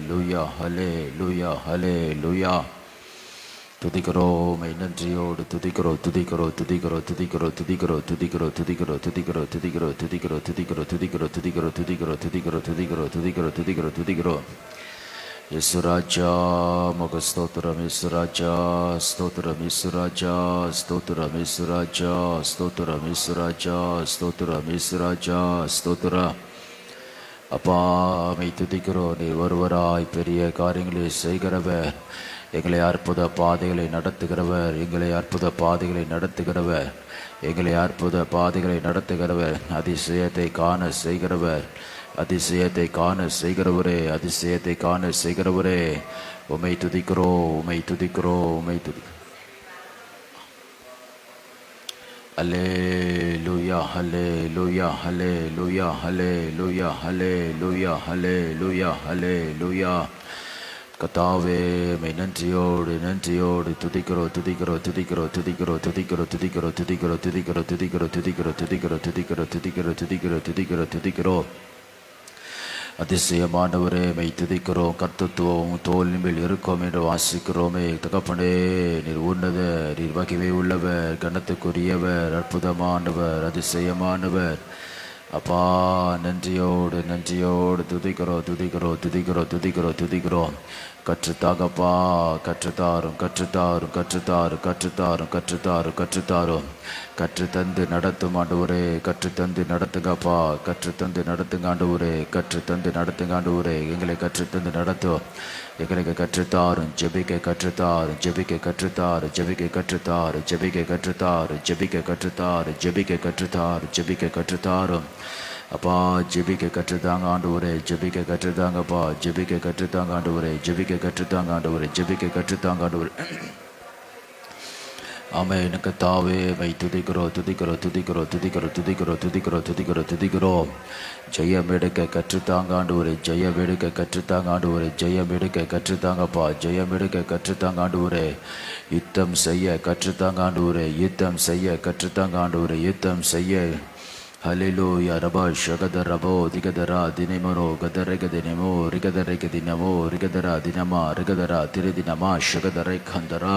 லூயா ஹலே லூயா ஹலே லூயா. துதிக்கிறோம் நன்றியோடு துதிக்கிறோம் துதிக்கிறோம் துதிக்கிறோம் துதிக்கிறோம் துதிக்கிறோம் துதிக்கிறோம் துதிக்கிறோம் துதிக்கிறோம் துதிக்கிறோம் துதிக்கிறோம் துதிக்கிறோம் துதிக்கிறோம் துதிக்கிறோம் துதிக்கிறோம் துதிக்கிறோம் துதிக்கிறோம் துதிக்கிறோம் துதிக்கிறோம் துதிக்கிறோம். యేసురాజా మగ స్తోత్రం యేసురాజా స్తోత్రం యేసురాజా స్తోత్రం యేసురాజా స్తోత్రం యేసురాజా స్తోత్రం యేసురాజా స్తోత్ర. அப்பா மை துதிக்கிறோம். நீ ஒருவராய் பெரிய காரியங்களை செய்கிறவர், எங்களை அற்புத பாதைகளை நடத்துகிறவர், எங்களை அற்புத பாதைகளை நடத்துகிறவர், எங்களை அற்புத பாதைகளை நடத்துகிறவர், அதிசயத்தை காண செய்கிறவர், அதிசயத்தை காண செய்கிறவரே, அதிசயத்தை காண செய்கிறவரே, உம்மை துதிக்கிறோம் உம்மை துதிக்கிறோம் உம்மை அல்லேலூயா அல்லேலூயா அல்லேலூயா அல்லேலூயா அல்லேலூயா அல்லேலூயா அல்லேலூயா. கர்த்தாவே மை நன்றியோடு நன்றியோடு துதிக்கிறோம் துதிக்கிறோம் துதிக்கிறோம் துதிக்கிறோம் துதிக்கிறோம் துதிக்கிறோம் துதிக்கிறோம் துதிக்கிறோம் துதிக்கிறோம் துதிக்கிறோம் துதிக்கிறோம் துதிக்கிறோம் துதிக்கிறோம் துதிக்கிறோம் துதிக்கிறோம் துதிக்கிறோம். அதிசயமானவரே மை துதிக்கிறோம். கர்த்தத்துவம் தோளின் மேல் இருக்கோம் என்று வாசிக்கிறோமே. தகப்பனே, நீர் உன்னத, நீர் வகிமை உள்ளவர், கனத்துக்குரியவர், அற்புதமானவர், அதிசயமானவர். அப்பா நன்றியோடு நன்றியோடு துதிக்கிறோம் துதிக்கிறோம் துதிக்கிறோம் துதிக்கிறோம் துதிக்கிறோம். கற்றுத்தாங்கப்பா, கற்றுத்தாரும் கற்றுத்தாரும் கற்றுத்தாரும் கற்றுத்தாரும் கற்றுத்தாரும் கற்றுத்தாரும். கற்றுத்தந்து நடத்தும் ஆண்டவரே, கற்றுத்தந்து நடத்துங்கப்பா, கற்றுத்தந்து நடத்துங்க ஆண்டவரே, கற்றுத்தந்து நடத்துங்க ஆண்டவரே. எங்களை கற்றுத்தந்து நடத்தும், எங்களுக்கு கற்றுத்தாரும், ஜெபிக்க கற்றுத்தாரும், ஜெபிக்க கற்றுத்தாரு, ஜெபிக்க கற்றுத்தாரு, ஜெபிக்க கற்றுத்தாரு, ஜெபிக்க கற்றுத்தாரு, ஜெபிக்க கற்றுத்தாரு, ஜெபிக்க கற்றுத்தாரும். அப்பா ஜெபிக்க கற்றுத்தாங்க ஆண்டவரே, ஜெபிக்க கற்றுத்தாங்கப்பா, ஜெபிக்க கற்றுத்தாங்க ஆண்டவரே, ஜெபிக்க கற்றுத்தாங்க ஆண்டவரே, ஜெபிக்க கற்றுத்தாங்க ஆண்டவரே. ஆமே எனக்கு தாவே மை துதிக்கிறோம் துதிக்கிறோம் துதிக்கிறோம் துதிக்கிறோம் துதிக்கிறோம் துதிக்கிறோம் துதிக்கிறோம் துதிக்கிறோம். ஜெயம் எடுக்க கற்றுத்தாங்க ஆண்டவரே, ஜெயம் எடுக்க கற்றுத்தாங்க ஆண்டவரே, ஜெயம் எடுக்க கற்றுத்தாங்கப்பா, ஜெயம் எடுக்க கற்றுத்தாங்க ஆண்டவரே. யுத்தம் செய்ய கற்றுத்தாங்க ஆண்டவரே, யுத்தம் செய்ய கற்றுத்தாங்க ஆண்டவரே, யுத்தம் செய்ய. ஹல்லேலூயா ரபா ஷகத ரபோ திகதரா தினமரோ கதரக தினமோ ரிகதரக தினமோ ரிகதரா தினமா ரிகதரா திரதினமா ஷகதரை கந்தரா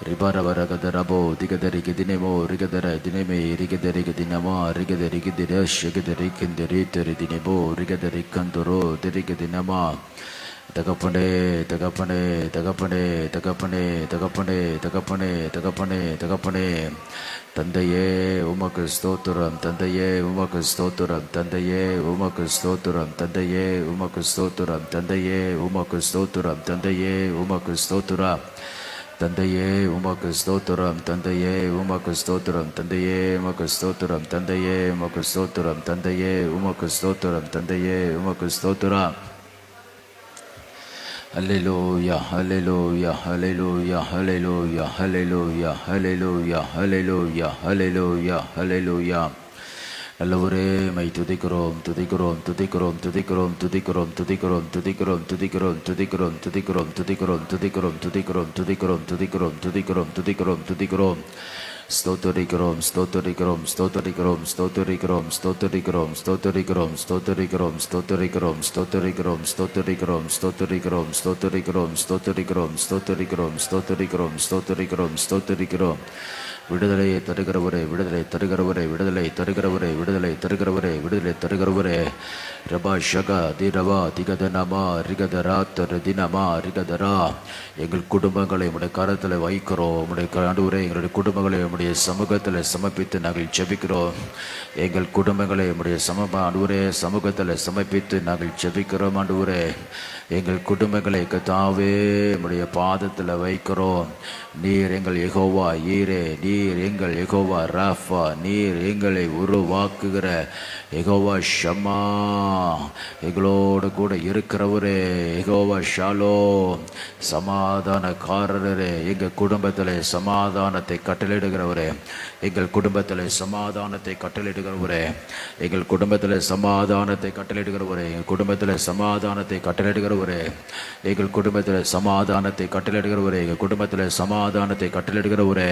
ரிபரவரகதரபோ திகதரிக தினமோ ரிகதர தினமே ரிகதரிக தினமா ரிகதரிக திர ஷகதரி கந்தரி தெரி தினமோ ரிகதரி கந்தரோ திரிக தினமா. தகப்பனே தகப்பனே தகப்பனே தகப்பனே தகப்பனே தகப்பனே தகப்பனே தகப்பனே. தந்தையே உமக்கு ஸ்தோத்திரம், தந்தையே உமக்கு ஸ்தோத்திரம், தந்தையே உமக்கு ஸ்தோத்திரம், தந்தையே உமக்கு ஸ்தோத்திரம், தந்தையே உமக்கு ஸ்தோத்திரம், தந்தையே உமக்கு ஸ்தோத்திரம், தந்தையே உமக்கு ஸ்தோத்திரம், தந்தையே உமக்கு ஸ்தோத்திரம், தந்தையே உமக்கு ஸ்தோத்திரம், தந்தையே உமக்கு ஸ்தோத்திரம், தந்தையே உமக்கு ஸ்தோத்திரம், தந்தையே உமக்கு ஸ்தோத்திரம். Hallelujah, hallelujah, hallelujah, hallelujah, hallelujah, hallelujah, hallelujah, hallelujah, hallelujah. நல்லவரே மை துதிக்கிறோம் துதிக்கிறோம் துதிக்கிறோம் துதிக்கிறோம் துதிக்கிறோம் துதிக்கிறோம் துதிக்கிறோம் துதிக்கிறோம் துதிக்கிறோம் துதிக்கிறோம் துதிக்கிறோம் துதிக்கிறோம் துதிக்கிறோம் துதிக்கிறோம் துதிக்கிறோம் துதிக்கிறோம் துதிக்கிறோம் துதிக்கிறோம். ஸ்தோத்தரிக்கிறோம் ஸ்தோத்தரிக்கிறோம் ஸ்தோத்தரிக்கிறோம் ஸ்தோத்தரிக்கிறோம் ஸ்தோத்தரிக்கிறோம் ஸ்தோத்தரிக்கிறோம் ஸ்தோத்தரிக்கிறோம் ஸ்தோத்தரிக்கிறோம் ஸ்தோத்தரிக்கிறோம் ஸ்தோத்தரிக்கிறோம் ஸ்தோத்தரிக்கிறோம் ஸ்தோத்தரிக்கிறோம் ஸ்தோத்தரிக்கிறோம் ஸ்தோத்தரிக்கிறோம் ஸ்தோத்தரிக்கிறோம் ஸ்தோத்தரிக்கிறோம் ஸ்தோத்தரிக்கிறோம். விடுதலையை தருகிறவரே, விடுதலை தருகிறவரே, விடுதலை தருகிறவரே, விடுதலை தருகிறவரே, விடுதலை தருகிறவரே. ரபா ஷகா திரவா திகதனமா ரிகதரா தரு தினமா ரிகதரா. எங்கள் குடும்பங்களை உடைய கரத்தில் வைக்கிறோம். உடைய ஆண்டவரே, எங்களுடைய குடும்பங்களை உடைய சமூகத்தில் சமர்ப்பித்து நாங்கள் ஜெபிக்கிறோம். எங்கள் குடும்பங்களை உடைய ஆண்டவரே சமூகத்தில் சமர்ப்பித்து நாங்கள் ஜெபிக்கிறோம். ஆண்டவரே, எங்கள் குடும்பங்களை கர்த்தாவே உடைய பாதத்தில் வைக்கிறோம். நீர் எங்கள் யெகோவா ஈரே, நீர் எங்கள் யெகோவா ராஃபா, நீர் எங்களை உருவாக்குகிற யெகோவா ஷம்மா, எங்களோடு கூட இருக்கிறவரே யெகோவா ஷாலோம், சமாதானக்காரரே. எங்கள் குடும்பத்தில் சமாதானத்தை கட்டளையிடுகிறவரே, எங்கள் குடும்பத்தில் சமாதானத்தை கட்டளையிடுகிறவரே, எங்கள் குடும்பத்தில் சமாதானத்தை கட்டளையிடுகிறவரே, எங்கள் குடும்பத்தில் சமாதானத்தை கட்டளையிடுகிறவரே, எங்கள் குடும்பத்தில் சமாதானத்தை கட்டளையிடுகிறவரே, எங்கள் குடும்பத்தில் சமாதானத்தை கட்டளையிடுகிறவரே.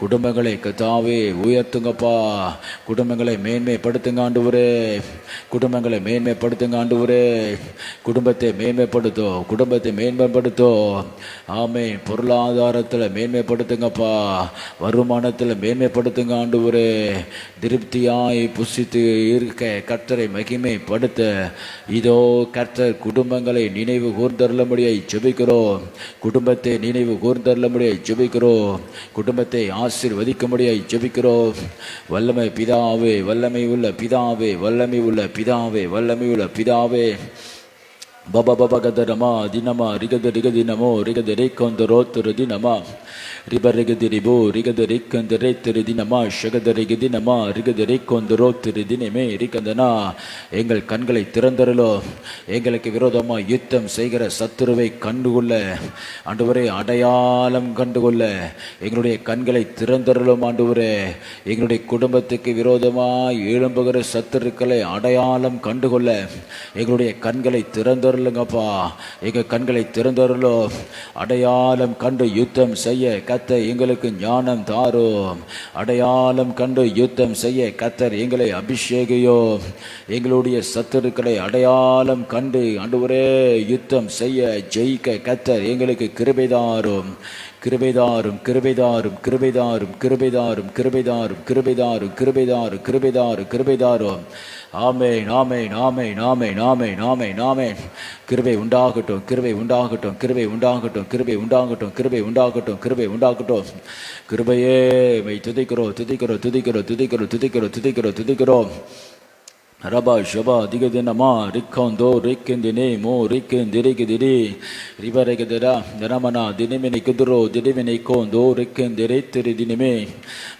குடும்பங்களை கர்த்தாவே உயர்த்துங்கப்பா. குடும்பங்களை மேன்மைப்படுத்துங்க ஆண்டவரே. குடும்பங்களை மேன்மைப்படுத்துங்க ஆண்டவரே. குடும்பத்தை மேன்மைப்படுத்தோ, குடும்பத்தை மேன்மைப்படுத்தோ. ஆமென். பொருளாதாரத்தில் மேன்மைப்படுத்துங்கப்பா. வருமானத்தில் மேன்மைப்படுத்துங்க ஆண்டவரே. திருப்தியாய் புசித்து இருக்க கர்த்தரை மகிமைப்படுத்த இதோ கர்த்தர் குடும்பங்களை நினைவு கூர்ந்தருளும்படியாய் ஜெபிக்கிறோம். குடும்பத்தை நினைவு கூர்ந்தருளும்படியாய் ஜெபிக்கிறோம். குடும்பத்தை ஆசீர்வதிக்கும்படியாய் ஜெபிக்கிறோம். வல்லமை பிதாவே, வல்லமை உள்ள பிதாவே, வல்லமை உள்ள பிதாவே, வல்லமை உள்ள பிதாவே. பப பப கதரமா தினமா ரிகத ரிகதினமோ ரிகத ரேக்கொந்தரோ திரு தினமா ரிப ரிகதிரிபோ ரிகத ரேக்கந்தரே திரு தினமா ஷகத ரிகதினமா ரிகத ரேக்கொந்தரோ திரு தினமே ரிகந்தனா. எங்கள் கண்களை திறந்தருளோ. எங்களுக்கு விரோதமாக யுத்தம் செய்கிற சத்துருவை கண்டுகொள்ள ஆண்டவரே, அடையாளம் கண்டுகொள்ள எங்களுடைய கண்களை திறந்தருளும் ஆண்டவரே. எங்களுடைய குடும்பத்துக்கு விரோதமாக எழும்புகிற சத்துருக்களை அடையாளம் கண்டுகொள்ள எங்களுடைய கண்களை திறந்தருளுங்கப்பா. எங்கள் கண்களை திறந்தருளோ. அடையாளம் கண்டு யுத்தம் செய்ய கர்த்தர் எங்களுக்கு ஞானம் தாரும். அடையாளம் கண்டு யுத்தம் செய்ய கர்த்தர் எங்களை அபிஷேகியோ. எங்களுடைய சத்துருக்களை அடையாளம் கண்டு ஆண்டவரே யுத்தம் செய்ய ஜெயிக்க கர்த்தர் எங்களுக்கு கிருபைதாரும். கிருபைதாரும் கிருபைதாரும் கிருபைதாரும் கிருபைதாரும் கிருபைதாரும் கிருபைதாரும் கிருபைதாரும் கிருபைதாரும் கிருபைதாரும். ஆமென் ஆமென் ஆமென் ஆமென் ஆமென் ஆமென் ஆமென். கிருபை உண்டாகட்டும், கிருபை உண்டாகட்டும், கிருபை உண்டாகட்டும், கிருபை உண்டாகட்டும், கிருபை உண்டாகட்டும், கிருபை உண்டாகட்டும். கிருபையே மெய் துதிக்கிறோம் துதிக்கிறோம் துதிக்கிறோம் துதிக்கிறோம் துதிக்கிறோம் துதிக்கிறோம் துதிக்கிறோம். ரபா ஷபா திகதினமா ரிக்கந்தோ ரிக்கந்தினே மோ ரிக்கந்திரிகிதிரி ரிவரகிதரா தனமனா தினிமினி குதுரோ தினிமினி கோந்தோ ரிக்கந்திரை திரு தினிமே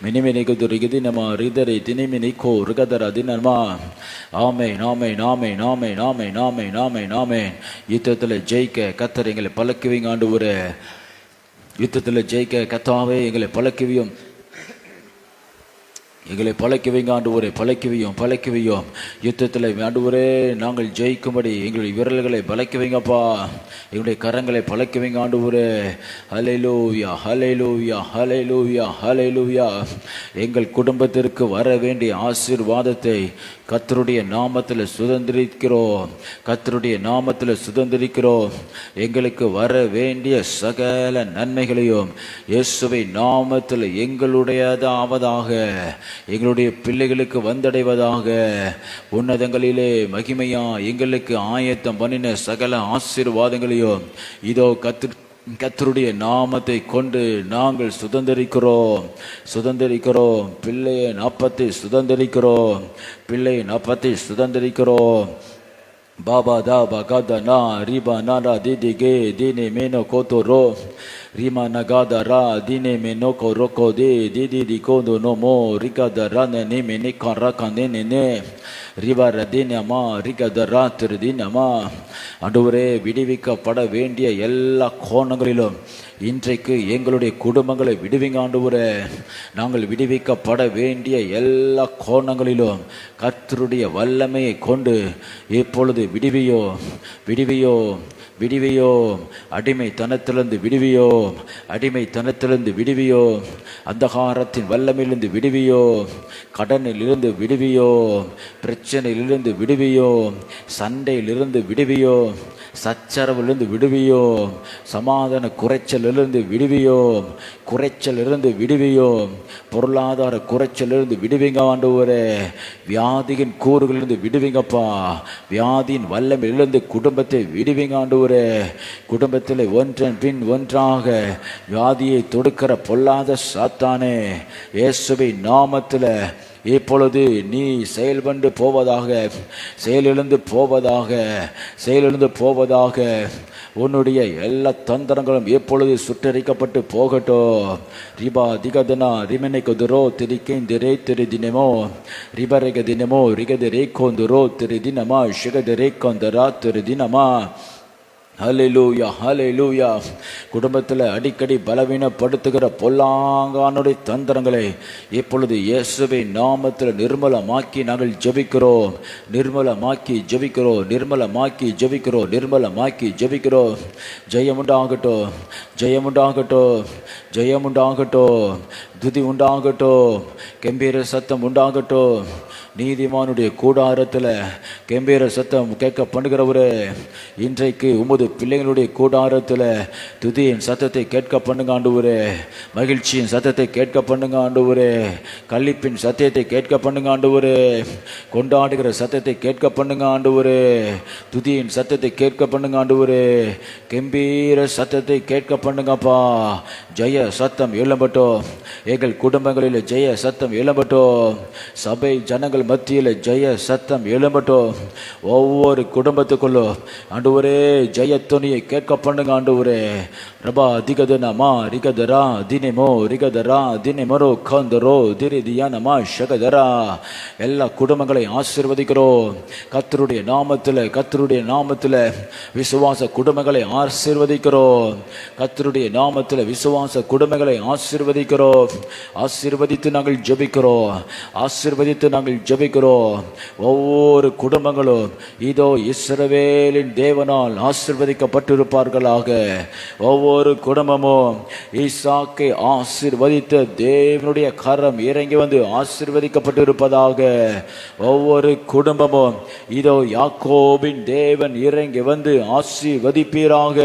மினிமினி குதுரிகிதினமா ரிதரை தினிமினி கோ ரிகதரா தினமா. ஆமே நாமே நாமே நாமே நாமே நாமே நாமே நாமே. யுத்தத்தில் ஜெயிக்க கர்த்தர் எங்களை பழக்குவீங்க ஆண்டவரே. யுத்தத்தில் ஜெயிக்க கர்த்தாவே எங்களை பழக்குவியும், எங்களை பழக்குவீங்க ஆண்டவரே. பழக்குவியும் பழக்குவியும். யுத்தத்தில் ஆண்டவரே நாங்கள் ஜெயிக்கும்படி எங்களுடைய விரல்களை பழக்குவீங்கப்பா. எங்களுடைய கரங்களை பழக்குவீங்க ஆண்டவரே. ஹல்லேலூயா ஹல்லேலூயா ஹல்லேலூயா ஹல்லேலூயா. எங்கள் குடும்பத்திற்கு வர வேண்டிய ஆசீர்வாதத்தை கர்த்தருடைய நாமத்தில் சுதந்திரிக்கிறோம். கர்த்தருடைய நாமத்தில் சுதந்திரிக்கிறோம். எங்களுக்கு வர வேண்டிய சகல நன்மைகளையும் இயேசுவை நாமத்தில் எங்களுடையதாவதாக, எங்களுடைய பிள்ளைகளுக்கு வந்தடைவதாக. உன்னதங்களிலே மகிமையா எங்களுக்கு ஆயத்தம் பண்ணின சகல ஆசீர்வாதங்களையும் இதோ கர்த்தருடைய நாமத்தை கொண்டு நாங்கள் சுதந்திரிக்கிறோம் சுதந்திரிக்கிறோம். பிள்ளையை நாப்பத்தை சுதந்திரிக்கிறோம், பிள்ளையை நாப்பத்தை சுதந்திரிக்கிறோம். பாபா தா பகாதனா ரிபா நாரா திதிகே தினே மேனோ கோத்தோரோ ரிமா நகாதரா தினே மேனோ கோரோகோ தி திதி தி கோந்தோ நோமோ ரிகாதரா நே மேனே காரா காந்தே நே ரிவா ரதினமா ரிகதரா திருதினமா. ஆண்டவரே, விடுவிக்கப்பட வேண்டிய எல்லா கோணங்களிலும் இன்றைக்கு எங்களுடைய குடும்பங்களை விடுவிங்க ஆண்டவரே. நாங்கள் விடுவிக்கப்பட வேண்டிய எல்லா கோணங்களிலும் கர்த்தருடைய வல்லமையை கொண்டு இப்பொழுது விடுவியோ விடுவியோ விடுவியோ. அடிமைத்தனத்திலிருந்து விடுவியோ, அடிமைத்தனத்திலிருந்து விடுவியோ. அந்தகாரத்தின் வல்லமையிலிருந்து விடுவியோ, கடனிலிருந்து விடுவியோ, பிரச்சனையிலிருந்து விடுவியோ, சண்டையிலிருந்து விடுவியோ, சச்சரவிலிருந்து விடுவியோ, சமாதான குறைச்சலிலிருந்து விடுவியோ, குறைச்சலிருந்து விடுவியோ, பொருளாதார குறைச்சலிருந்து விடுவிங்க ஆண்டவரே. வியாதியின் கூறுகளிலிருந்து விடுவிங்கப்பா. வியாதியின் வல்லமையிலிருந்து குடும்பத்தை விடுவிங்க ஆண்டவரே. குடும்பத்தில் ஒன்றன் பின் ஒன்றாக வியாதியை தொடுக்கிற பொல்லாத சாத்தானே, இயேசுவின் நாமத்தில் இப்பொழுது நீ செயல்பண்டு போவதாக, செயலிழந்து போவதாக, செயலிழந்து போவதாக. உன்னுடைய எல்லா தந்திரங்களும் எப்பொழுது சுட்டரிக்கப்பட்டு போகட்டும். ரிபா திகதனா ரிமனை கொதுரோ திரிக்கேந்திரே திரு தினமோ ரிபரக தினமோ ரிகத ரேக்கோந்துரோ திரு தினமா ஷிகத ரேக்கோந்தரா திரு தினமா. ஹல்லேலூயா ஹல்லேலூயா. குடும்பத்தில் அடிக்கடி பலவீனப்படுத்துகிற பொல்லாங்கானுடைய தந்திரங்களை இப்பொழுது இயேசுவின் நாமத்தில் நிர்மலமாக்கி நாங்கள் ஜெபிக்கிறோம். நிர்மலமாக்கி ஜெபிக்கிறோம், நிர்மலமாக்கி ஜெபிக்கிறோம், நிர்மலமாக்கி ஜெபிக்கிறோம். ஜெயமுண்டாகட்டும், ஜெயமுண்டாகட்டும், ஜெயமுண்டாகட்டும். துதி உண்டாகட்டும், கம்பீர சத்தம் உண்டாகட்டும். நீதிமானுடைய கூடாரத்தில் கம்பீர சத்தம் கேட்க பண்ணுகிறவரே, இன்றைக்கு உமது பிள்ளைகளுடைய கூடாரத்தில் துதியின் சத்தத்தை கேட்க பண்ணுங்க ஆண்டவரே. மகிழ்ச்சியின் சத்தத்தை கேட்க பண்ணுங்க ஆண்டவரே. கள்ளிப்பின் சத்தியத்தை கேட்க பண்ணுங்க ஆண்டவரே. கொண்டாடுகிற சத்தத்தை கேட்க பண்ணுங்க ஆண்டவரே. துதியின் சத்தத்தை கேட்க பண்ணுங்க ஆண்டவரே. கம்பீர சத்தத்தை கேட்க பண்ணுங்கப்பா. ஜெய சத்தம் எழும்பட்டும். எங்கள் குடும்பங்களில் ஜெய சத்தம் எழும்பட்டும். சபை ஜனங்கள் மத்தியில் ஜெய சத்தம் எழும்பட்டும். ஒவ்வொரு குடும்பத்துக்குள்ளும் ஆண்டவரே ஜெய துணியை கேட்க பண்ணுங்க ஆண்டவரே. ரபா திகதனமா ரிகதரா தினிமோ ரிகதரா தினிமரோ கந்தரோ திரிதியானமா ஷகதரா. எல்லா குடும்பங்களை ஆசீர்வதிக்கிறோம் கர்த்தருடைய நாமத்தில். கர்த்தருடைய நாமத்தில் விசுவாச குடும்பங்களை ஆசீர்வதிக்கிறோம். கர்த்தருடைய நாமத்தில் விசுவாச குடும்பங்களை ஆசீர்வதிக்கிறோம். ஆசீர்வதித்து நாங்கள் ஜெபிக்கிறோம். ஆசீர்வதித்து நாங்கள் ஜெபிக்கிறோம். ஒவ்வொரு குடும்பங்களும் இதோ இஸ்ரவேலின் தேவனால் ஆசீர்வதிக்கப்பட்டிருப்பார்களாக. ஒவ்வொரு குடும்பமும் ஈசாக்கை ஆசீர்வதித்த தேவனுடைய கரம் இறங்கி வந்து ஆசீர்வதிக்கப்பட்டிருப்பதாக. ஒவ்வொரு குடும்பமும் இதோ யாக்கோபின் தேவன் இறங்கி வந்து ஆசீர்வதிப்பீராக.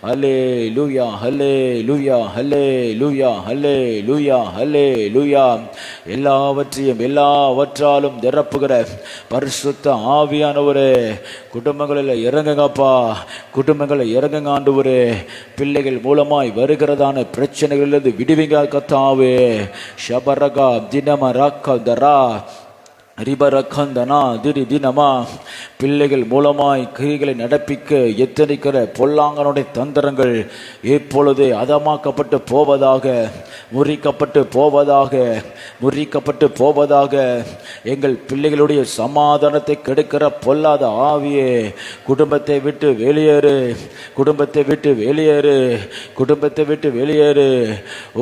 ஹல்லே லூயா ஹல்லே லூயா ஹல்லே லூயா ஹல்லே லூயா ஹல்லே லூயா. எல்லாவற்றாலும் நிரப்புகிற பரிசுத்த ஆவியானவரே, குடும்பங்களில் இறங்குங்கப்பா. குடும்பங்களை இறங்குங்க ஆண்டவரே. பிள்ளைகள் மூலமாய் வருகிறதான பிரச்சனைகளிலிருந்து விடுவிங்க கர்த்தாவே. ஷபரகா தினமரா ரிபரகந்தனா திரி தினமா. பிள்ளைகள் மூலமாய் கிரிகளை நடப்பிக்க எத்தனிக்கிற பொல்லாங்கனுடைய தந்திரங்கள் இப்பொழுது அதமாக்கப்பட்டு போவதாக, முறிக்கப்பட்டு போவதாக, முறிக்கப்பட்டு போவதாக. எங்கள் பிள்ளைகளுடைய சமாதானத்தை கெடுக்கிற பொல்லாத ஆவியே, குடும்பத்தை விட்டு வெளியேறு, குடும்பத்தை விட்டு வெளியேறு, குடும்பத்தை விட்டு வெளியேறு.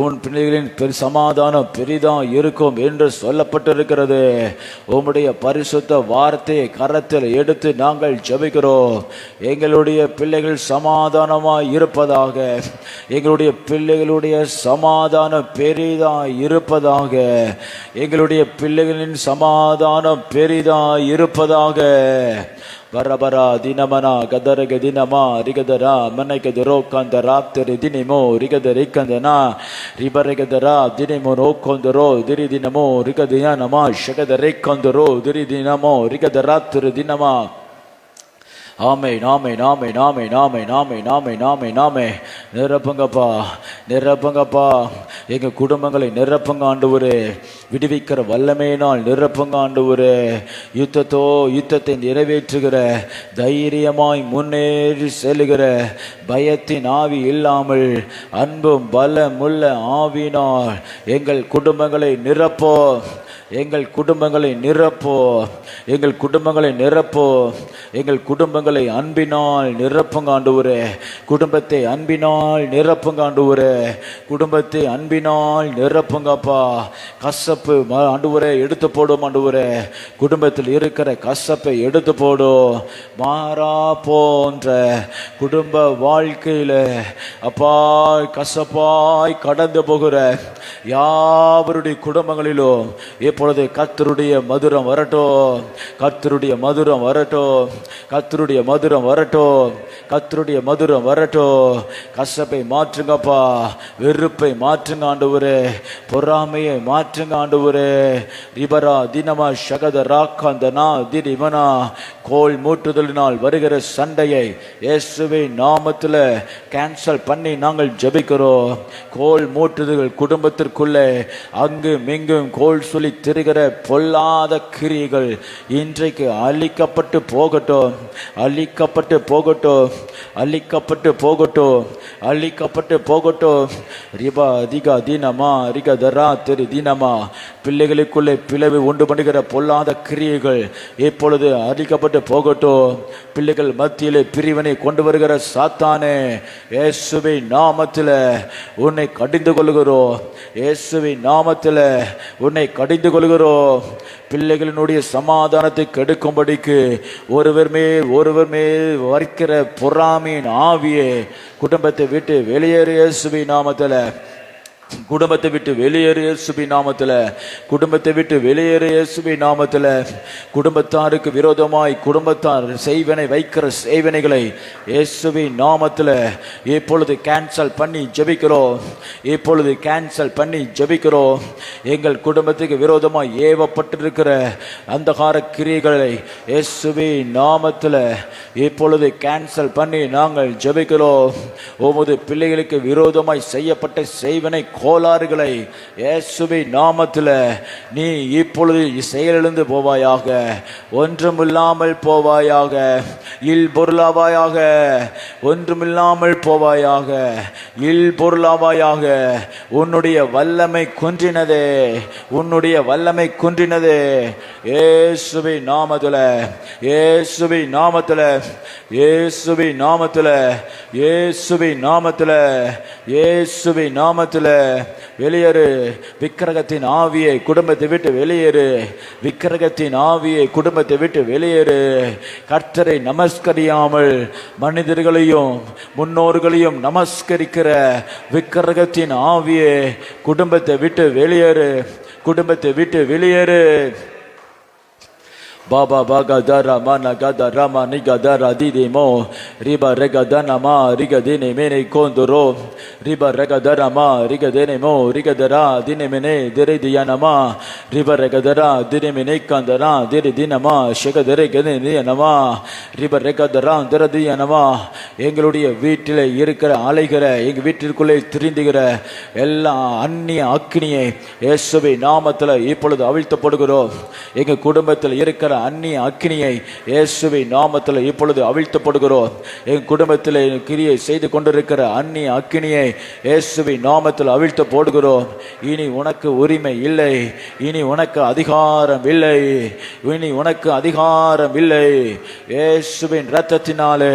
உன் பிள்ளைகளின் சமாதானம் பெரிதா இருக்கும் என்று சொல்லப்பட்டிருக்கிறது. உம்முடைய பரிசுத்த வார்த்தையை கரத்தில் எடுத்து நாங்கள் ஜெபிக்கிறோம். எங்களுடைய பிள்ளைகள் சமாதானமாய் இருப்பதாக. எங்களுடைய பிள்ளைகளுடைய சமாதானம் பெரிதாய் இருப்பதாக. எங்களுடைய பிள்ளைகளின் சமாதானம் பெரிதாய் இருப்பதாக. வரபரா தினமனா கதரக தினமா ரிகதரா மனைகதரோ கந்தராப்தரி தினிமோ ரிகதரிக்கந்தனா ரிபரகதரா தினிமோ ரோக்கொந்தரோ திரி தினமோ ரிகதியா நமா ஷகதரிக்கந்தரோ திரி தினமோ ரிகதராப்தரி தினமா. ஆமை நாமை நாமை நாமை நாமை நாமை நாமை நாமை நாமை. நிரப்புங்கப்பா, நிரப்புங்கப்பா. எங்கள் குடும்பங்களை நிரப்புங்க ஆண்டவரே. விடுவிக்கிற வல்லமையினால் நிரப்புங்க ஆண்டவரே. யுத்தத்தை நிறைவேற்றுகிற தைரியமாய் முன்னேறி செல்லுகிற பயத்தின் ஆவி இல்லாமல் அன்பும் பலமுள்ள ஆவினால் எங்கள் குடும்பங்களை நிரப்போ. எங்கள் குடும்பங்களை நிரப்போ. எங்கள் குடும்பங்களை நிரப்போ. எங்கள் குடும்பங்களை அன்பினால் நிரப்புங்க ஆண்டவரே. குடும்பத்தை அன்பினால் நிரப்புங்க ஆண்டவரே. குடும்பத்தை அன்பினால் நிரப்புங்கப்பா. கசப்பு ஆண்டவரே எடுத்து போடும் ஆண்டவரே. குடும்பத்தில் இருக்கிற கசப்பை எடுத்து போடும். மாறா போன்ற குடும்ப வாழ்க்கையில அப்பா கசப்பாய் கடந்து போகிற யாவருடைய குடும்பங்களிலும் இப்பொழுது கர்த்தருடைய மதுரம் வரட்டும். கர்த்தருடைய மதுரம் வரட்டும். கர்த்தருடைய மதுரம் வரட்டும். கர்த்தருடைய மதுரம் வரட்டும். கசப்பை மாற்றுங்கப்பா. வெறுப்பை மாற்றுங்க ஆண்டவரே. பொறாமையை மாற்றுங்க ஆண்டவரே. ரிபரா தினமா ஷகத ராக்காந்தனா திரிமனா. கோல் மூட்டுதலினால் வருகிற சண்டையை இயேசுவின் நாமத்தில் கேன்சல் பண்ணி நாங்கள் ஜெபிக்கிறோம். கோல் மூட்டுதல் குடும்பத்திற்குள்ளே அங்கு மிங்கும் கோல் சொல்லி திரிகிற பொல்லாத கிரியைகள் இன்றைக்கு அழிக்கப்பட்டு போகட்டும். அழிக்கப்பட்டு போகட்டும். அழிக்கப்பட்டு போகட்டும். அழிக்கப்பட்டு போகட்டும். ரிபா அதிகா தினமா ரிகதரா திரு தினமா. பிள்ளைகளுக்குள்ளே பிளவு உண்டு பண்ணுகிற பொல்லாத கிரியைகள் இப்பொழுது அழிக்கப்பட்டு போகட்டும். பிள்ளைகள் மத்தியிலே பிரிவினை கொண்டு வருகிற சாத்தானே, இயேசுவின் நாமத்தில் உன்னை கடிந்து கொள்கிறோம். இயேசுவின் நாமத்தில் உன்னை கடிந்து கொள்கிறோம். பிள்ளைகளினுடைய சமாதானத்தை கெடுக்கும்படிக்கு ஒருவர் மேல் வரிக்கிற பொறாமையின் ஆவியே குடும்பத்தை விட்டு வெளியேறு இயேசுவின் நாமத்தில். குடும்பத்தை விட்டு வெளியேறு இயேசுவி நாமத்தில். குடும்பத்தை விட்டு வெளியேறு இயேசுவி நாமத்தில். குடும்பத்தாருக்கு விரோதமாய் குடும்பத்தார் செய்வனை வைக்கிற செய்வனைகளை இயேசுவி நாமத்தில் இப்பொழுது கேன்சல் பண்ணி ஜெபிக்கிறோம். இப்பொழுது கேன்சல் பண்ணி ஜெபிக்கிறோம். எங்கள் குடும்பத்துக்கு விரோதமாய் ஏவப்பட்டிருக்கிற அந்தகார கிரியைகளை இயேசுவி நாமத்தில் இப்பொழுது கேன்சல் பண்ணி நாங்கள் ஜெபிக்கிறோம். உமது பிள்ளைகளுக்கு விரோதமாய் செய்யப்பட்ட செய்வனை கோளாறுகளை இயேசுவின் நாமத்தில் நீ இப்பொழுது செயலிழந்து போவாயாக. ஒன்றுமில்லாமல் போவாயாக. இல் பொருளாவாயாக. ஒன்றுமில்லாமல் போவாயாக. இல் பொருளாவாயாக. உன்னுடைய வல்லமை குன்றினதே. உன்னுடைய வல்லமை குன்றினதே. இயேசுவின் நாமத்தில். இயேசுவின் நாமத்தில். இயேசுவின் நாமத்தில். இயேசுவின் நாமத்தில். இயேசுவின் நாமத்தில் வெளியேறு. விக்கிரகத்தின் ஆவியை குடும்பத்தை விட்டு வெளியேறு. விக்கிரகத்தின் ஆவியை குடும்பத்தை விட்டு வெளியேறு. கர்த்தரை நமஸ்கரியாமல் மனிதர்களையும் முன்னோர்களையும் நமஸ்கரிக்கிற விக்கிரகத்தின் ஆவியை குடும்பத்தை விட்டு வெளியேறு. குடும்பத்தை விட்டு வெளியேறு. Baba baga dara mana gada rama niga dara didimo riba rega dana ma riga dine mene kondoro riba rega dara ma riga dine mo riga dara dine mene dere diana ma riba rega dara dine mene kandara dere dina ma shega dere gene diana ma riba rega dara dere diana ma எங்களுடைய வீட்டிலே இருக்கிற அலைகிற எங்க வீட்டிற்குள்ளே திரிந்துகிற எல்லா அந்நிய அக்கினியை இயேசுவின் நாமத்தில் இப்பொழுது அவிழ்த்தப்படுகிறோம். எங்க குடும்பத்தில் இருக்கிற அந்நிய அக்கினியை இயேசுவின் நாமத்தில் இப்பொழுது அவிழ்த்தப்படுகிறோம். எங்க குடும்பத்தில் கிரியை செய்து கொண்டிருக்கிற அந்நிய அக்கினியை இயேசுவின் நாமத்தில் அவிழ்த்து போடுகிறோம். இனி உனக்கு உரிமை இல்லை. இனி உனக்கு அதிகாரம் இல்லை. இனி உனக்கு அதிகாரம் இல்லை. இயேசுவின் இரத்தத்தினாலே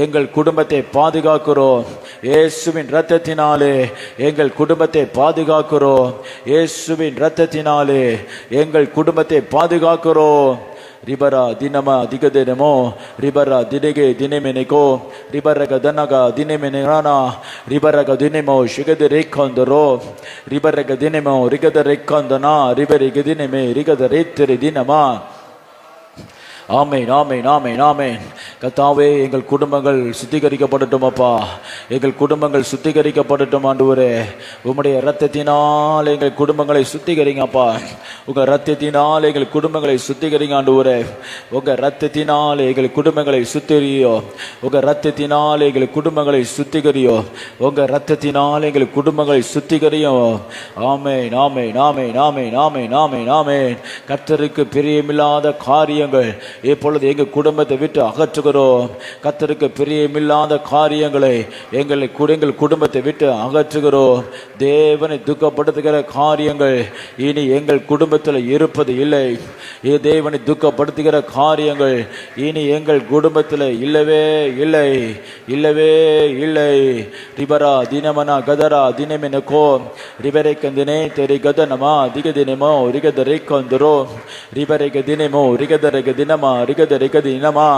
எங்கள் குடும்பத்தை பாதுகாக்கிறோம். இயேசுவின் இரத்தத்தினாலே எங்கள் குடும்பத்தை பாதுகாக்கிறோம். இயேசுவின் இரத்தத்தினாலே எங்கள் குடும்பத்தை பாதுகாக்கிறோம். ரிபரா தினமா திகதெனமோ ரிபரா தினகே தினமெனகோ ரிபரக தனக தினமெனரானா ரிபரக தினமோ ஷிகத ரேக்கந்தரோ ரிபரக தினமோ ரிகத ரேக்கந்தனா ரிபரிக தினமே ரிகத ரேத்திரி தினமா. ஆமென் ஆமென் ஆமென் ஆமென். கர்த்தாவே, எங்கள் குடும்பங்கள் சுத்திகரிக்கப்படட்டும் அப்பா. எங்கள் குடும்பங்கள் சுத்திகரிக்கப்படட்டும் ஆண்டவரே. உம்முடைய இரத்தத்தினால் எங்கள் குடும்பங்களை சுத்திகரிங்க அப்பா. உங்க இரத்தத்தினால் எங்கள் குடும்பங்களை சுத்திகரிங்க ஆண்டவரே. உங்க இரத்தத்தினால் எங்கள் குடும்பங்களை சுத்திகரியோ. உங்க இரத்தத்தினால் எங்கள் குடும்பங்களை சுத்திகரியோ. உங்க இரத்தத்தினால் எங்கள் குடும்பங்களை சுத்திகரியோ. ஆமென் ஆமென் ஆமென் ஆமென் ஆமென் ஆமென் ஆமென். கர்த்தருக்கு பிரியமில்லாத காரியங்கள் இப்பொழுது எங்கள் குடும்பத்தை விட்டு அகற்றுகிறோம். கர்த்தருக்கு பிரியமில்லாத காரியங்களை எங்கள் குடும்பத்தை விட்டு அகற்றுகிறோம். தேவனை துக்கப்படுத்துகிற காரியங்கள் இனி எங்கள் குடும்பத்தில் இருப்பது இல்லை. தேவனை துக்கப்படுத்துகிற காரியங்கள் இனி எங்கள் குடும்பத்தில் இல்லவே இல்லை. இல்லவே இல்லை. ரிபரா தினமனா கதரா தினமெனக்கோ ரிபரைக்க தினே தெரி கதனமா திக தினமோ ரிகதரை கொந்தரோ ரிபரைக்க தினமோ ரிகதரைக்க தினமா ரிகதரைக்க தினமா.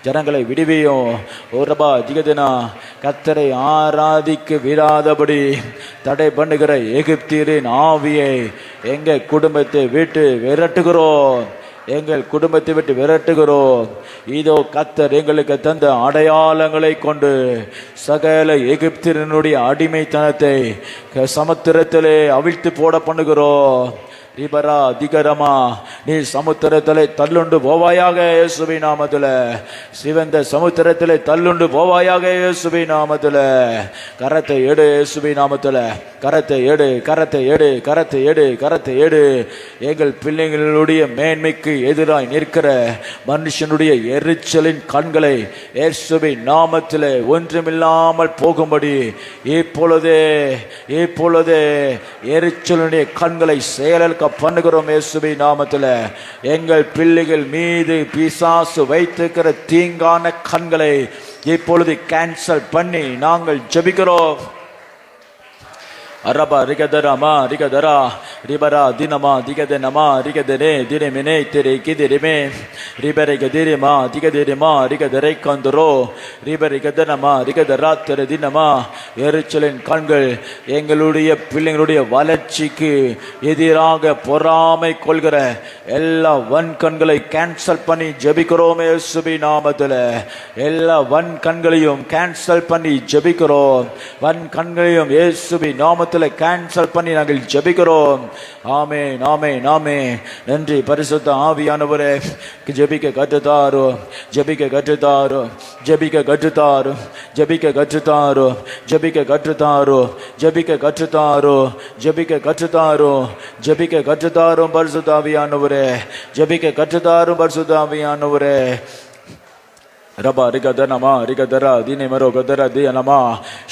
ஜனங்களை விடுவியும் ஓரபா திகதினா. கர்த்தரை ஆராதிக்க விடாதபடி தடை பண்ணுகிற எகிப்தியரின் ஆவியை எங்க குடும்பத்தை விட்டு விரட்டுகிறோம். எங்கள் குடும்பத்தை விட்டு விரட்டுகிறோம். இதோ கர்த்தர் எங்களுக்கு தந்த அடையாளங்களை கொண்டு சகல எகிப்தியனுடைய அடிமைத்தனத்தை சமுத்திரத்திலே அவிழ்த்து போட பண்ணுகிறோம். ரிபரா திகரமா நீ சமுத்திரத்திலே தள்ளுண்டு போவாயாக இயேசுவின் நாமத்தில். சிவந்த சமுத்திரத்திலே தள்ளுண்டு போவாயாக இயேசுவின் நாமத்தில். கரத்தை எடு இயேசுவின் நாமத்தில். கரத்தை எடு கரத்தை எடு கரத்தை எடு கரத்தை எடு. எங்கள் பிள்ளைகளுடைய மேன்மைக்கு எதிராய் நிற்கிற மனுஷனுடைய எரிச்சலின் கண்களை இயேசுவின் நாமத்தில் ஒன்றுமில்லாமல் போகும்படி இப்பொழுதே இப்பொழுதே எரிச்சலுடைய கண்களை செயலுக்கு பண்ணுகிறோம் இயேசுவின் நாமத்தில். எங்கள் பிள்ளைகள் மீது பிசாசு வைத்திருக்கிற தீங்கான கண்களை இப்பொழுது கேன்சல் பண்ணி நாங்கள் ஜெபிக்கிறோம். அரபா ரிகதரமா ரிகதரா ரிபரா தினமா திகதனமா ரிகதரே திரமினே திரை கிதிரிமே ரிபரை கதிரிமா திகதிரிமா ரிகதரை கந்தரோ ரிபரை கதனமா ரிகதரா திரு தினமா எரிச்சலின் கண்கள் எங்களுடைய பிள்ளைங்களுடைய வளர்ச்சிக்கு எதிராக பொறாமை கொள்கிற எல்லா வன் கண்களை கேன்சல் பண்ணி ஜெபிக்கிறோமே இயேசுவின் நாமத்தில். எல்லா வன் கண்களையும் கேன்சல் பண்ணி ஜெபிக்கிறோம். வன் கண்களையும் இயேசுவின் நாமத்தில் கேன்சல் பண்ணி நாங்கள் ஜெபிக்கிறோம். ஆமென் ஆமென் ஆமென். நன்றி பரிசுத்த ஆவியானவரே, ஜெபிக்க கற்றுத்தாரோ, ஜெபிக்க கற்றுத்தாரோ, ஜெபிக்க கற்றுத்தாரோ, ஜெபிக்க கற்றுத்தாரோ, ஜெபிக்க கற்றுத்தாரோ, ஜெபிக்க கற்றுத்தாரோ, ஜெபிக்க கற்றுத்தாரோ, ஜெபிக்க கற்றுத்தாரும் பரிசுத்த ஆவியானவரே, ஜெபிக்க கற்றுத்தாரும் பரிசுத்த ஆவியானவரே. ரபா ரிகதனமா ரிகதரா தினமரோ கதரா தியனமா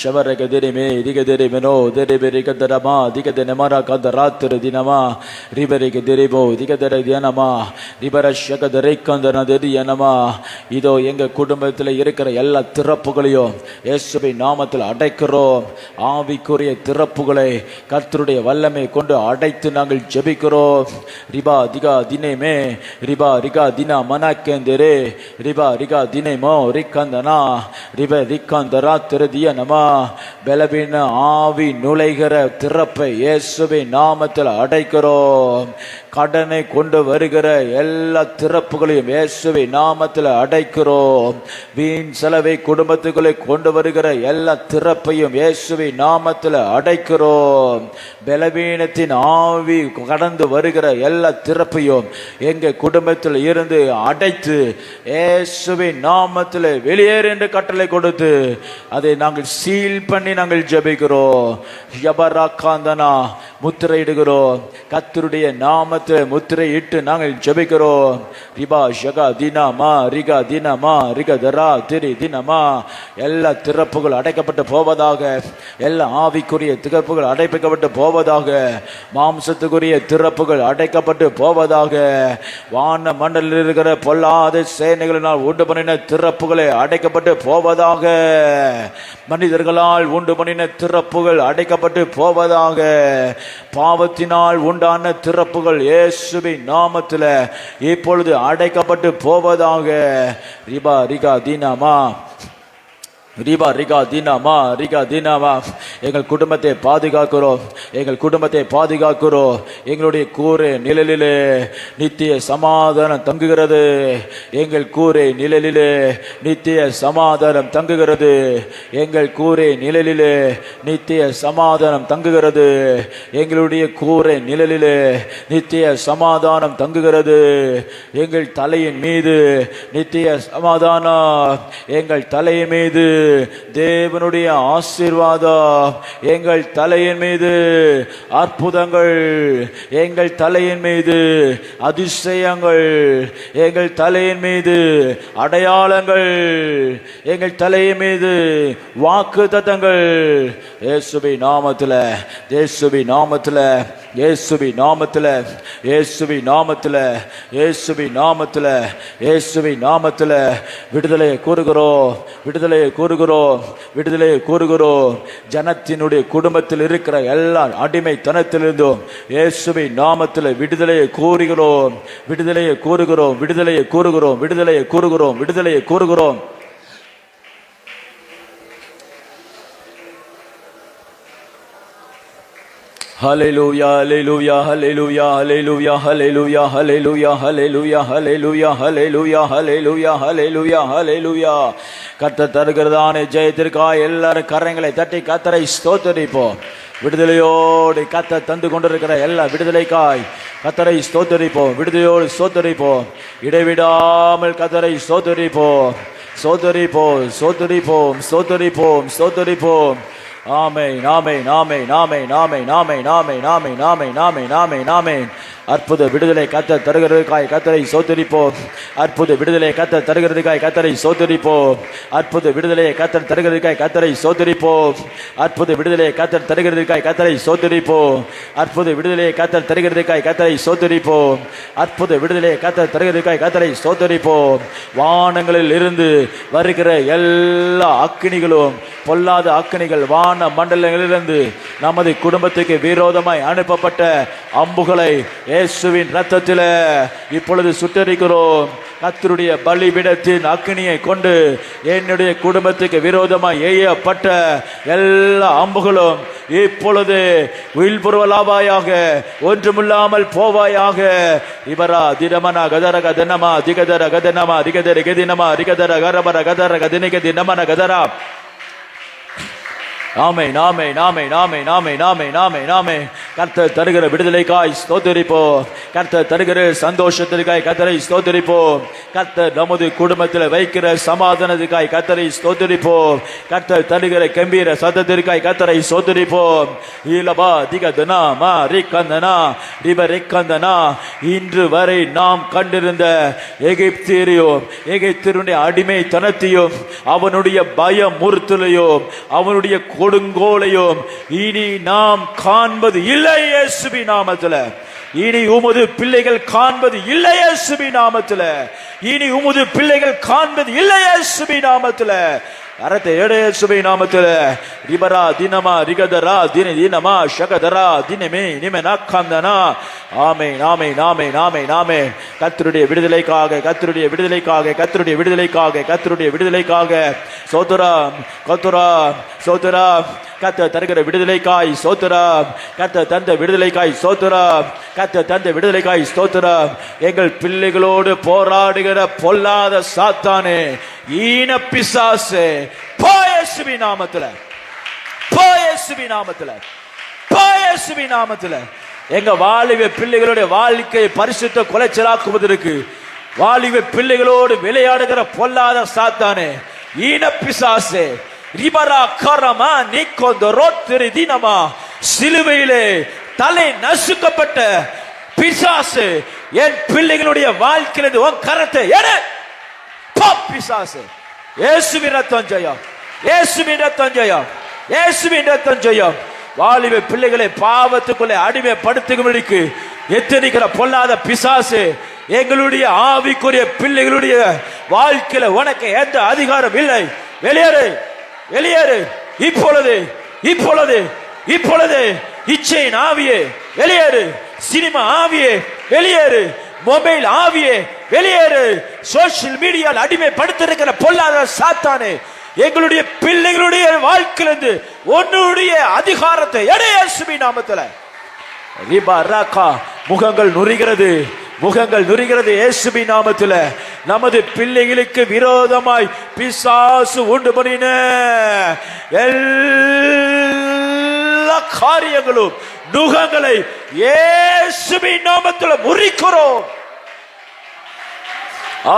ஷவர கதிரிமே திகதிரிமெனோ திரிபி ரிகதரமா திகதனமரா கதரா திரு தினமா ரிபரி கதிரிபோ திகதர தியனமா ரிபரஷ கதரை கந்தன தியனமா. இதோ எங்க குடும்பத்தில் இருக்கிற எல்லா திறப்புகளையும் இயேசுவின் நாமத்தில் அடைக்கிறோம். ஆவிக்குரிய திறப்புகளை கர்த்தருடைய வல்லமை கொண்டு அடைத்து நாங்கள் ஜெபிக்கிறோம். ரிபா திகா தினேமே ரிபா ரிகா தினா மனக்கேந்தரே ரிபா ரிகா தினே ரிக்கந்தனா ரிப ரிக்கந்தரா திருதிய நமா. பலவீன ஆவி நுழைகிற திறப்பை இயேசுவின் நாமத்தில் அடைக்கிறோம். கடனை கொண்டு வருகிற எல்லா திறப்புகளையும் இயேசுவின் நாமத்தில் அடைக்கிறோம். வீண் செலவை குடும்பத்துக்குள்ளே கொண்டு வருகிற எல்லா திறப்பையும் இயேசுவின் நாமத்தில் அடைக்கிறோம். பலவீனத்தின் ஆவி கடந்து வருகிற எல்லா திறப்பையும் எங்க குடும்பத்தில் இருந்து அடைத்து இயேசுவின் நாமத்தில் வெளியேறு என்று கட்டளை கொடுத்து அதை நாங்கள் சீல் பண்ணி நாங்கள் ஜெபிக்கிறோம். யபராக்காந்தனா முத்திரையிடுகிறோம். கர்த்தருடைய நாமத்தில் முத்திரையிட்டு நாங்கள் ஜெபிக்கிறோம். ரிபா ஷகா தினமா ரிகா தினமா ரிகதரா திரி தினமா. எல்லா திறப்புகள் அடைக்கப்பட்டு போவதாக. எல்லா ஆவிக்குரிய திறப்புகள் அடைக்கப்பட்டு போவதாக. மாம்சத்துக்குரிய திறப்புகள் அடைக்கப்பட்டு போவதாக. வான மண்டலில் இருக்கிற பொல்லாத சேனைகளினால் உண்டு பண்ணின திறப்புகளை அடைக்கப்பட்டு போவதாக. மனிதர்களால் உண்டு பண்ணின திறப்புகள் அடைக்கப்பட்டு போவதாக. பாவத்தினால் உண்டான திறப்புகள் இயேசுவின் நாமத்தில் இப்பொழுது அடைக்கப்பட்டு போவதாக. ரிபா ரிகா தினமா ரிபா ரிகா தினமா ரிகா தினமா. எங்கள் குடும்பத்தை பாதுகாக்கிறோம். எங்கள் குடும்பத்தை பாதுகாக்கிறோம். எங்களுடைய கூரை நிழலிலே நித்திய சமாதானம் தங்குகிறது. எங்கள் கூரை நிழலிலே நித்திய சமாதானம் தங்குகிறது. எங்கள் கூரை நிழலிலே நித்திய சமாதானம் தங்குகிறது. எங்களுடைய கூரை நிழலிலே நித்திய சமாதானம் தங்குகிறது. எங்கள் தலையின் மீது நித்திய சமாதானம். எங்கள் தலையின் மீது தேவனுடைய ஆசீர்வாதம். எங்கள் தலையின் மீது அற்புதங்கள். எங்கள் தலையின் மீது அதிசயங்கள். எங்கள் தலையின் மீது அடையாளங்கள். எங்கள் தலையின் மீது வாக்குத்தத்தங்கள். இயேசுவின் நாமத்தில் இயேசுவின் நாமத்தில் இயேசுவின் நாமத்தில் இயேசுவின் நாமத்தில் இயேசுவின் நாமத்தில் இயேசுவின் நாமத்தில் விடுதலையை கூறுகிறோம். விடுதலையை கூறுகிறோம். விடுதலையை கூறுகிறோம். ஜனத்தினுடைய குடும்பத்தில் இருக்கிற எல்லா அடிமைத்தனத்திலிருந்தும் இயேசுவின் நாமத்தில் விடுதலையை கூறுகிறோம். விடுதலையை கூறுகிறோம். விடுதலையை கூறுகிறோம். விடுதலையை கூறுகிறோம். விடுதலையை கூறுகிறோம். Hallelujah, hallelujah, hallelujah, hallelujah, hallelujah, hallelujah, hallelujah, hallelujah, hallelujah, hallelujah, hallelujah, hallelujah. கர்த்தர் தருகிறதான ஜெயத்திற்காக எல்லாரும் கரங்களை தட்டி கர்த்தரை ஸ்தோத்திரிப்போம். விடுதலையோடு கர்த்தர் தந்து கொண்டிருக்கிற எல்லா விடுதலைக்காய் கர்த்தரை ஸ்தோத்திரிப்போம். விடுதலையோடு ஸ்தோத்திரிப்போம். இடைவிடாமல் கர்த்தரை ஸ்தோத்திரிப்போம். ஸ்தோத்திரிப்போம். ஸ்தோத்திரிப்போம். ஸ்தோத்திரிப்போம். ஸ்தோத்திரிப்போம். ஆமென் ஆமென் ஆமென் ஆமென் ஆமென் ஆமென் ஆமென் ஆமென் ஆமென் ஆமென் ஆமென் ஆமென். அற்புத விடுதலை கர்த்தர் தருகிறதுக்காய் கர்த்தரை ஸ்தோத்திரிப்போம். அற்புத விடுதலை கர்த்தர் தருகிறதுக்காய் கர்த்தரை ஸ்தோத்திரிப்போம். அற்புத விடுதலையை கர்த்தர் தருகிறதுக்காய் கர்த்தரை ஸ்தோத்திரிப்போம். அற்புத விடுதலையை கர்த்தர் தருகிறதுக்காய் கர்த்தரை ஸ்தோத்திரிப்போம். அற்புத விடுதலையை கர்த்தர் தருகிறதுக்காய் கர்த்தரை ஸ்தோத்திரிப்போம். அற்புத விடுதலையை கர்த்தர் தருகிறதுக்காய் கர்த்தரை ஸ்தோத்திரிப்போம். வானங்களில் இருந்து வருகிற எல்லா அக்கினிகளும், பொல்லாத அக்கினிகள், வான மண்டலங்களிலிருந்து நமது குடும்பத்துக்கு விரோதமாய் அனுப்பப்பட்ட அம்புகளை இயேசுவின் இரத்தத்தில் இப்பொழுது சுட்டரிக்கிறோம். கர்த்தருடைய பலிபீடத்தின் அக்கினியை கொண்டு என்னுடைய குடும்பத்துக்கு விரோதமாய் எய்யப்பட்ட எல்லா அம்புகளும் இப்பொழுது உயிர்புறவலாவாயாக, ஒன்றுமில்லாமல் போவாயாக. இவரா தினமனா கதர கதனமா திகதர கதனமா திகதர கதினமா ரிகதர கரபர கதர கதினிகதி நமன கதரா. நாமே நாமே நாமே நாமே நாமே நாமே நாமே நாமே கர்த்தர் தருகிற விடுதலைக்காய் ஸ்தோத்திரிப்போம். கர்த்தர் தருகிற சந்தோஷத்திற்காய் கர்த்தரை ஸ்தோத்திரிப்போம். கர்த்தர் நமது குடும்பத்தில் வைக்கிற சமாதானத்துக்காய் கர்த்தரை ஸ்தோத்திரிப்போம். கர்த்தர் தருகிற கம்பீர சத்தத்திற்காய் கர்த்தரை ஸ்தோத்திரிப்போம். ஈலபா திகதனா மா ரிகந்தனா ரிப ரிகந்தனா. இன்று வரை நாம் கண்டிருந்த எகிப்தியரையும், எகிப்தியருடைய அடிமைத்தனத்தையும், அவனுடைய பயமுறுத்தலையும், அவனுடைய கொடுங்கோலையும் இனி நாம் காண்பது இல்லை இயேசுவின் நாமத்தில். இனி உமது பிள்ளைகள் காண்பது இல்லை இயேசுவின் நாமத்தில். இனி உமது பிள்ளைகள் காண்பது இல்லை இயேசுவின் நாமத்தில். அரத்தை இயேசுவின் நாமத்தில். ரிபரா தினமா ரிகதரா தின தினமா ஷகதரா தினமே நிமனா கந்தனா. ஆமே நாமே நாமே நாமே நாமே. கர்த்தருடைய விடுதலைக்காக, கர்த்தருடைய விடுதலைக்காக, கர்த்தருடைய விடுதலைக்காக, கர்த்தருடைய விடுதலைக்காக சோதரம் கர்த்தரம் சோதரம். கர்த்தர் தருகிற விடுதலைக்காய் ஸ்தோத்திரம். கர்த்தர் தந்த விடுதலைக்காய் ஸ்தோத்திரம். கர்த்தர் தந்த விடுதலைக்காய் ஸ்தோத்திரம். எங்கள் பிள்ளைகளோடு போராடுகிற பொல்லாத சாத்தானே, ஈன பிசாசே, போ இயேசுவின் நாமத்தில், போ இயேசுவின் நாமத்தில், போ இயேசுவின் நாமத்தில். எங்க வாலிப பிள்ளைகளுடைய வாழ்க்கையை பரிசுத்த குலைச்சலாக்குவதற்கு, வாலிப பிள்ளைகளோடு விளையாடுகிற பொல்லாத சாத்தானே, ஈன பிசாசே, ரிபரா கரமா நிக்கோந்தரோத்திரி தினமா. சிலுவையிலே தலை நசுக்கப்பட்ட பிசாசு என் பிள்ளைகளுடைய வாழ்க்கையிலிருந்து உன் கரத்தை எடு. பிசாசு இயேசுவின் ரத்தம் ஜெயம், இயேசுவின் ரத்தம் ஜெயம், இயேசுவின் ரத்தம் ஜெயம். வாலிப பிள்ளைகளை பாவத்துக்குள்ளே அடிமைப்படுத்தும்படிக்கு எத்தனிக்கிற பொல்லாத பிசாசு எங்களுடைய ஆவிக்குரிய பிள்ளைகளுடைய வாழ்க்கையில உனக்கு எந்த அதிகாரம் இல்லை. வெளியேறு, வெளியேறு இப்பொழுது, இப்பொழுது, இப்பொழுது. இச்சையின் ஆவியே வெளியேறு. சினிமா ஆவியே வெளியேறு. மொபைல் ஆவியே வெளியேறு. சோசியல் மீடியாவில் அடிமைப்படுத்திருக்கிற பொல்லாத சாத்தானே, எங்களுடைய பிள்ளைகளுடைய வாழ்க்கையிலிருந்து உன்னுடைய அதிகாரத்தை எடு இயேசுவின் நாமத்தில். ரிபா ராகா. முகங்கள் நுரிகிறது, முகங்கள் நுரிகிறது இயேசுவின் நாமத்தில். நமது பிள்ளைகளுக்கு விரோதமாய் பிசாசு உண்டு பண்ணின எல்லா காரியங்களும், நுகங்களை இயேசுவின் நாமத்தில் முறிக்கிறோம்.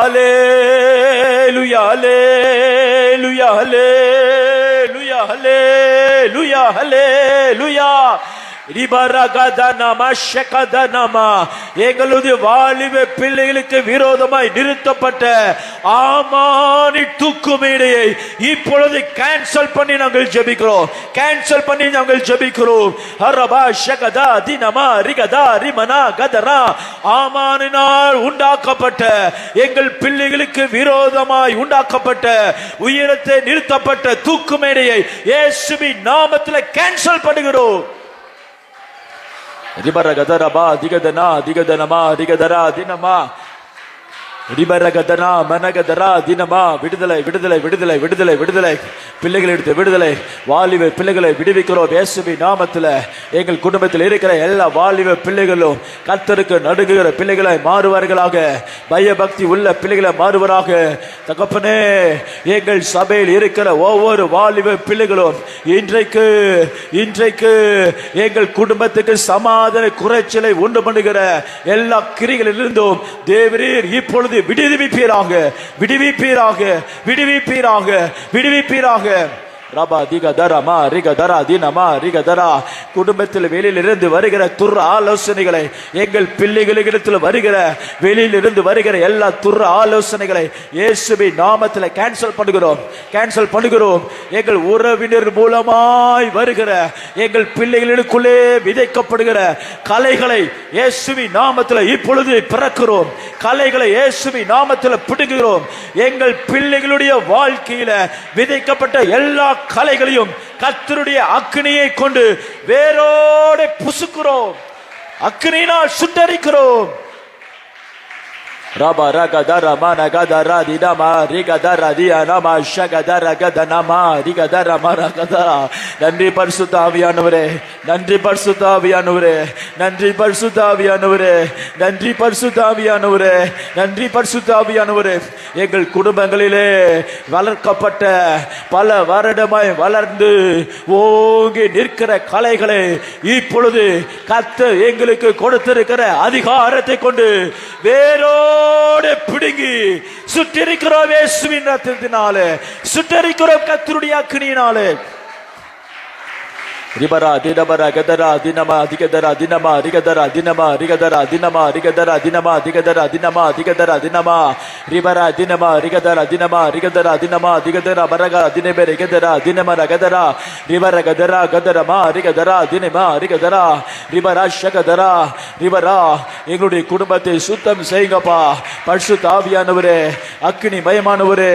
அல்லேலூயா, அல்லேலூயா, அல்லேலூயா, அல்லேலூயா, அல்லேலூயா. எங்களுடைய வாலிப பிள்ளைகளுக்கு விரோதமாய் நிறுத்தப்பட்ட ஆமானி தூக்குமேடையை இப்பொழுது கேன்சல் பண்ணி நாங்கள் ஜெபிக்கிறோம், கேன்சல் பண்ணி நாங்கள் ஜெபிக்கிறோம். ஆமானினால் உண்டாக்கப்பட்ட, எங்கள் பிள்ளைகளுக்கு விரோதமாய் உண்டாக்கப்பட்ட, உயரத்தை நிறுத்தப்பட்ட தூக்குமேடையை இயேசுவின் நாமத்தில் கேன்சல் பண்ணுகிறோம். ரிபரகதரபா திகதனா திகதனமா திகதரா தினமா ரிபரகதனா மனகதரா தினமா. விடுதலை, விடுதலை, விடுதலை, விடுதலை, விடுதலை. பிள்ளைகளை எடுத்து விடுதலை. வாலிப பிள்ளைகளை விடுவிக்கிறோம் இயேசுவின் நாமத்தில். எங்கள் குடும்பத்தில் இருக்கிற எல்லா வாலிப பிள்ளைகளும் கர்த்தருக்கு நடுங்குகிற பிள்ளைகளை மாறுவார்களாக, பயபக்தி உள்ள பிள்ளைகளை மாறுவராக. தகப்பனே, எங்கள் சபையில் இருக்கிற ஒவ்வொரு வாலிப பிள்ளைகளும் இன்றைக்கு இன்றைக்கு எங்கள் குடும்பத்துக்கு சமாதான குறைச்சலை உண்டு பண்ணுகிற எல்லா கிரிகளிலிருந்தும் தேவரீர் இப்பொழுது விடுவிப்பீராக, விடுவிப்பீராக, விடுவிப்பீராக, விடுவிப்பீராக. ரபா திகதரமா ரிகதரா தினமா ரிகதரா. குடும்பத்தில் வெளியிலிருந்து வருகிற துர் ஆலோசனைகளை, எங்கள் பிள்ளைகளிடத்தில் வருகிற வெளியிலிருந்து வருகிற எல்லா துர் ஆலோசனைகளை இயேசுவின் நாமத்தில் கேன்சல் பண்ணுகிறோம், கேன்சல் பண்ணுகிறோம். எங்கள் உறவினர் மூலமாய் வருகிற எங்கள் பிள்ளைகளுக்குள்ளே விதைக்கப்படுகிற கலைகளை இயேசுவின் நாமத்தில் இப்பொழுது பிறக்கிறோம். கலைகளை இயேசுவின் நாமத்தில் பிடுங்குகிறோம். எங்கள் பிள்ளைகளுடைய வாழ்க்கையில விதைக்கப்பட்ட எல்லா கலைகளையும் கர்த்தருடைய அக்கினியை கொண்டு வேரோடு புசுக்கிறோம், அக்கினியினால் சுட்டரிக்கிறோம். ரபா ரகதர மனகதர தினமா ரிகதர தியனமா ஷகதர கதனமா ரிகதர மரகதா. நன்றி பரிசுத்த ஆவியானவரே, நன்றி பரிசுத்த ஆவியானவரே, நன்றி பரிசுத்த ஆவியானவரே, நன்றி பரிசுத்த ஆவியானவரே, நன்றி பரிசுத்த ஆவியானவரே. எங்கள் குடும்பங்களிலே வளர்க்கப்பட்ட பல வருடமாய் வளர்ந்து ஓங்கி நிற்கிற கலைகளை இப்பொழுது கர்த்தர் எங்களுக்கு கொடுத்திருக்கிற அதிகாரத்தை கொண்டு வேரோடு பிடுங்கி சுட்டரிக்கிறோம். இயேசுவின் ரத்தத்தினாலே சுட்டரிக்கிறோம், கர்த்தருடைய அக்கினியினாலே. ரிபரா தினபரா கதரா தினமா திகதரா தினமா ரிகதரா தினமா ரிகதரா தினமா ரிகதரா தினமா திகதரா தினமா திகதரா தினமா ரிபரா தினமா ரிகதரா தினமா ரிகதரா தினமா திகதரா பரகா தினபே ரிகதரா தினமா ரகதரா ரிபரா கதரா கதரமா ரிகதரா தினமா ரிகதரா ரிபரா ஷகதரா ரிபரா. எங்களுடைய குடும்பத்தை சுத்தம் செய்யுங்கப்பா. பரிசுத்த ஆவியானவரே, அக்கினி மயமானவரே,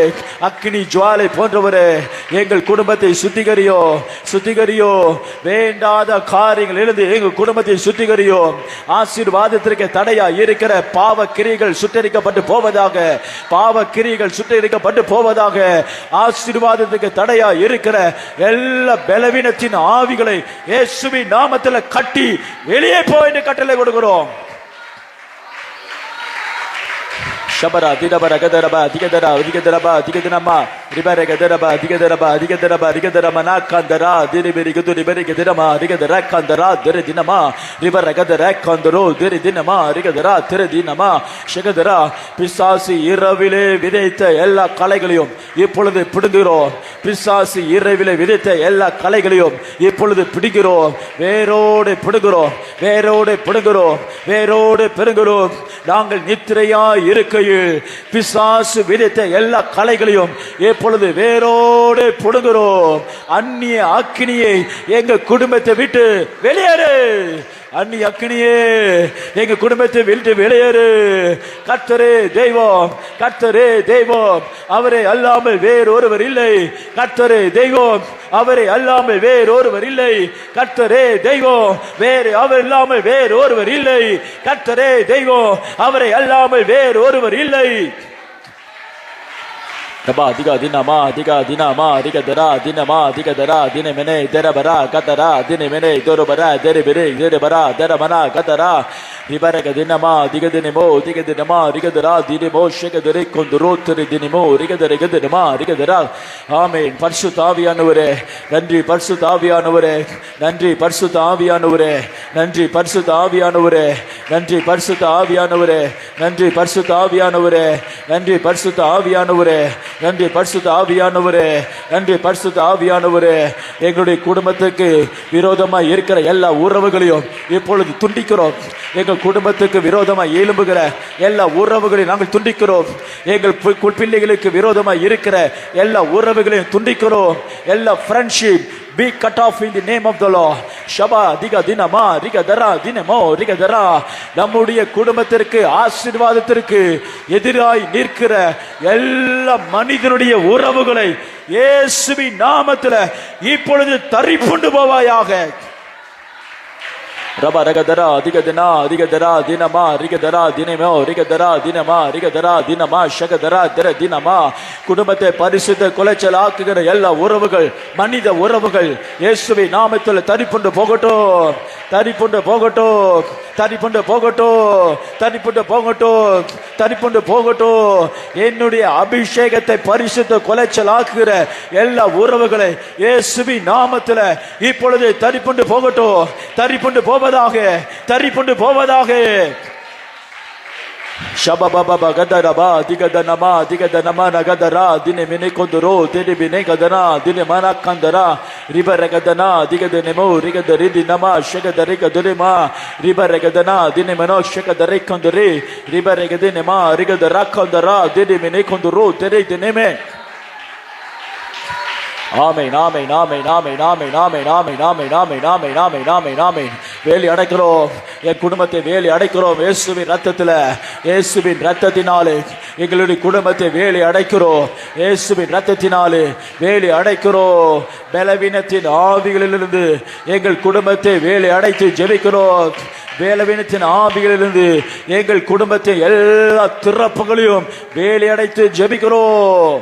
அக்கினி ஜுவாலை போன்றவரே, எங்கள் குடும்பத்தை சுத்திகரியோ, சுத்திகரியோ. வேண்டாத காரியங்கள் இருந்து எங்கள் குடும்பத்தை சுத்திகரியோ. ஆசீர்வாதத்திற்கு தடையா இருக்கிற பாவ கிரியைகள் சுட்டரிக்கப்பட்டு போவதாக, பாவ கிரியைகள் சுட்டரிக்கப்பட்டு போவதாக. ஆசீர்வாதத்துக்கு தடையா இருக்கிற எல்லா பலவீனத்தின் ஆவிகளை இயேசுவின் நாமத்தில் கட்டி வெளியே போய் என்று கட்டளை கொடுக்கிறோம். ஷபரா திடபர கதரபா திகதரா திகதரபா திகதனமா ரிபர கதரபா திகதரபா திகதரபா ரிகதரமா நாக்கந்தரா திரிபரி கதுரி பரி கதரமா ரிகதரா கந்தரா திரி தினமா ரிபர கதரா கந்தரோ திரி தினமா ரிகதரா திரி தினமா ஷகதரா. பிசாசு இரவிலே விதைத்த எல்லா கலைகளையும் இப்பொழுது பிடுங்குகிறோம். பிசாசு இரவிலே விதைத்த எல்லா கலைகளையும் இப்பொழுது பிடிக்கிறோம், வேரோடு பிடுங்குகிறோம், வேரோடு பிடுங்குகிறோம், வேரோடு பிடுங்குகிறோம். நாங்கள் நித்திரையா இருக்கையில் பிசாசு விதைத்த எல்லா கலைகளையும் இப்பொழுது வேரோடு பிடுங்குகிறோம். அந்நிய அக்கினியை எங்க குடும்பத்தை விட்டு வெளியேறு, அந்நிய அக்கினியே எங்க குடும்பத்தை விட்டு வெளியேறு. கர்த்தரே தெய்வம், கர்த்தரே தெய்வம், அவரை அல்லாமல் வேறொருவர் இல்லை. கர்த்தரே தெய்வம், அவரை அல்லாமல் வேறொருவர் இல்லை. கர்த்தரே தெய்வம், வேறு அவர் இல்லாமல் வேறொருவர் இல்லை. கர்த்தரே தெய்வம், அவரை அல்லாமல் வேறொருவர் இல்லை. ரபா திகா தினமா திகா தினமா ரிகதரா தினமா திகதரா தினமெனே தெரபரா கதரா தினமெனே தொரபரா தெரிபிரி தெரபரா தெரமனா கதரா ரிபரக தினமா திகதினமோ திகதினமா ரிகதரா தினமோ ஷகதரை கொந்தரோ திரு தினமோ ரிகதரை கதினமா ரிகதரா. ஆமென். பரிசுத்த ஆவியானவரே நன்றி, பரிசுத்த ஆவியானவரே நன்றி, பரிசுத்த ஆவியானவரே நன்றி, பரிசுத்த ஆவியானவரே நன்றி, பரிசுத்த ஆவியானவரே நன்றி, பரிசுத்த ஆவியானவரே நன்றி, பரிசுத்த ஆவியானவரே நன்றி, பரிசுத்த ஆவியானவரே நன்றி, பரிசுத்த ஆவியானவரே. எங்களுடைய குடும்பத்துக்கு விரோதமாய் இருக்கிற எல்லா உறவுகளையும் இப்பொழுது துண்டிக்கிறோம். எங்கள் குடும்பத்துக்கு விரோதமாய் எழும்புகிற எல்லா உறவுகளையும் நாங்கள் துண்டிக்கிறோம். எங்கள் பிள்ளைகளுக்கு விரோதமாய் இருக்கிற எல்லா உறவுகளையும் துண்டிக்கிறோம். எல்லா friendship be cut off in the name of the Lord. ஷபா திகா தினமா ரிகதரா தினமோ ரிகதரா. நம்முடைய குடும்பத்திற்கு ஆசீர்வாதத்திற்கு எதிராய் நிற்கிற எல்லா மனிதனுடைய உறவுகளை இயேசுவின் நாமத்தில் இப்பொழுது தரிப்புண்டு போவாயாக. ரபா ரகதரா அதிகதனா அதிகதரா தினமா ரிகதரா தினமோ ரிகதரா தினமா ரிகதரா தினமா ஷகதரா திர தினமா. குடும்பத்தை பரிசுத்த குலைச்சல் ஆக்குகிற எல்லா உறவுகள், மனித உறவுகள் இயேசுவின் நாமத்தில் தரிப்புண்டு போகட்டும், தரிப்புண்டு போகட்டும், தரிப்புண்டு போகட்டும், தரிப்புண்டு போகட்டும், தரிப்புண்டு போகட்டும். என்னுடைய அபிஷேகத்தை பரிசுத்த குலைச்சல் ஆக்குகிற எல்லா உறவுகளை இயேசுவின் நாமத்தில் இப்பொழுது தரிப்புண்டு போகட்டும், தரிப்புண்டு போவதாக, தரிப்புண்டு போவதாக. Shababa Gadaraba, Digadanama, Digadanama Nagadara, Dine Minekondoro, Dini Binegadana, Dine Manakandara, Riba Regadana, Digadanemo, Rigadaridi Nama, Shekadarika Durima, Riba Regadana, Dine Mano, Shekadarikandari, Riba Regadinema, Rigadarakandara, Dini Minekondoro, Dere Dineme. ஆமென் ஆமென் ஆமென் ஆமென் ஆமென் ஆமென் ஆமென் ஆமென் ஆமென் ஆமென் ஆமென் ஆமென் ஆமென். வேலி அடைக்கிறோம், என் குடும்பத்தை வேலி அடைக்கிறோம் இயேசுவின் ரத்தத்தில், இயேசுவின் ரத்தத்தினாலே எங்களுடைய குடும்பத்தை வேலி அடைக்கிறோம், இயேசுவின் ரத்தத்தினாலே வேலி அடைக்கிறோம். பலவீனத்தின் ஆவிகளிலிருந்து எங்கள் குடும்பத்தை வேலி அடைத்து ஜெபிக்கிறோம். பலவீனத்தின் ஆவிகளிலிருந்து எங்கள் குடும்பத்தை எல்லா திறப்புகளையும் வேலி அடைத்து ஜெபிக்கிறோம்.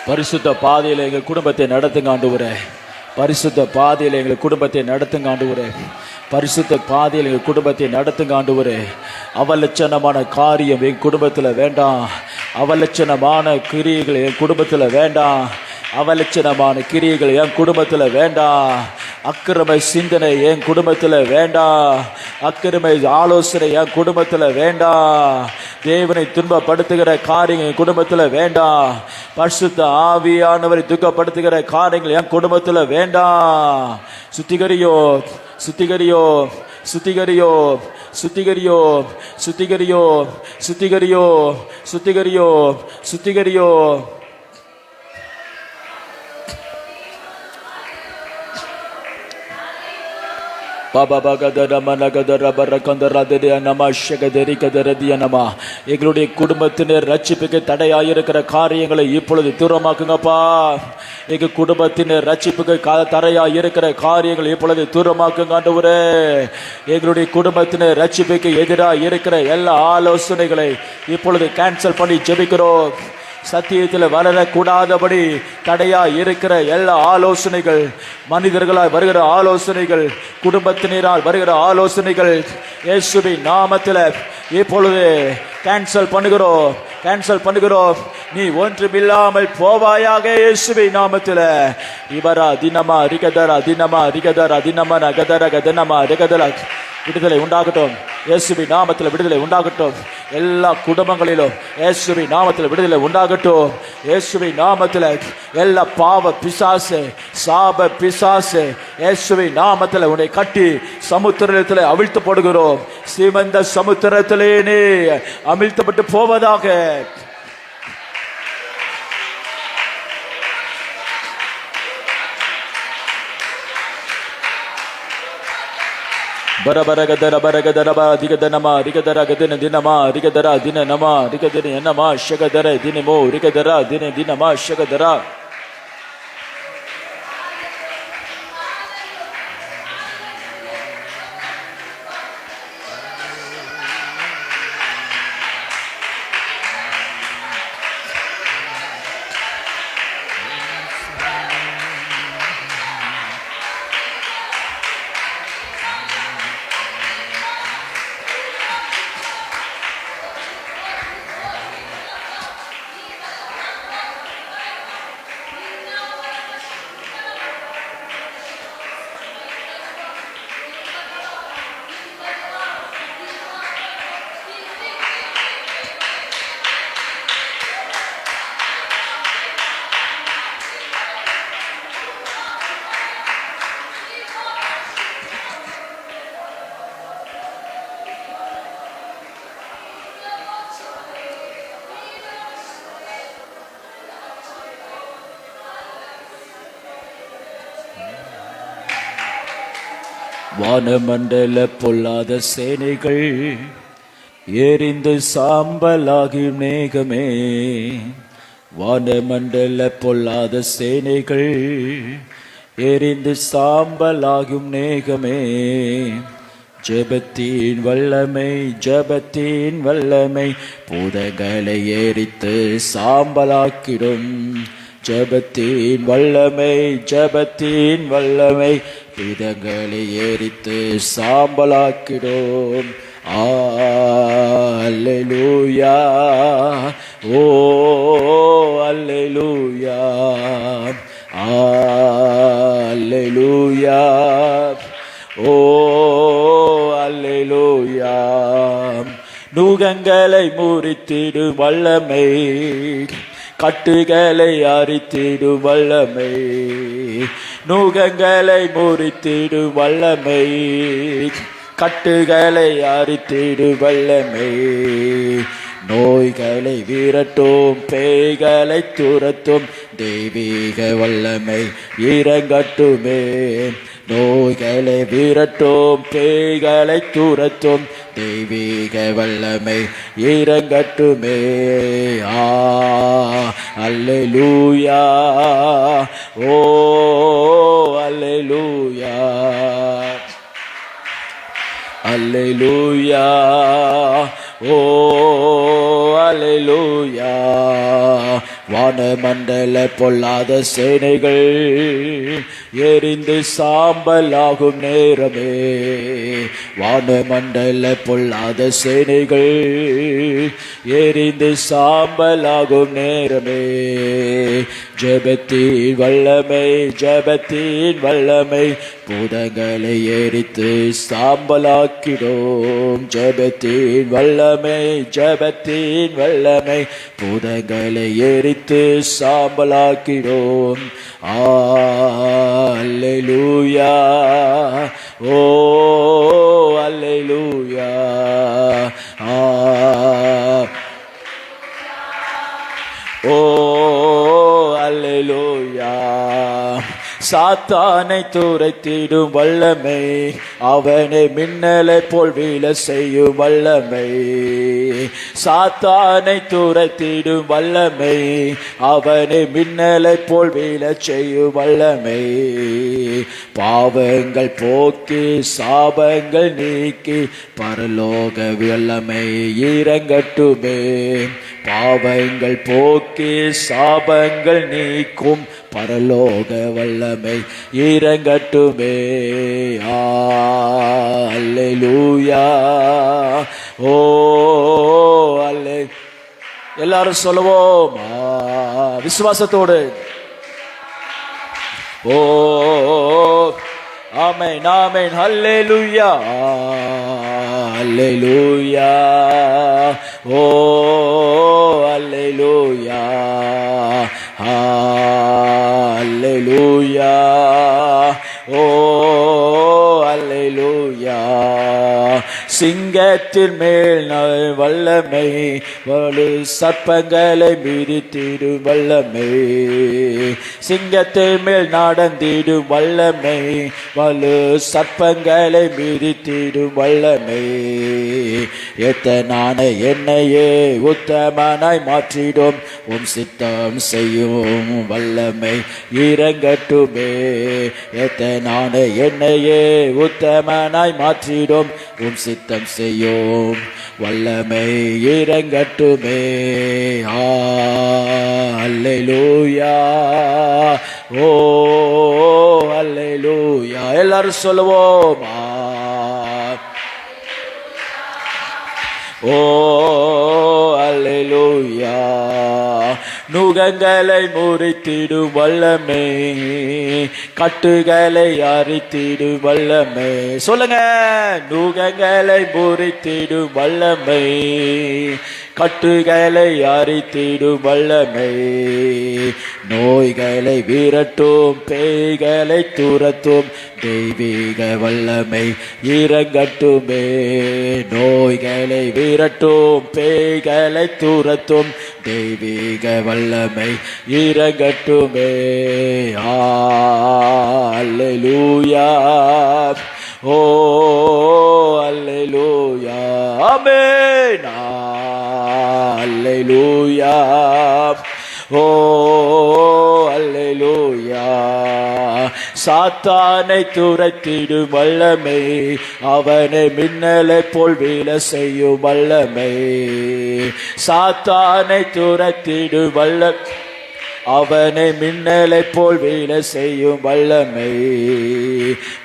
பரிசுத்த பாதையில் எங்கள் குடும்பத்தை நடத்துங்க ஆண்டவரே. பரிசுத்த பாதையில் எங்கள் குடும்பத்தை நடத்துங்க ஆண்டவரே. பரிசுத்த பாதையில் எங்கள் குடும்பத்தை நடத்துங்க ஆண்டவரே. அவலட்சணமான காரியம் என் குடும்பத்தில் வேண்டாம். அவலட்சணமான கிரியைகள் என் குடும்பத்தில் வேண்டாம். அவலட்சணமான கிரியைகள் என் குடும்பத்தில் வேண்டாம். அக்கிரமை சிந்தனை என் குடும்பத்தில் வேண்டாம். அக்கிரமை ஆலோசனை என் குடும்பத்தில் வேண்டாம். தேவனை துன்பப்படுத்துகிற காரியங்கள் என் குடும்பத்தில் வேண்டாம். பரிசுத்த ஆவியானவரை துக்கப்படுத்துகிற காரியங்கள் என் குடும்பத்தில் வேண்டாம். சுத்திகரியோ சுத்திகரியோ சுத்திகரியோ சுத்திகரியோ சுத்திகரியோ சுத்திகரியோ சுத்திகரியோ சுத்திகரியோ. எங்களுடைய குடும்பத்தினர் ரட்சிப்புக்கு தடையாயிருக்கிற காரியங்களை இப்பொழுது தூரமாக்குங்கப்பா. எங்க குடும்பத்தினர் ரட்சிப்புக்கு தடையாயிருக்கிற காரியங்கள் இப்பொழுது தூரமாக்குங்க ஆண்டவரே. எங்களுடைய குடும்பத்தினர் ரட்சிப்புக்கு எதிராக இருக்கிற எல்லா ஆலோசனைகளை இப்பொழுது கேன்சல் பண்ணி ஜெபிக்கிறோம். சத்தியத்தில் வளரக்கூடாதபடி தடையா இருக்கிற எல்லா ஆலோசனைகள், மனிதர்களால் வருகிற ஆலோசனைகள், குடும்பத்தினரால் வருகிற ஆலோசனைகள் இயேசுவின் நாமத்தில் இப்பொழுது கேன்சல் பண்ணுகிறோம், கேன்சல் பண்ணுகிறோம். நீ ஒன்றுமில்லாமல் போவாயாக இயேசுவின் நாமத்தில். இவரா தினமா ரிகதரா தினமா ரிகதரா தினமா நகதர கதனமா ரிகதரா. விடுதலை உண்டாகட்டும் இயேசுவின் நாமத்தில், விடுதலை உண்டாகட்டும் எல்லா குடும்பங்களிலும். இயேசுவின் நாமத்தில் விடுதலை உண்டாகட்டும் இயேசுவின் நாமத்தில். எல்லா பாவ பிசாசு, சாப பிசாசு இயேசுவின் நாமத்தில் உன்னை கட்டி சமுத்திரத்தில் அவிழ்த்து போடுகிறோம். சிவந்த சமுத்திரத்திலே நீ அமிழ்த்தப்பட்டு போவதாக. பரபரகதர பரகதரபா திகதனமா ரிகதர கதின தினமா ரிகதரா தின நமா ரிகதின என்னமா ஷகதர தினமோ ரிகதரா தின தினமா ஷகதரா. வானமண்டல பொல்லாத சேனைகள் எரிந்து சாம்பலாகும் மேகமே. வானமண்டல பொல்லாத சேனைகள் எரிந்து சாம்பலாகும் மேகமே. ஜெபத்தின் வல்லமை, ஜெபத்தின் வல்லமை பூதங்களை எரித்து சாம்பலாக்கிடும். ஜெபத்தின் வல்லமை, ஜெபத்தின் வல்லமை பூதங்களை எரித்து சாம்பலாக்கிடும். அல்லேலூயா, ஓ அல்லேலூயா, அல்லேலூயா, ஓ அல்லேலூயா. நுகங்களை முறித்திடும் வல்லமை, கட்டுகளை அரித்திடும் வல்லமை. நுகங்களை முறித்திடும் வல்லமை, கட்டுகளை அரித்திடும் வல்லமை. நோய்களை விரட்டும், பேய்களை துரத்தும் தெய்வீக வல்லமை இறங்கட்டுமே. நோய்களை விரட்டும், பேய்களை துரத்தும் தெய்வீக வல்லமை இறங்கட்டுமே. அல்லேலூயா, ஓ அல்லேலூயா, அல்லேலூயா, ஓ அல்லேலூயா. வானமண்டல பொல்லாத சேனைகள் எரிந்து சாம்பலாகும் நேரமே. வானமண்டல பொல்லாத சேனைகள் எரிந்து சாம்பலாகும் நேரமே. ஜெபத்தின் வல்லமை, ஜெபத்தின் வல்லமை பூதங்களை எரித்து சாம்பலாக்கிடும். ஜெபத்தின் வல்லமை, ஜெபத்தின் வல்லமை பூதங்களை எரித்து சாம்பலாக்கிடும். அல்லேலூயா, ஓ அல்லேலூயா, ஓ அல்லேலூயா. சாத்தானை துரைத்திடும் வல்லமை, அவனை மின்னலை போல் வீழ செய்யும் வல்லமை. சாத்தானை துரைத்திடும் வல்லமை, அவனை மின்னலை போல் வீழ செய்யும் வல்லமை. பாவங்கள் போக்கி சாபங்கள் நீக்கி பரலோக வல்லமை இறங்கட்டுமே. பாவங்கள் போக்கி சாபங்கள் நீக்கும் பரலோக வல்லமை இறங்கட்டுமே. அல்லேலூயா, ஓ அல்லே. எல்லாரும் சொல்லுவோம் விசுவாசத்தோடு. ஓ ஆமென், ஆமென், அல்லேலூயா, அல்லேலூயா, ஓ அல்லேலூயா, அல்லேலூயா, ஓ அல்லேலூயா. சிங்கத்தின் மேல் வல்லமை, வலு சர்ப்பங்களை மிதித்திடும் வல்லமை. சிங்கத்தின் மேல் நடந்திடும் வல்லமை, வலு சர்ப்பங்களை மிதித்திடும் வல்லமை. எத்தனான என்னையே உத்தமனாய் மாற்றிடும் உம் சித்தம் செய்யும் வல்லமை இறங்கட்டுமே. எத்தனான என்னையே உத்தமனாய் மாற்றிடும் உம் சித்தம் செய்யும் வல்லமை இறங்கட்டுமே. அல்லேலூயா, ஓ அல்லேலூயா. எல்லாரும் சொல்லுவோம் ஓ அல்லேலூயா. நுகங்களை முறித்திடும் வல்லமை, கட்டுகளை அரித்திடும் வல்லமை. சொல்லுங்க, நுகங்களை முறித்திடும் வல்லமை, கட்டுகளை அரித்திடும் வல்லமை. நோய்களை விரட்டும், பேய்களை துரத்தும் தெய்வீக வல்லமை இறங்கட்டுமே. நோய்களை விரட்டும், பேய்களை துரத்தும் தெய்வீக வல்லமை இறங்கட்டுமே. அல்லேலூயா, ஓ அல்லேலூயா ஆமென் அல்லேலூயா ஓ அல்லேலூயா சாத்தானை துரத்திடும் வல்லமை அவனை மின்னலை போல் வேலை செய்யும் வல்லமை சாத்தானை துரத்திடும் வல்லமை அவனை மின்னலை போல் வேலை செய்யும் வல்லமை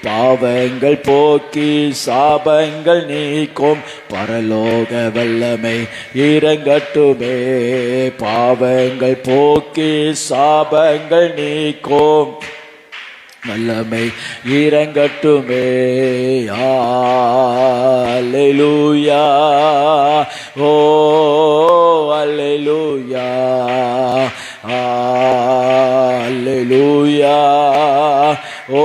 பாவங்கள் போக்கி சாபங்கள் நீக்கும் பரலோக வல்லமை இறங்கட்டுமே பாவங்கள் போக்கி சாபங்கள் நீக்கும் வல்லமை இறங்கட்டுமே அல்லேலூயா ஓ அல்லேலூயா அல்லேலூயா ஓ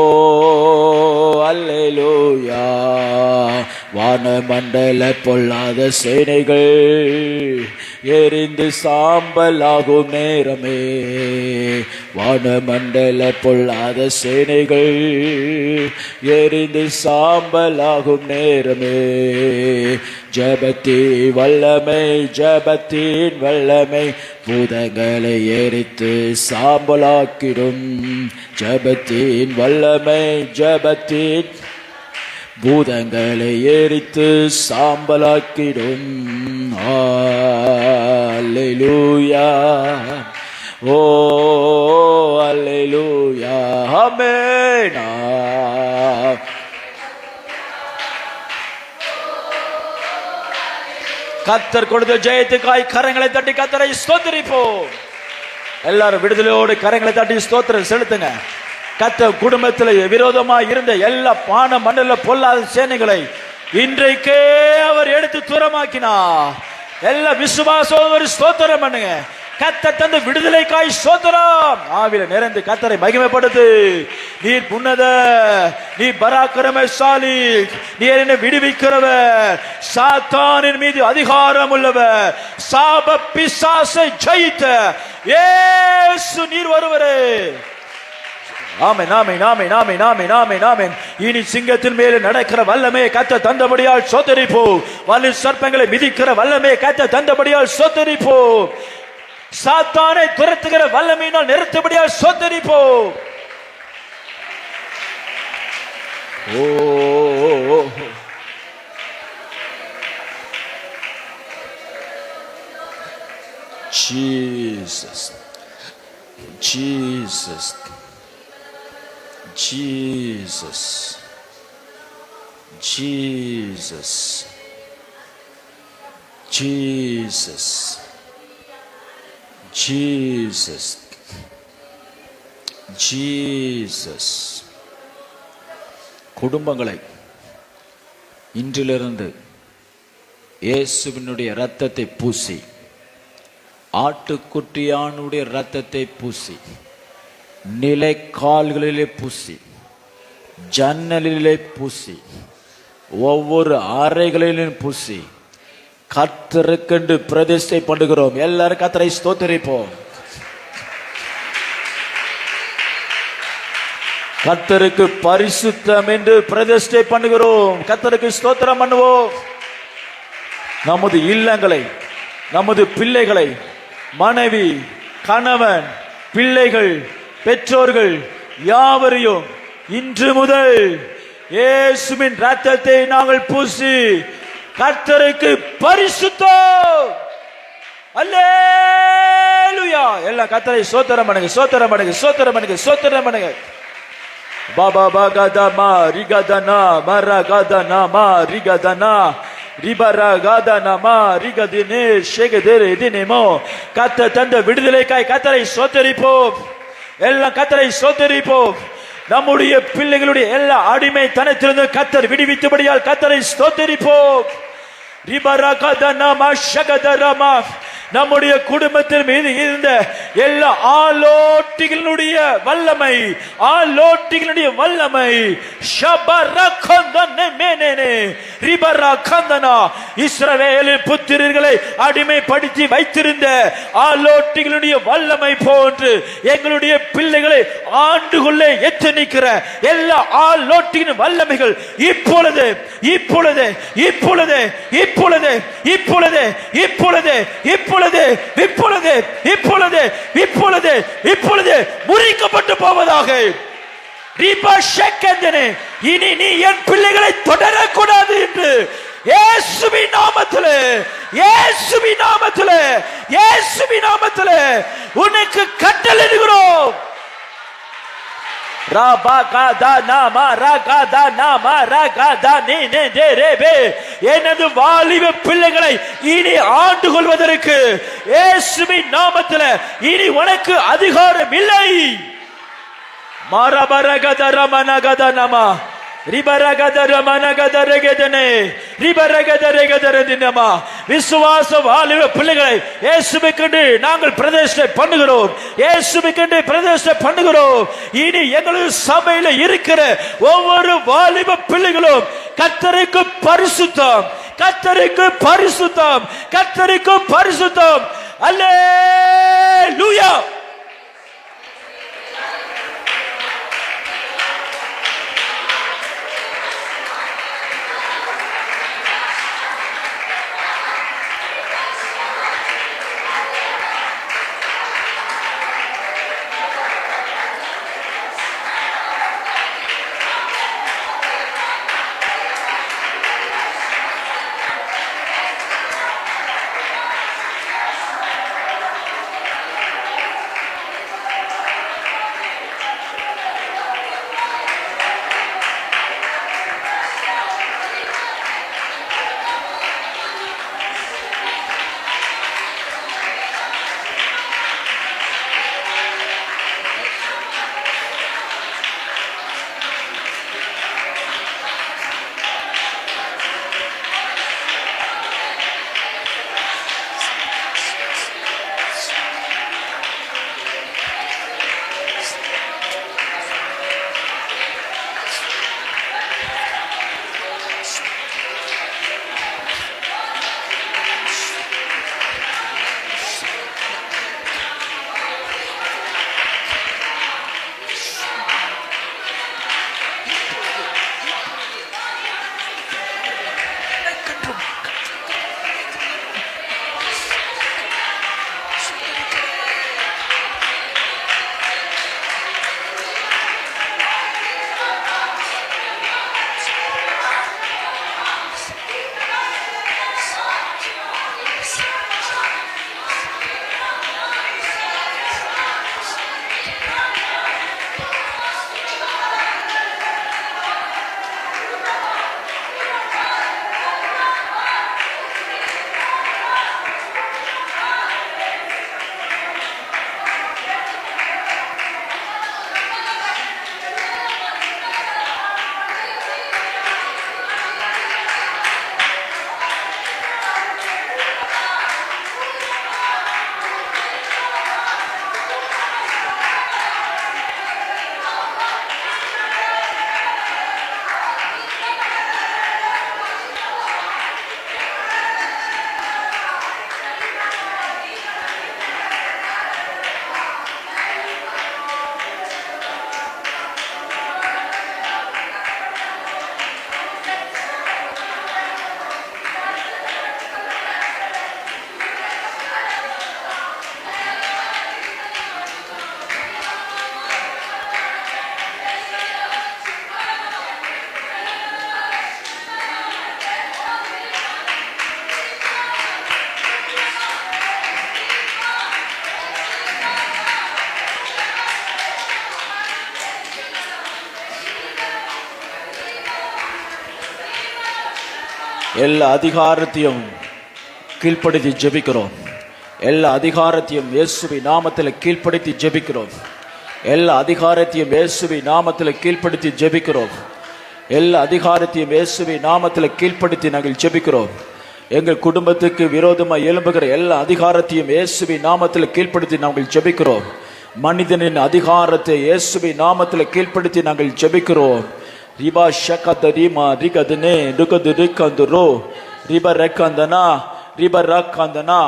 அல்லேலூயா வானமண்டல பொல்லாத சேனைகள் எரிந்து சாம்பலாகும் நேரமே வானமண்டல பொல்லாத சேனைகள் எரிந்து சாம்பலாகும் நேரமே ஜபத்தின் வல்லமை ஜபத்தின் வல்லமை பூதங்களை எரித்து சாம்பலாக்கிடும் ஜபத்தின் வல்லமை ஜபத்தின் பூதங்களை எரித்து சாம்பலாக்கிடும் அல்லேலூயா ஓ அல்லேலூயா ஆமென் கர்த்தர் கொடுத்த ஜெயத்துக்காய் கரங்களை தட்டி கர்த்தரை ஸ்தோத்திரிப்போம். எல்லாரும் விடுதலையோடு கரங்களை தட்டி ஸ்தோத்திரம் செலுத்துங்க. கர்த்தர் குடும்பத்தில் விரோதமா இருந்த எல்லா பான மண்டல பொல்லாத சேனைகளை இன்றைக்கே அவர் எடுத்து தூரமாக்கினார். எல்லா விசுவாசம் ஒரு ஸ்தோத்திரம் பண்ணுங்க. கர்த்தர் தந்த விடுதலைக்காய் ஸ்தோத்திரம். ஆவில நிறைந்து கர்த்தரை மகிமைப்படுத்து. நீர் புன்னத, நீ பராக்கிரமசாலி, நீர் என்னை விடுவிக்கிறவர், சாத்தானின் மீது அதிகாரம் உள்ளவர், சாப பிசாசை ஜெயித்த இயேசு நீர் ஒருவரே. ஆமென் ஆமென் ஆமென் ஆமென் ஆமென் ஆமென் ஆமென். இனி சிங்கத்தின் மேலே நடக்கிற வல்லமே கர்த்தர் தந்தபடியால் ஸ்தோத்திரிப்போம். வலு சர்ப்பங்களை மிதிக்கிற வல்லமே கர்த்தர் தந்தபடியால் ஸ்தோத்திரிப்போம். சாத்தானை துரத்துகிற வல்லமையினால் நிறுத்தபடியால் ஸ்தோத்திரிப்போம். ஓ Jesus Jesus Jesus Jesus Jesus Jesus Jesus. குடும்பங்களை இன்றிலிருந்து இயேசுவினுடைய இரத்தத்தை பூசி, ஆட்டுக்குட்டியானுடைய இரத்தத்தை பூசி, நிலைக்கால்களிலே பூசி, ஜன்னலிலே பூசி, ஒவ்வொரு அறைகளிலும் பூசி கர்த்தருக்கென்று பிரதிஷ்டை பண்ணுகிறோம். எல்லாரும் கர்த்தரை ஸ்தோத்திரிப்போம். கர்த்தருக்கு பரிசுத்தம் என்று பிரதிஷ்டை பண்ணுகிறோம். கர்த்தருக்கு ஸ்தோத்திரம் பண்ணுவோம். நமது இல்லங்களை, நமது பிள்ளைகளை, மனைவி, கணவன், பிள்ளைகள், பெற்றோர்கள் யாவரையும் இன்று முதல் இயேசுவின் இரத்தத்தை நாங்கள் பூசி கர்த்தருக்கு பரிசுத்தம். அல்லேலூயா. எல்லாம் கர்த்தரை ஸ்தோத்திரம் பண்ணுங்க, ஸ்தோத்திரம் பண்ணுங்க, ஸ்தோத்திரம் பண்ணுங்க, ஸ்தோத்திரம் பண்ணுங்க. பாபா பாகதமா ரிகதனா மரகதனா மா ரிகதனா ரிபரகதனா மா ரிகதினே ஷேகதேரே தினேமோ. கர்த்தர் தந்த விடுதலைக்காய் கர்த்தரை ஸ்தோத்திரிப்போம். எல்லாம் கர்த்தரை ஸ்தோத்திரிப்போம். நம்முடைய பிள்ளைகளுடைய எல்லா அடிமைத்தனத்திலிருந்து கர்த்தர் விடுவித்தபடியால் கர்த்தரை ஸ்தோத்திரிப்போம். நம்முடைய குடும்பத்தின் மீது இருந்த எல்லா ஆலோட்டிகளுடைய வல்லமை, ஆலோட்டிகளுடைய வல்லமை இஸ்ரவேலின் புத்திரர்களை அடிமைப்படுத்தி வைத்திருந்த ஆலோட்டிகளுடைய வல்லமை போன்று எங்களுடைய பிள்ளைகளை ஆண்டு கொள்ள எத்தனிக்கிற எல்லா ஆலோட்டிகளின் வல்லமைகள் இப்பொழுது இப்பொழுது இப்பொழுது இப்பொழுது இப்பொழுது இப்பொழுது இப்பொழுது இப்பொழுது இப்பொழுது இப்பொழுது இப்பொழுது முறிக்கப்பட்டு போவதாக. இனி நீ என் பிள்ளைகளை தொடரக்கூடாது என்று இயேசுவின் நாமத்திலே, இயேசுவின் நாமத்திலே, இயேசுவின் நாமத்திலே உனக்கு கட்டளையிடுகிறோம். எனது வாலிப பிள்ளைகளை இனி ஆண்டு கொள்வதற்கு இயேசுவின் நாமத்தில் இனி உனக்கு அதிகாரம் இல்லை. விசுவாச வாலிப பிள்ளைகளை இயேசுவுக்கென்று நாங்கள் பிரதிஷ்டை பண்ணுகிறோம், இயேசுவுக்கென்று பிரதிஷ்டை பண்ணுகிறோம். இனி எங்களது சபையில இருக்கிற ஒவ்வொரு வாலிப பிள்ளைகளும் கர்த்தருக்கு பரிசுத்தம், கர்த்தருக்கு பரிசுத்தம், கர்த்தருக்கு பரிசுத்தம். அல்லேலூயா. எல்லா அதிகாரத்தையும் கீழ்ப்படுத்தி ஜெபிக்கிறோம். எல்லா அதிகாரத்தையும் இயேசுவின் நாமத்தில் கீழ்ப்படுத்தி ஜெபிக்கிறோம். எல்லா அதிகாரத்தையும் இயேசுவின் நாமத்தில் கீழ்ப்படுத்தி ஜெபிக்கிறோம். எல்லா அதிகாரத்தையும் இயேசுவின் நாமத்தில் கீழ்ப்படுத்தி நாங்கள் ஜெபிக்கிறோம். எங்கள் குடும்பத்துக்கு விரோதமாக எழும்புகிற எல்லா அதிகாரத்தையும் இயேசுவின் நாமத்தில் கீழ்ப்படுத்தி நாங்கள் ஜெபிக்கிறோம். மனிதனின் அதிகாரத்தை இயேசுவின் நாமத்தில் கீழ்ப்படுத்தி நாங்கள் ஜெபிக்கிறோம். ரிபா ஷகத ரிமா ரிகதனே ருகது ரிகந்துரோ ரிப ரக்கந்தனா ரிப ரக்கந்தனா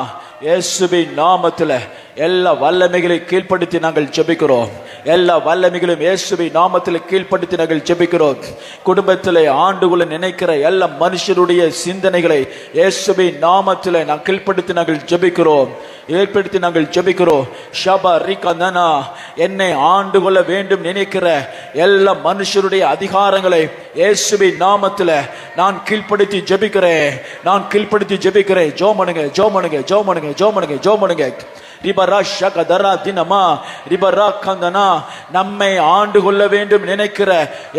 இயேசுவின் நாமத்தில் எல்லா வல்லமைகளை கீழ்ப்படுத்தி நாங்கள் ஜெபிக்கிறோம். எல்லா வல்லமைகளும் இயேசுவின் நாமத்தில் கீழ்ப்படுத்தி நாங்கள் ஜெபிக்கிறோம். குடும்பத்தில் ஆண்டுகளை நினைக்கிற எல்லா மனுஷருடைய சிந்தனைகளை இயேசுவின் நாமத்தில் நாங்கள் கீழ்ப்படுத்தி நாங்கள் ஜெபிக்கிறோம். ஏற்படுத்தி நாங்கள் ஜெபிக்கிறோம். ஷபா ரிகந்தனா என்னை ஆண்டு கொள்ள வேண்டும் நினைக்கிற எல்லா மனுஷருடைய அதிகாரங்களை இயேசுவின் நாமத்தில் நான் கீழ்ப்படுத்தி ஜெபிக்கிறேன். நான் கீழ்ப்படுத்தி ஜெபிக்கிறேன். ஜோமனுங்க ஜோமனுங்க ஜோமனுங்க ஜோமனுங்க ஜோமனுங்க ரிபரா ஷகதரா தினமா ரிபரா கந்தனா நம்மை ஆண்டு கொள்ள வேண்டும் நினைக்கிற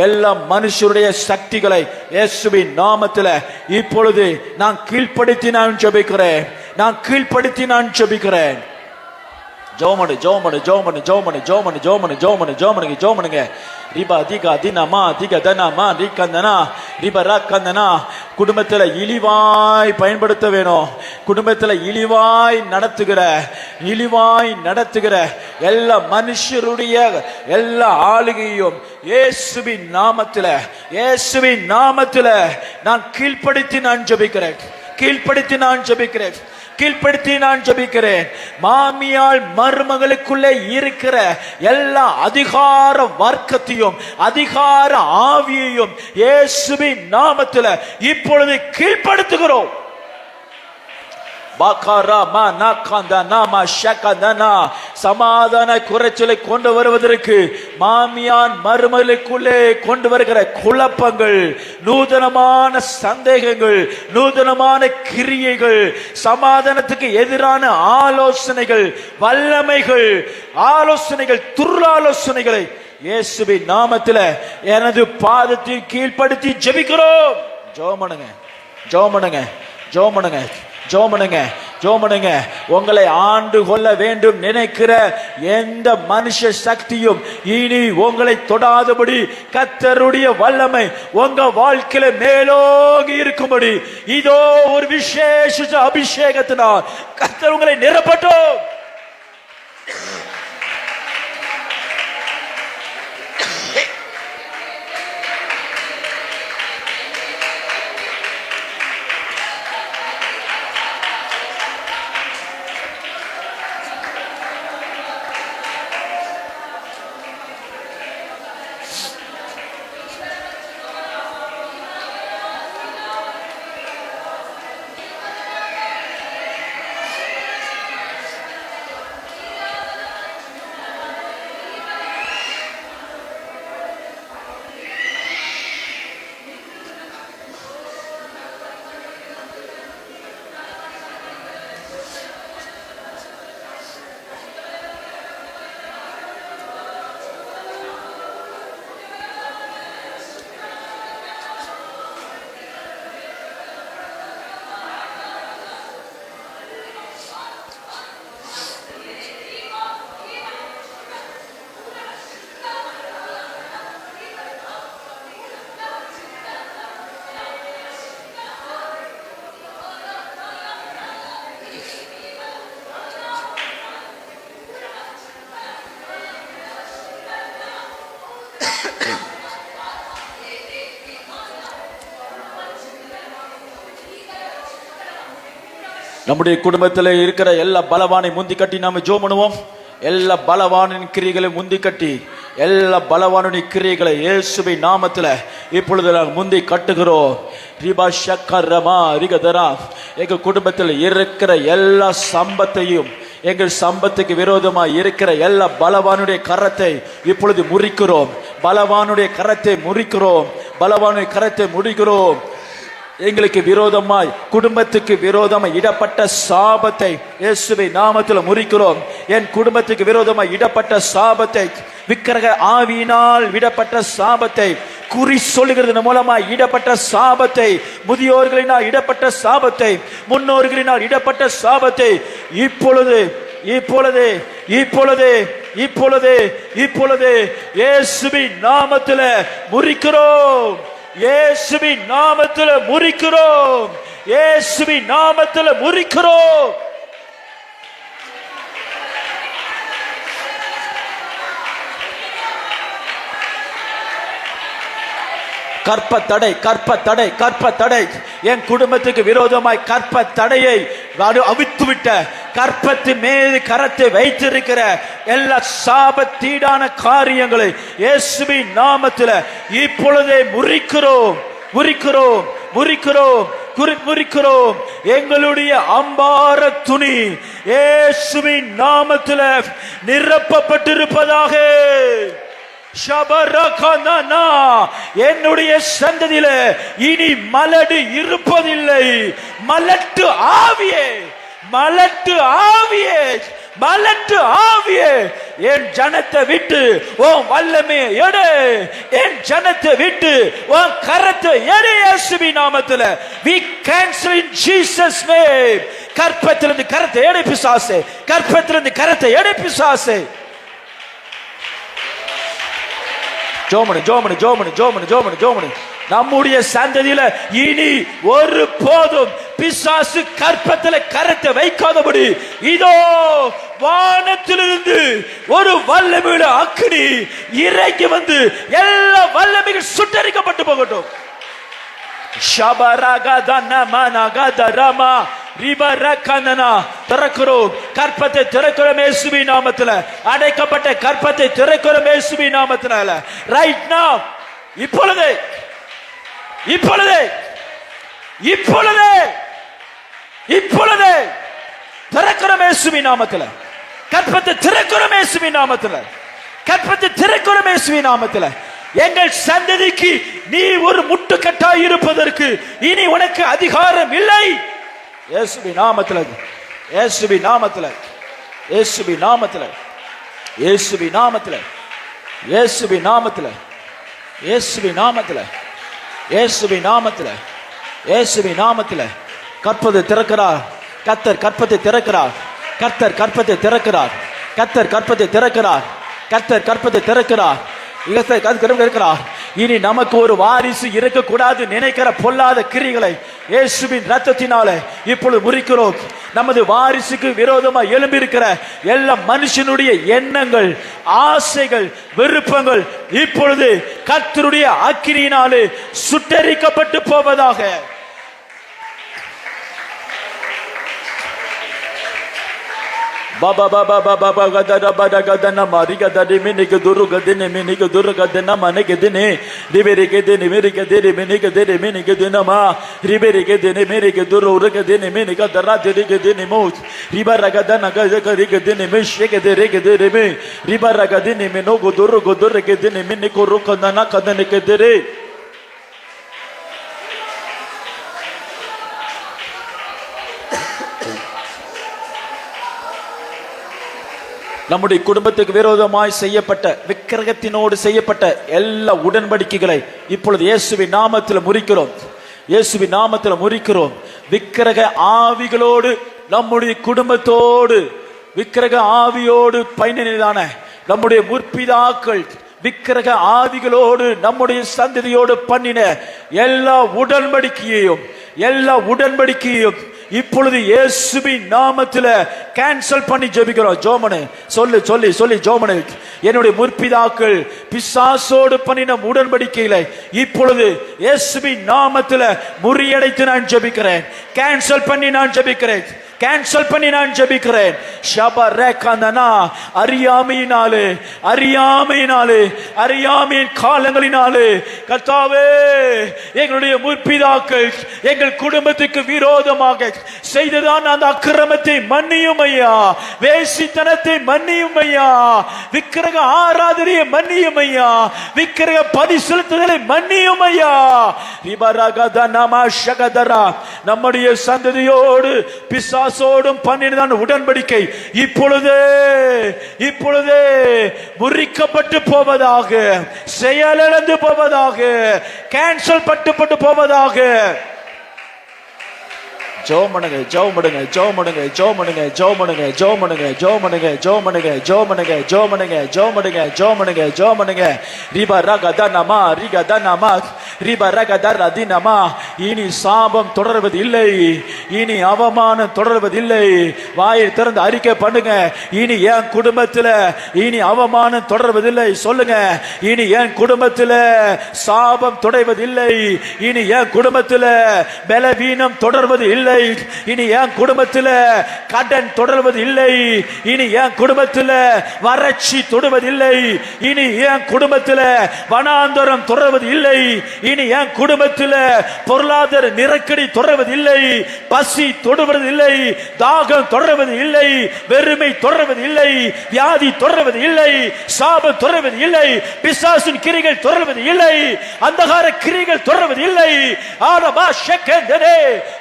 எல்லா மனுஷருடைய சக்திகளை இயேசுவின் நாமத்தில் இப்பொழுது நான் கீழ்ப்படுத்தி நான் ஜெபிக்கிறேன். நான் கீழ்ப்படுத்தி நான் ஜெபிக்கிறேன். ஜோமனு ஜோமனு ஜோமனு ஜோமனு ஜோமனு ஜோமனு ஜோமனு ஜோமனுங்க ஜோமனுங்க ரிபா திகா தினமா திக தனமா ரிகந்தனா ரிபரா கந்தனா குடும்பத்தில் இழிவாய் பயன்படுத்த வேணும். குடும்பத்தில் இழிவாய் நடத்துகிற எல்லா மனுஷருடைய எல்லா ஆளுகையும் இயேசுவின் நாமத்தில் நான் கீழ்ப்படுத்தி நான் ஜெபிக்கிறேன். கீழ்ப்படுத்தி நான் ஜெபிக்கிறேன். மாமியால் மருமகளுக்குள்ளே இருக்கிற எல்லா அதிகார வர்க்கத்தையும் அதிகார ஆவியையும் இயேசுவின் நாமத்தில் இப்பொழுது கீழ்ப்படுத்துகிறோம். சமாதான குறைச்சலை கொண்டு வருவதற்கு மாமியான் மருமகளுக்குள்ளே கொண்டு வருகிற குழப்பங்கள், நூதனமான சந்தேகங்கள், நூதனமான கிரியைகள், சமாதானத்துக்கு எதிரான ஆலோசனைகள், வல்லமைகள், ஆலோசனைகள், துர்ஆலோசனைகளை இயேசுவின் நாமத்தில் எனது பாதத்தில் கீழ்ப்படுத்தி ஜெபிக்கிறோம். ஜெபமனுங்க ஜெபமனுங்க ஜெபமனுங்க ஜோமனுங்க ஜோமனுங்க. உங்களை ஆண்டு கொள்ள வேண்டும் நினைக்கிற எந்த மனுஷ சக்தியும் இனி உங்களை தொடாதபடி கர்த்தருடைய வல்லமை உங்க வாழ்க்கையில மேலோங்கி இருக்கும்படி இதோ ஒரு விசேஷ அபிஷேகத்தினால் கர்த்தர் உங்களை நிரப்பட்டும். நம்முடைய குடும்பத்தில் இருக்கிற எல்லா பலவானை முந்தி கட்டி நாம ஜெபம் பண்ணுவோம். எல்லா பலவானின் கிரியைகளை முந்தி கட்டி எல்லா பலவானுடைய கிரியைகளை இயேசுவின் நாமத்தில் இப்பொழுது நாங்கள் முந்தி கட்டுகிறோம். ரிபா ஷக்கரமா ரிகதரா எங்கள் குடும்பத்தில் இருக்கிற எல்லா சம்பத்தையும் எங்கள் சம்பத்துக்கு விரோதமாக இருக்கிற எல்லா பலவானுடைய கரத்தை இப்பொழுது முறிக்கிறோம். பலவானுடைய கரத்தை முறிக்கிறோம். பலவானுடைய கரத்தை முடிக்கிறோம். எங்களுக்கு விரோதமாய் குடும்பத்துக்கு விரோதமாய் இடப்பட்ட சாபத்தை இயேசுவின் நாமத்தில் முறிக்கிறோம். என் குடும்பத்துக்கு விரோதமாய் இடப்பட்ட சாபத்தை, விக்கிரக ஆவியினால் விடப்பட்ட சாபத்தை, குறி சொல்லுகிறது மூலமாய் இடப்பட்ட சாபத்தை, முதியோர்களினால் இடப்பட்ட சாபத்தை, முன்னோர்களினால் இடப்பட்ட சாபத்தை இப்பொழுது இப்பொழுது இப்பொழுது இப்பொழுது இப்பொழுது இயேசுவின் நாமத்தில் முறிக்கிறோம். இயேசுவின் நாமத்தில் முறிக்கிறோம். இயேசுவின் நாமத்தில் முறிக்கிறோம். கற்பத்தடை கற்பத்தடை கற்பத்தடை, என் குடும்பத்துக்கு விரோதமாய் கற்பத்தடையை அவித்துவிட்ட, கற்பத்தின் மீது கரத்தை வைத்திருக்கிற எல்லா சாபத்தீடான காரியங்களை இயேசுவின் நாமத்தில் இப்பொழுதே முறிக்கிறோம் முறிக்கிறோம் முறிக்கிறோம் முறிக்கிறோம். எங்களுடைய அம்பார துணி இயேசுவின் நாமத்தில் நிரப்பப்பட்டிருப்பதாக. என்னுடைய சந்ததியில இனி மலடு இருப்பதில்லை. மலட்டு ஆவியே, மலட்டு ஆவியே, மலட்டு ஆவியே, என் ஜனத்தை விட்டு உன் வல்லமே எடு, என் ஜனத்தை விட்டு உன் கரத்தை எடு. இயேசுவின் நாமத்தில் we cancel in Jesus name. கற்பத்திலிருந்து கரத்தை எடு பிசாசே, கற்பத்திலிருந்து கரத்தை எடு பிசாசே. ஜோமனு ஜோமனு ஜோமனு ஜோமனு ஜோமனு ஜோமனு. நம்முடைய சந்ததியில இனி ஒரு போதும் பிசாசு கற்பத்தில் கரத்தை வைக்காதபடி இதோ வானத்திலிருந்து ஒரு வல்லமையுள்ள அக்கினி இறங்கி வந்து எல்லா வல்லமைகள் சுட்டரிக்கப்பட்டு போகட்டும். திறக்கிறோம் கற்பத்தை, திறக்கிறோம் இயேசுவின் நாமத்தில். அடைக்கப்பட்ட கற்பத்தை திறக்கிறோம் இயேசுவின் நாமத்தில். ரைட் நவ, இப்பொழுது இப்பொழுது இப்பொழுது இப்பொழுது திறக்கிறோம் இயேசுவின் நாமத்தில். கற்பத்தை திறக்கிறோம் இயேசுவின் நாமத்தில். கற்பத்தை திறக்கிறோம் இயேசுவின் நாமத்தில். எங்கள் சந்ததிக்கு நீ ஒரு முட்டுக்கட்டாய் இருப்பதற்கு இனி உனக்கு அதிகாரம் இல்லை. இயேசுவின் நாமத்தில், இயேசுவின் நாமத்தில், இயேசுவின் நாமத்தில், இயேசுவின் நாமத்தில், இயேசுவின் நாமத்தில், இயேசுவின் நாமத்தில், இயேசுவின் நாமத்தில், இயேசுவின் நாமத்தில் கற்பத்தை திறக்கிறார். கர்த்தர் கற்பத்தை திறக்கிறார். கர்த்தர் கற்பத்தை திறக்கிறார். கர்த்தர் கற்பத்தை திறக்கிறார். கர்த்தர் கற்பத்தை திறக்கிறார். இருக்கிறார். இனி நமக்கு ஒரு வாரிசு இருக்கக்கூடாது நினைக்கிற பொல்லாத கிரிகளை இயேசுவின் ரத்தத்தினாலே இப்பொழுது முறிக்கிறோம். நமது வாரிசுக்கு விரோதமாக எழும்பியிருக்கிற எல்லா மனுஷனுடைய எண்ணங்கள், ஆசைகள், விருப்பங்கள் இப்பொழுது கர்த்தருடைய அக்கினியினாலே சுட்டரிக்கப்பட்டு போவதாக. Baba baba baba baba gada bada gada na mari gada de mene ke duru gade ne mene ke duru gade na mane ke de ne ribere ke de ne mere ke de mene ke de mene ke de na ma ribere ke de ne mere ke duru ur ke de ne mene ka dara de ke de ne mot ribara gada na ga ke ke de ne me she ke de me ribara gade ne me no go duru ke de ne mene ko ru ka na ka de ne ke de re. நம்முடைய குடும்பத்துக்கு விரோதமாய் செய்யப்பட்ட விக்கிரகத்தினோடு செய்யப்பட்ட எல்லா உடன்படிக்கைகளை இப்பொழுது இயேசுவின் நாமத்தில் முறிக்கிறோம். இயேசுவின் நாமத்தில் முறிக்கிறோம். விக்கிரக ஆவிகளோடு நம்முடைய குடும்பத்தோடு, விக்கிரக ஆவியோடு பயணிதான நம்முடைய முற்பிதாக்கள் விக்கிரக ஆவிகளோடு நம்முடைய சந்ததியோடு பண்ணின எல்லா உடன்படிக்கையையும் இப்பொழுது இயேசுவின் நாமத்தில் கேன்சல் பண்ணி ஜெபிக்கிறோம். ஜோமனு சொல்லி சொல்லி சொல்லி ஜோமனு, என்னுடைய முற்பிதாக்கள் பிசாசோடு பண்ணின உடன்படிக்கைகளை இப்பொழுது இயேசுவின் நாமத்தில் முறியடைத்து நான் ஜெபிக்கிறேன். கேன்சல் பண்ணி நான் ஜெபிக்கிறேன். கேன்சல் பண்ணி நான் ஜெபிக்கிறேன். அறியாமையினாலே அறியாமையின் காலங்களினாலே கர்த்தாவே, எங்களுடைய முற்பிதாக்கள் எங்கள் குடும்பத்துக்கு விரோதமாக செய்ததான் அந்த அக்கிரமத்தை மன்னியும் ஐயா. வேசித்தனத்தை மன்னியும் ஐயா. விக்கிரக ஆராதனையை மன்னியும் ஐயா. விக்கிரக பதி செலுத்துதலை மன்னியும் ஐயா. நம்முடைய சந்ததியோடு பிசாசோடும் பண்ணினதான உடன்படிக்கை இப்பொழுதே முறிக்கப்பட்டு போவதாக, செயலிழந்து போவதாக, கேன்சல் பட்டு போவதாக. ஜெபம் பண்ணுங்க, ஜெபம் பண்ணுங்க, ஜெபம் பண்ணுங்க, ஜெபம் பண்ணுங்க, ஜெபம் பண்ணுங்க, ஜெபம் பண்ணுங்க, ஜெபம் பண்ணுங்க, ஜெபம் பண்ணுங்க, ஜெபம் பண்ணுங்க, ஜெபம் பண்ணுங்க, ஜெபம் பண்ணுங்க, ஜெபம் பண்ணுங்க, ஜெபம் பண்ணுங்க. ரிபா ரகதனமா ரிகதனமா ரிபா ரகதரதினமா. இனி சாபம் தொடர்வது இல்லை, இனி அவமானம் தொடர்வது இல்லை. வாயை திறந்து அறிக்கை பண்ணுங்க. இனி என் குடும்பத்தில் இனி அவமானம் தொடர்வதில்லை. சொல்லுங்க, இனி என் குடும்பத்தில் சாபம் தொடர்வதில்லை. இனி என் குடும்பத்தில் பலவீனம் தொடர்வது இல்லை. இனி என் குடும்பத்தில் கடன் தொடர்வது இல்லை. இனி என் குடும்பத்தில் வறட்சி தொடுவதில்லை. இனி என் குடும்பத்தில் வனாந்தரம் தொடர்வது இல்லை. இனி என் குடும்பத்தில் பொருளாதார நெருக்கடி தொடர்வது இல்லை. பசி தொடுவது இல்லை, தாகம் தொடர்வது இல்லை, வெறுமை தொடர்வது இல்லை, வியாதி தொடர்வது இல்லை, சாபம் தொடர்வது இல்லை, பிசாசின் கிரிகள் தொடர்வது இல்லை, அந்தகார கிரிகள் தொடர்வது இல்லை. ஆரபா ஷெகெந்தனே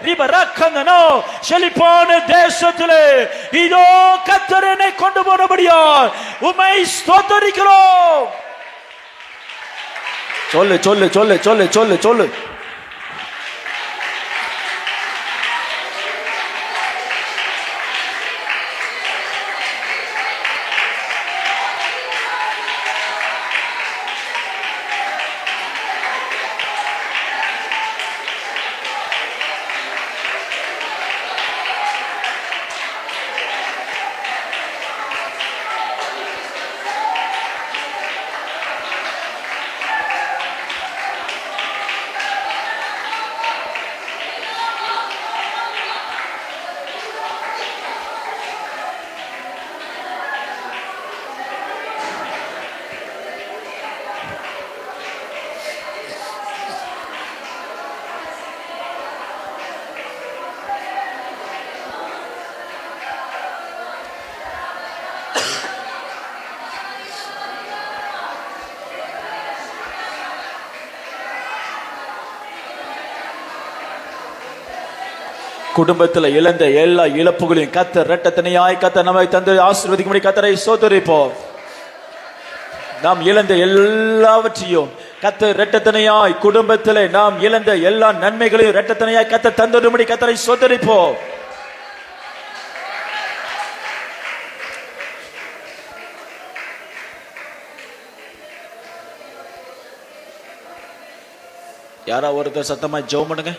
ரிபரக்கனோ. செழிப்பான தேசத்திலே இதோ கர்த்தர் என்னை கொண்டு போனபடியால் உம்மை ஸ்தோத்திரிக்கிறோம். சொல்லு சொல்லு சொல்லு சொல்லு சொல்லு சொல்லு. குடும்பத்தில் இழந்த எல்லா இழப்புகளையும் கர்த்தர் இரட்டத்தனையாய் கர்த்தர் நம்மை தந்து ஆசீர்வதிக்கும்படி கர்த்தரை ஸ்தோத்திரிப்போம். நாம் இழந்த எல்லாவற்றையும் கர்த்தர் இரட்டத்தனையாய், குடும்பத்தில் நாம் இழந்த எல்லா நன்மைகளையும் இரட்டத்தனையாய் கர்த்தர் தந்துடும்படி கர்த்தரை ஸ்தோத்திரிப்போம். யாரா ஒருத்தர் சத்தமா ஜெபம் பண்ணுங்க.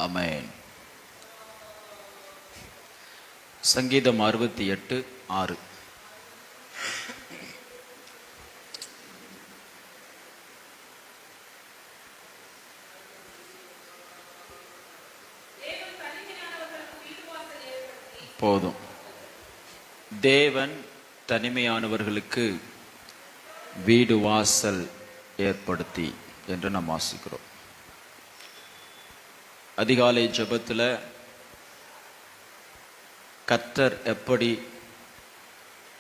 ஆமென். சங்கீதம் 68:6. போதும். தேவன் தனிமையானவர்களுக்கு வீடு வாசல் ஏற்படுத்தி என்று நாம் வாசிக்கிறோம். அதிகாலை ஜெபத்தில் கர்த்தர் எப்படி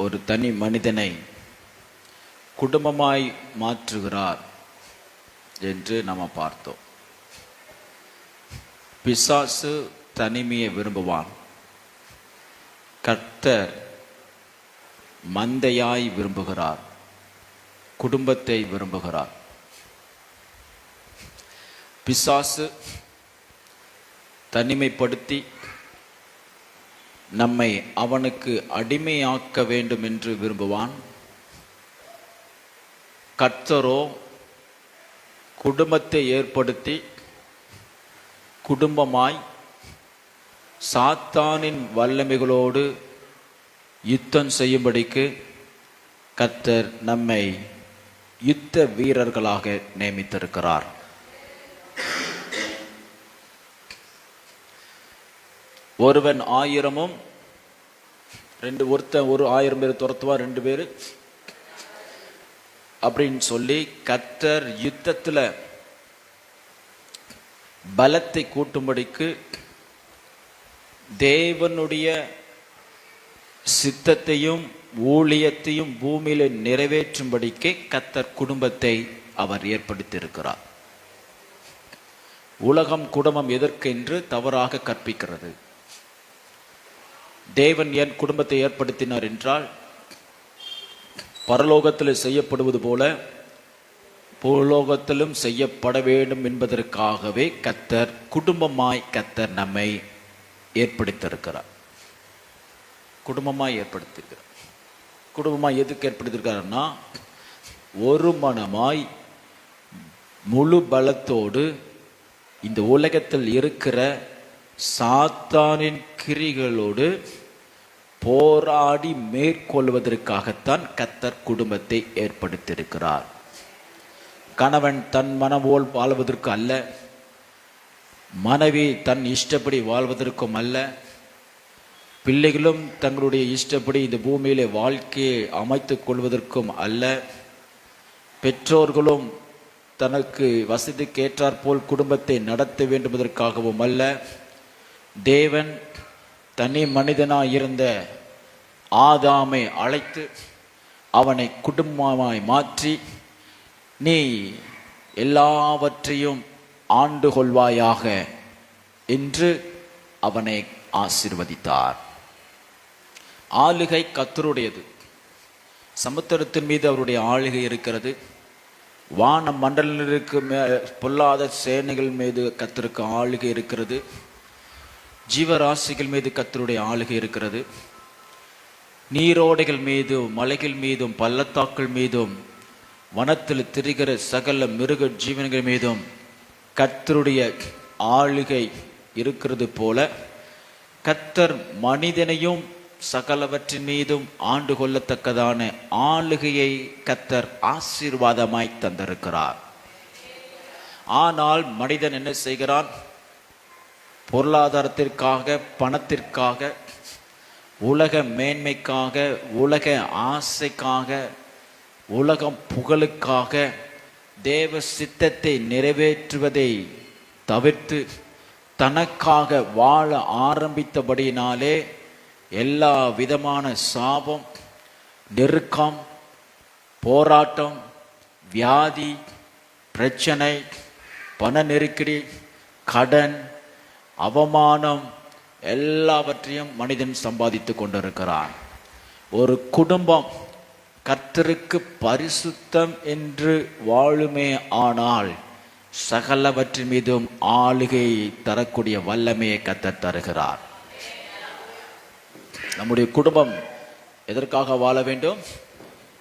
ஒரு தனி மனிதனை குடும்பமாய் மாற்றுகிறார் என்று நாம் பார்த்தோம். பிசாசு தனிமையை விரும்புவான். கர்த்தர் மந்தையாய் விரும்புகிறார், குடும்பத்தை விரும்புகிறார். பிசாசு தனிமைப்படுத்தி நம்மை அவனுக்கு அடிமையாக்க வேண்டும் என்று விரும்புவான். கர்த்தரோ குடும்பத்தை ஏற்படுத்தி குடும்பமாய் சாத்தானின் வல்லமைகளோடு யுத்தம் செய்யும்படிக்கு கர்த்தர் நம்மை யுத்த வீரர்களாக நியமித்திருக்கிறார். ஒருவன் 1000 ஒருத்தன் ஒரு 1000 பேர் துரத்துவா, 2 பேர் அப்படின்னு சொல்லி கர்த்தர் யுத்தத்துல பலத்தை கூட்டும்படிக்கு தேவனுடைய சித்தத்தையும் ஊழியத்தையும் பூமியில நிறைவேற்றும்படிக்கு கர்த்தர் குடும்பத்தை அவர் ஏற்படுத்தியிருக்கிறார். உலகம் குடும்பம் எதற்கென்று தவறாக கற்பிக்கிறது. தேவன் ஏன் குடும்பத்தை ஏற்படுத்தினார் என்றால், பரலோகத்தில் செய்யப்படுவது போல பூலோகத்திலும் செய்யப்பட வேண்டும் என்பதற்காகவே கர்த்தர் குடும்பமாய் கர்த்தர் நம்மை ஏற்படுத்தியிருக்கிறார். குடும்பமாய் ஏற்படுத்தியிருக்கிறார். குடும்பமாய் எதுக்கு ஏற்படுத்தியிருக்காருன்னா, ஒரு மனமாய் முழு பலத்தோடு இந்த உலகத்தில் இருக்கிற சாத்தானின் கிரிகளோடு போராடி மேற்கொள்வதற்காகத்தான் கர்த்தர் குடும்பத்தை ஏற்படுத்தியிருக்கிறார். கணவன் தன் மனம்போல் வாழ்வதற்கு அல்ல, மனைவி தன் இஷ்டப்படி வாழ்வதற்கும் அல்ல, பிள்ளைகளும் தங்களுடைய இஷ்டப்படி இந்த பூமியிலே வாழ்க்கையை அமைத்துக் கொள்வதற்கும் அல்ல, பெற்றோர்களும் தனக்கு வசதிக்கு ஏற்றாற்போல் குடும்பத்தை நடத்த வேண்டுவதற்காகவும் அல்ல. தேவன் தனி மனிதனாய் இருந்த ஆதாமை அழைத்து அவனை குடும்பமாய் மாற்றி, நீ எல்லாவற்றையும் ஆண்டு கொள்வாயாக என்று அவனை ஆசீர்வதித்தார். ஆளுகை கர்த்தருடையது. சமுத்திரத்தின் மீது அவருடைய ஆளுகை இருக்கிறது. வான மண்டலங்களுக்கு பொல்லாத சேனைகள் மீது கர்த்தருக்கு ஆளுகை இருக்கிறது. ஜீவராசிகள் மீது கர்த்தருடைய ஆளுகை இருக்கிறது. நீரோடைகள் மீதும் மலைகள் மீதும் பள்ளத்தாக்கள் மீதும் வனத்தில் திரிகிற சகல மிருக ஜீவன்கள் மீதும் கர்த்தருடைய ஆளுகை இருக்கிறது போல, கர்த்தர் மனிதனையும் சகலவற்றின் மீதும் ஆண்டு கொள்ளத்தக்கதான ஆளுகையை கர்த்தர் ஆசீர்வாதமாய் தந்திருக்கிறார். ஆனால் மனிதன் என்ன செய்கிறான்? பொருளாதாரத்திற்காக, பணத்திற்காக, உலக மேன்மைக்காக, உலக ஆசைக்காக, உலகம் புகழுக்காக தேவ சித்தத்தை நிறைவேற்றுவதை தவிர்த்து தனக்காக வாழ ஆரம்பித்தபடியினாலே எல்லா விதமான சாபம், நெருக்கம், போராட்டம், வியாதி, பிரச்சனை, பண நெருக்கடி, கடன், அவமானம் எல்லாவற்றையும் மனிதன் சம்பாதித்து கொண்டிருக்கிறான். ஒரு குடும்பம் கர்த்தருக்கு பரிசுத்தம் என்று வாழுமே ஆனால் சகலவற்றின் மீதும் ஆளுகை தரக்கூடிய வல்லமையை கர்த்தர் தருகிறார். நம்முடைய குடும்பம் எதற்காக வாழ வேண்டும்?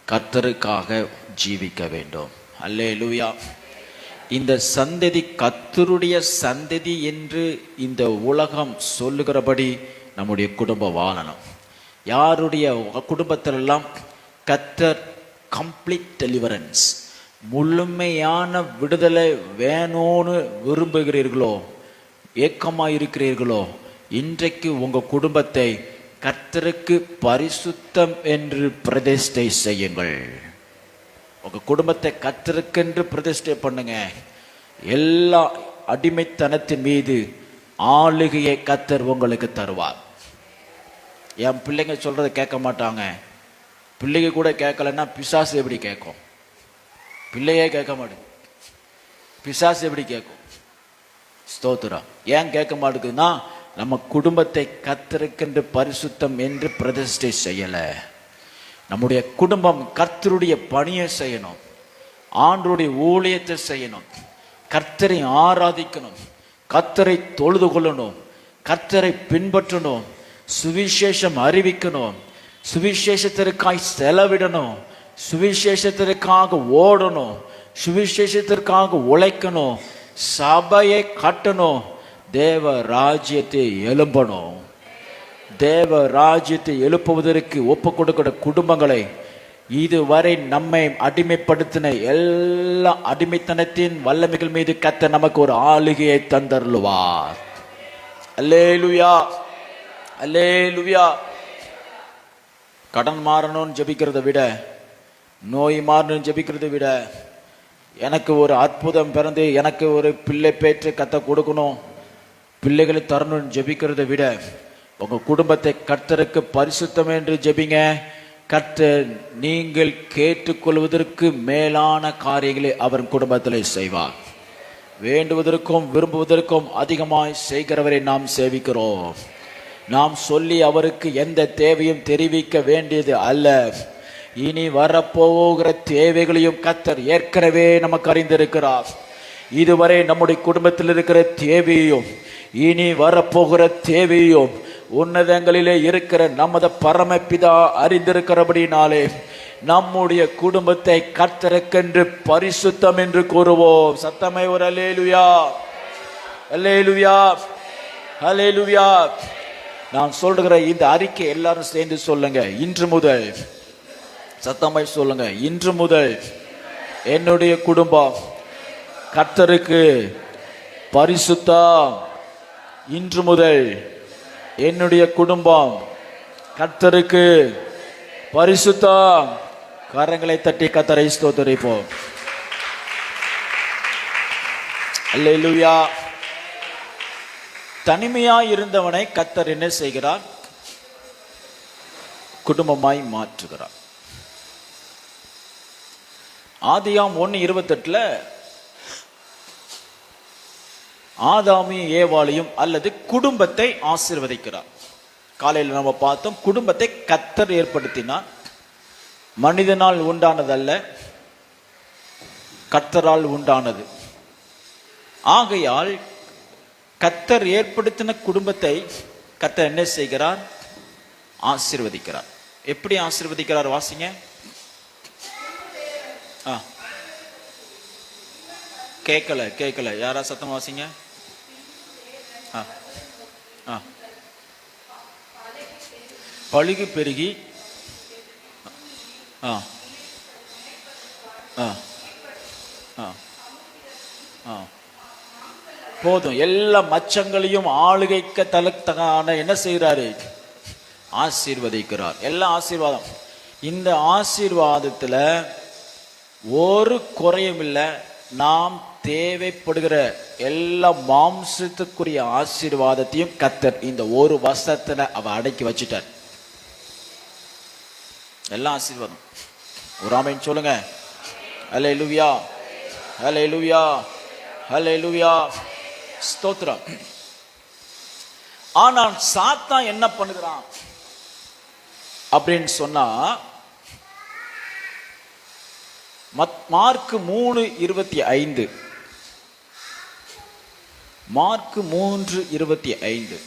கர்த்தருக்காக ஜீவிக்க வேண்டும். அல்லேலூயா. இந்த சந்ததி கர்த்தருடைய சந்ததி என்று இந்த உலகம் சொல்லுகிறபடி நம்முடைய குடும்பம் வாழணும். யாருடைய குடும்பத்திலெல்லாம் கர்த்தர் கம்ப்ளீட் டெலிவரன்ஸ், முழுமையான விடுதலை வேணும்னு விரும்புகிறீர்களோ, ஏக்கமாக இருக்கிறீர்களோ, இன்றைக்கு உங்கள் குடும்பத்தை கர்த்தருக்கு பரிசுத்தம் என்று பிரதிஷ்டை செய்யுங்கள். உங்கள் குடும்பத்தை கர்த்தருக்கென்று பிரதிஷ்டை பண்ணுங்க. எல்லா அடிமைத்தனத்தின் மீது ஆளுகையை கர்த்தர் உங்களுக்கு தருவார். என் பிள்ளைங்க சொல்கிறத கேட்க மாட்டாங்க. பிள்ளைங்க கூட கேட்கலன்னா பிசாசு எப்படி கேட்கும்? பிள்ளையே கேட்க மாட்டேங்குது, பிசாசு எப்படி கேட்கும்? ஸ்தோத்திரம். ஏன் கேட்க மாட்டேங்குதுன்னா, நம்ம குடும்பத்தை கர்த்தருக்கென்று பரிசுத்தம் என்று பிரதிஷ்டை செய்யலை. நம்முடைய குடும்பம் கர்த்தருடைய பணியை செய்யணும், ஆண்டவருடைய ஊழியத்தை செய்யணும், கர்த்தரை ஆராதிக்கணும், கர்த்தரை தொழுது கொள்ளணும், கர்த்தரை பின்பற்றணும், சுவிசேஷம் அறிவிக்கணும், சுவிசேஷத்திற்காய் செலவிடணும், சுவிசேஷத்திற்காக ஓடணும், சுவிசேஷத்திற்காக உழைக்கணும், சபையை கட்டணும், தேவ ராஜ்யத்தை எழும்பணும். தேவ ராஜ்யத்தை எழுப்புவதற்கு ஒப்பு கொடுக்கிற குடும்பங்களை இதுவரை நம்மை அடிமைப்படுத்தின எல்லா அடிமைத்தனத்தின் வல்லமைகள் மீது கர்த்தர் நமக்கு ஒரு ஆளுகையை தந்தருளுவார். அல்லேலூயா, அல்லேலூயா. கடன் மாறணும்னு ஜெபிக்கிறத விட, நோய் மாறணும்னு ஜெபிக்கிறத விட, எனக்கு ஒரு அற்புதம் பிறந்து எனக்கு ஒரு பிள்ளை பேற்று கத்த கொடுக்கணும், பிள்ளைகளை தரணும்னு ஜெபிக்கிறத விட, உங்கள் குடும்பத்தை கர்த்தருக்கு பரிசுத்தம் என்று ஜெபிங்க. கர்த்தர் நீங்கள் கேட்டுக்கொள்வதற்கு மேலான காரியங்களை அவர் குடும்பத்தில் செய்வார். வேண்டுவதற்கும் விரும்புவதற்கும் அதிகமாய் செய்கிறவரை நாம் சேவிக்கிறோம். நாம் சொல்லி அவருக்கு எந்த தேவையும் தெரிவிக்க வேண்டியது அல்ல. இனி வரப்போகிற தேவைகளையும் கர்த்தர் ஏற்கனவே நமக்கு அறிந்திருக்கிறார். இதுவரை நம்முடைய குடும்பத்தில் இருக்கிற தேவையும் இனி வரப்போகிற தேவையும் உன்னதங்களிலே இருக்கிற நமது பரமபிதா அறிந்திருக்கிறபடினாலே நம்முடைய குடும்பத்தை கர்த்தருக்கென்று பரிசுத்தம் என்று கூறுவோம். சத்தமே ஒரு அல்லேலூயா, அல்லேலூயா, அல்லேலூயா. நான் சொல்லுகிற இந்த அறிக்கை எல்லாரும் சேர்ந்து சொல்லுங்க. இன்று முதல், சத்தமாய் சொல்லுங்க, இன்று முதல் என்னுடைய குடும்பம் கர்த்தருக்கு பரிசுத்தம். இன்று முதல் என்னுடைய குடும்பம் கர்த்தருக்கு பரிசுத்தம். கரங்களை தட்டி கர்த்தரை ஸ்தோத்திரிப்போம். அல்லேலூயா. தனிமையாய் இருந்தவனை கர்த்தர் என்ன செய்கிறார்? குடும்பமாய் மாற்றுகிறார். ஆதியாம் 1:28 ஆதாமையும் ஏவாளையும் அல்லது குடும்பத்தை ஆசீர்வதிக்கிறார். காலையில் நம்ம பார்த்தோம், குடும்பத்தை கர்த்தர் ஏற்படுத்தினார். மனிதனால் உண்டானதல்ல, கர்த்தரால் உண்டானது. ஆகையால் கர்த்தர் ஏற்படுத்தின குடும்பத்தை கர்த்தர் என்ன செய்கிறார்? ஆசீர்வதிக்கிறார். எப்படி ஆசீர்வதிக்கிறார்? வாசிங்க. கேட்கல யாரா சத்தம் வாசிங்க. பழுகி பெருகி போதும், எல்லா மச்சங்களையும் ஆளுகைக்க தலத்தகான என்ன செய்கிறாரு? ஆசீர்வதிக்கிறார். எல்லாம் ஆசீர்வாதம். இந்த ஆசீர்வாதத்துல ஒரு குறையும் இல்லை. நாம் தேவைப்படுகிற எல்லா மாம்சத்துக்குரிய ஆசீர்வாதத்தையும் கர்த்தர் இந்த ஒரு வருஷத்துல அவ அடக்கி வச்சுட்டார். எல்லாம் ஆசீர்வாதம். ஒரு ஆமென் சொல்லுங்க. அல்லேலூயா, அல்லேலூயா, அல்லேலூயா. ஸ்தோத்திரம். ஆனால் சாத்தான் என்ன பண்ணுகிறான் அப்படின்னு சொன்னா, மார்க் 3:25, மார்க் 3:25.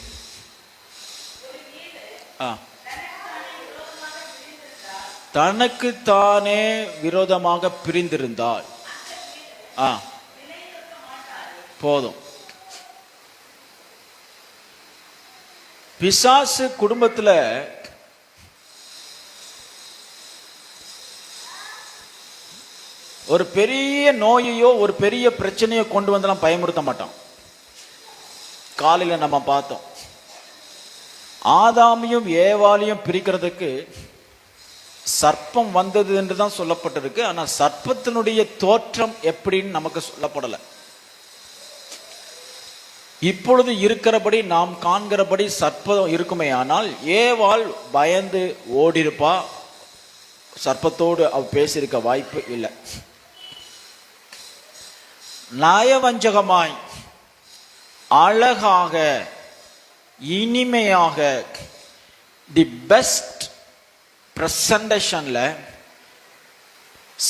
தனக்கு தானே விரோதமாக பிரிந்திருந்தால் போதும். பிசாசு குடும்பத்துல ஒரு பெரிய நோயையோ ஒரு பெரிய பிரச்சனையோ கொண்டு வந்தெல்லாம் பயமுறுத்த மாட்டான். காலையில நம்ம பார்த்தோம், ஆதாமையும் ஏவாளையும் பிரிக்கிறதுக்கு சர்ப்பம் வந்தது என்று தான் சொல்லப்பட்டிருக்கு. ஆனா சர்ப்பத்தினுடைய தோற்றம் எப்படின்னு நமக்கு சொல்லப்படலை. இப்பொழுது இருக்கிறபடி நாம் காண்கிறபடி சர்ப்பம் இருக்குமே, ஆனால் ஏவாள் பயந்து ஓடிருப்பா. சர்ப்பத்தோடு அவ பேசியிருக்க வாய்ப்பு இல்லை. நயவஞ்சகமாய் அழகாக இனிமையாக தி பெஸ்ட் பிரசன்டேஷன்ல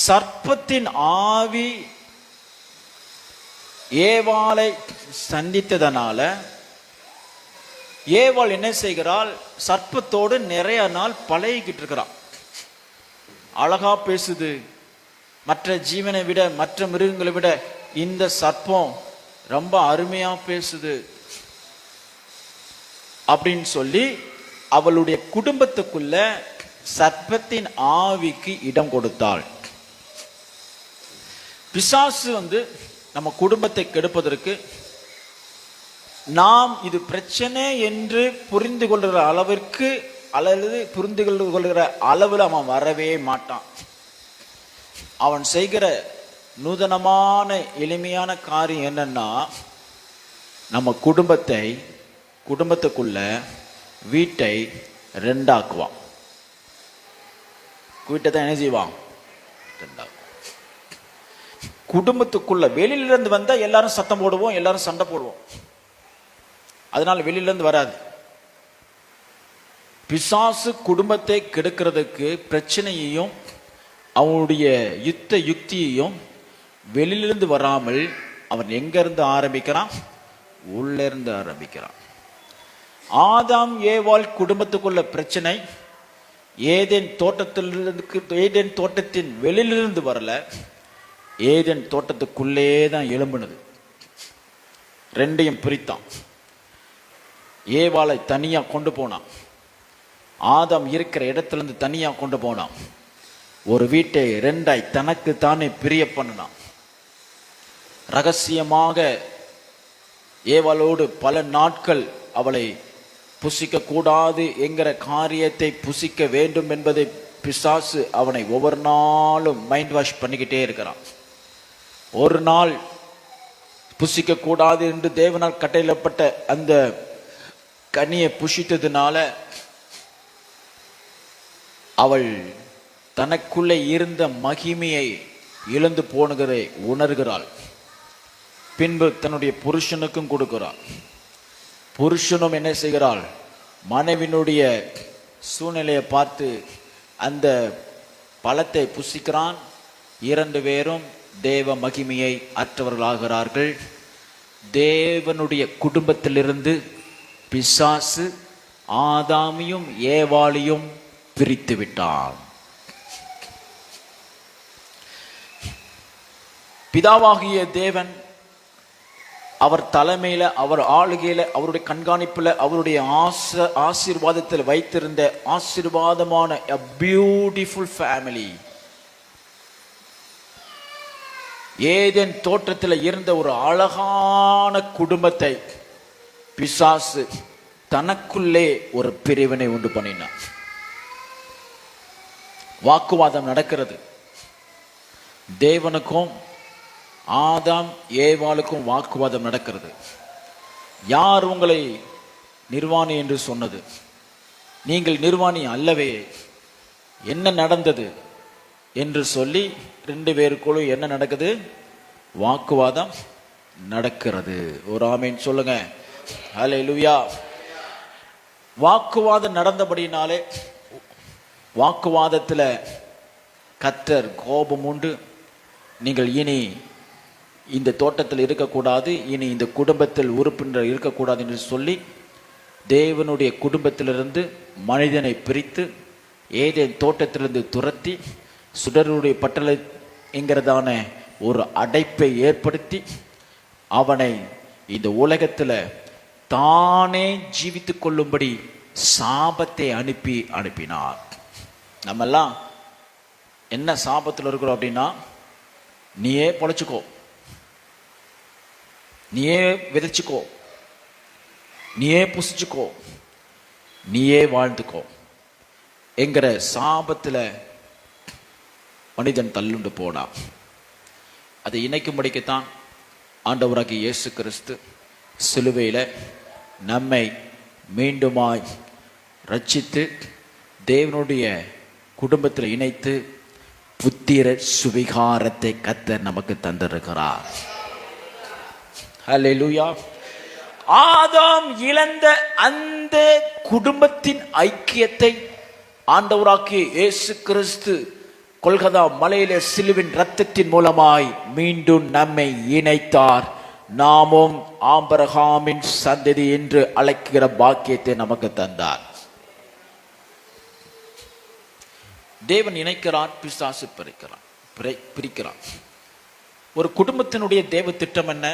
சர்ப்பத்தின் ஆவி ஏவாளை சந்தித்ததனால ஏவாள் என்ன செய்கிறாள்? சர்ப்பத்தோடு நிறைய நாள் பழகிக்கிட்டு இருக்கிறான். அழகா பேசுது. மற்ற ஜீவனை விட, மற்ற மிருகங்களை விட இந்த சர்ப்பம் ரொம்ப அருமையா பேசுது அப்படின்னு சொல்லி அவளுடைய குடும்பத்துக்குள்ள சர்ப்பத்தின் ஆவிக்கு இடம் கொடுத்தாள். பிசாசு நம்ம குடும்பத்தை கெடுப்பதற்கு நாம் இது பிரச்சனை என்று புரிந்து கொள்கிற அளவிற்கு அல்லது புரிந்து கொள்கிற அளவில் அவன் வரவே மாட்டான். அவன் செய்கிற நூதனமான எளிமையான காரியம் என்னன்னா, நம்ம குடும்பத்துக்குள்ள வீட்டை ரெண்டாக்குவான். வீட்டை தான் என்ன செய்வான்? ரெண்டாக்குவான். குடும்பத்துக்குள்ள வெளியிலிருந்து வந்தா எல்லாரும் சத்தம் போடுவோம், எல்லாரும் சண்டை போடுவோம். அதனால வெளியிலிருந்து வராது. பிசாசு குடும்பத்தை கெடுக்கிறதுக்கு பிரச்சனையையும் அவனுடைய யுக்தியையும் வெளியிலிருந்து வராமல் அவன் எங்க இருந்து ஆரம்பிக்கிறான்? உள்ள இருந்து ஆரம்பிக்கிறான். ஆதாம் ஏவாள் குடும்பத்துக்குள்ள பிரச்சனை ஏதேன் தோட்டத்தின் வெளியிலிருந்து வரல, ஏதேன் தோட்டத்துக்குள்ளே தான் எழும்பினது. ரெண்டையும் பிரித்தான். ஏவாளை தனியா கொண்டு போனான். ஆதாம் இருக்கிற இடத்துல இருந்து தனியா கொண்டு போனான். ஒரு வீட்டை ரெண்டாய் தனக்கு தானே பிரிய பண்ணினான். ரகசியமாக ஏவாளோடு பல நாட்கள் அவளை புசிக்க கூடாது என்கிற காரியத்தை புசிக்க வேண்டும் என்பதை பிசாசு அவனை ஒவ்வொரு நாளும் மைண்ட் வாஷ் பண்ணிக்கிட்டே இருக்கிறான். ஒரு நாள் புசிக்க கூடாது என்று தேவனால் கட்டளையிடப்பட்ட அந்த கனியை புசித்ததுனால அவள் தனக்குள்ளே இருந்த மகிமையை இழந்து போனுகிறதை உணர்கிறாள். பின்பு தன்னுடைய புருஷனுக்கும் கொடுக்கிறாள். புருஷனும் என்ன செய்கிறாள்? மனைவினுடைய சூழ்நிலையை பார்த்து அந்த பழத்தை புசிக்கிறான். இரண்டு பேரும் தேவ மகிமையை அற்றவர்களாகிறார்கள். தேவனுடைய குடும்பத்திலிருந்து பிசாசு ஆதாமியும் ஏவாளையும் பிரித்து விட்டான். பிதாவாகிய தேவன் அவர் தலைமையில, அவர் ஆளுகையில, அவருடைய கண்காணிப்புல, அவருடைய ஆசீர்வாதத்தில் வைத்திருந்த ஆசீர்வாதமான a beautiful family. ஏதேன் தோட்டத்தில் இருந்த ஒரு அழகான குடும்பத்தை பிசாசு தனக்குள்ளே ஒரு பிரிவினை உண்டு பண்ணினான். வாக்குவாதம் நடக்கிறது. தேவனுக்கும் ஆதாம் ஏவாளுக்கும் வாக்குவாதம் நடக்கிறது. யார் உங்களை நிர்வாணி என்று சொன்னது? நீங்கள் நிர்வாணி அல்லவே. என்ன நடந்தது என்று சொல்லி ரெண்டு பேருக்குள்ளும் என்ன நடக்குது? வாக்குவாதம் நடக்கிறது. ஒரு ஆமீன் சொல்லுங்க. ஹல்லேலூயா. வாக்குவாதம் நடந்தபடினாலே வாக்குவாதத்தில் கர்த்தர் கோபம் உண்டு. நீங்கள் இனி இந்த தோட்டத்தில் இருக்கக்கூடாது, இனி இந்த குடும்பத்தில் உறுப்பினர் இருக்கக்கூடாது என்று சொல்லி தேவனுடைய குடும்பத்திலிருந்து மனிதனை பிரித்து ஏதேன் தோட்டத்திலிருந்து துரத்தி சுடருடைய பட்டளை என்கிறதான ஒரு அடைப்பை ஏற்படுத்தி அவனை இந்த உலகத்துல தானே ஜீவித்து கொள்ளும்படி சாபத்தை அனுப்பினார். நம்ம எல்லாம் என்ன சாபத்தில் இருக்கிறோம் அப்படின்னா, நீயே பொழைச்சுக்கோ, நீயே விதைச்சுக்கோ, நீயே புசிச்சுக்கோ, நீயே வாழ்ந்துக்கோ என்கிற சாபத்தில் மனிதன் தள்ளுண்டு போனான். அதை இணைக்கும்படிக்குத்தான் ஆண்டவராகிய இயேசு கிறிஸ்து சிலுவையில் நம்மை மீண்டுமாய் ரட்சித்து தேவனுடைய குடும்பத்தில் இணைத்து புத்திர சுவிகாரத்தை கர்த்தர் நமக்கு தந்திருக்கிறார். ஹல்லேலூயா. ஆதாம் இழந்த அந்த குடும்பத்தின் ஐக்கியத்தை ஆண்டவராகிய இயேசு கிறிஸ்து கொல்கதா மலையில சிலுவின் இரத்தத்தின் மூலமாய் மீண்டும் நம்மை இணைத்தார். நாமும் ஆபிரகாமின் சந்ததி என்று அழைக்கிற பாக்கியத்தை நமக்கு தந்தார். தேவன் இணைக்கிறான், பிசாசு பிரிக்கிறான். ஒரு குடும்பத்தினுடைய தேவ திட்டம் என்ன?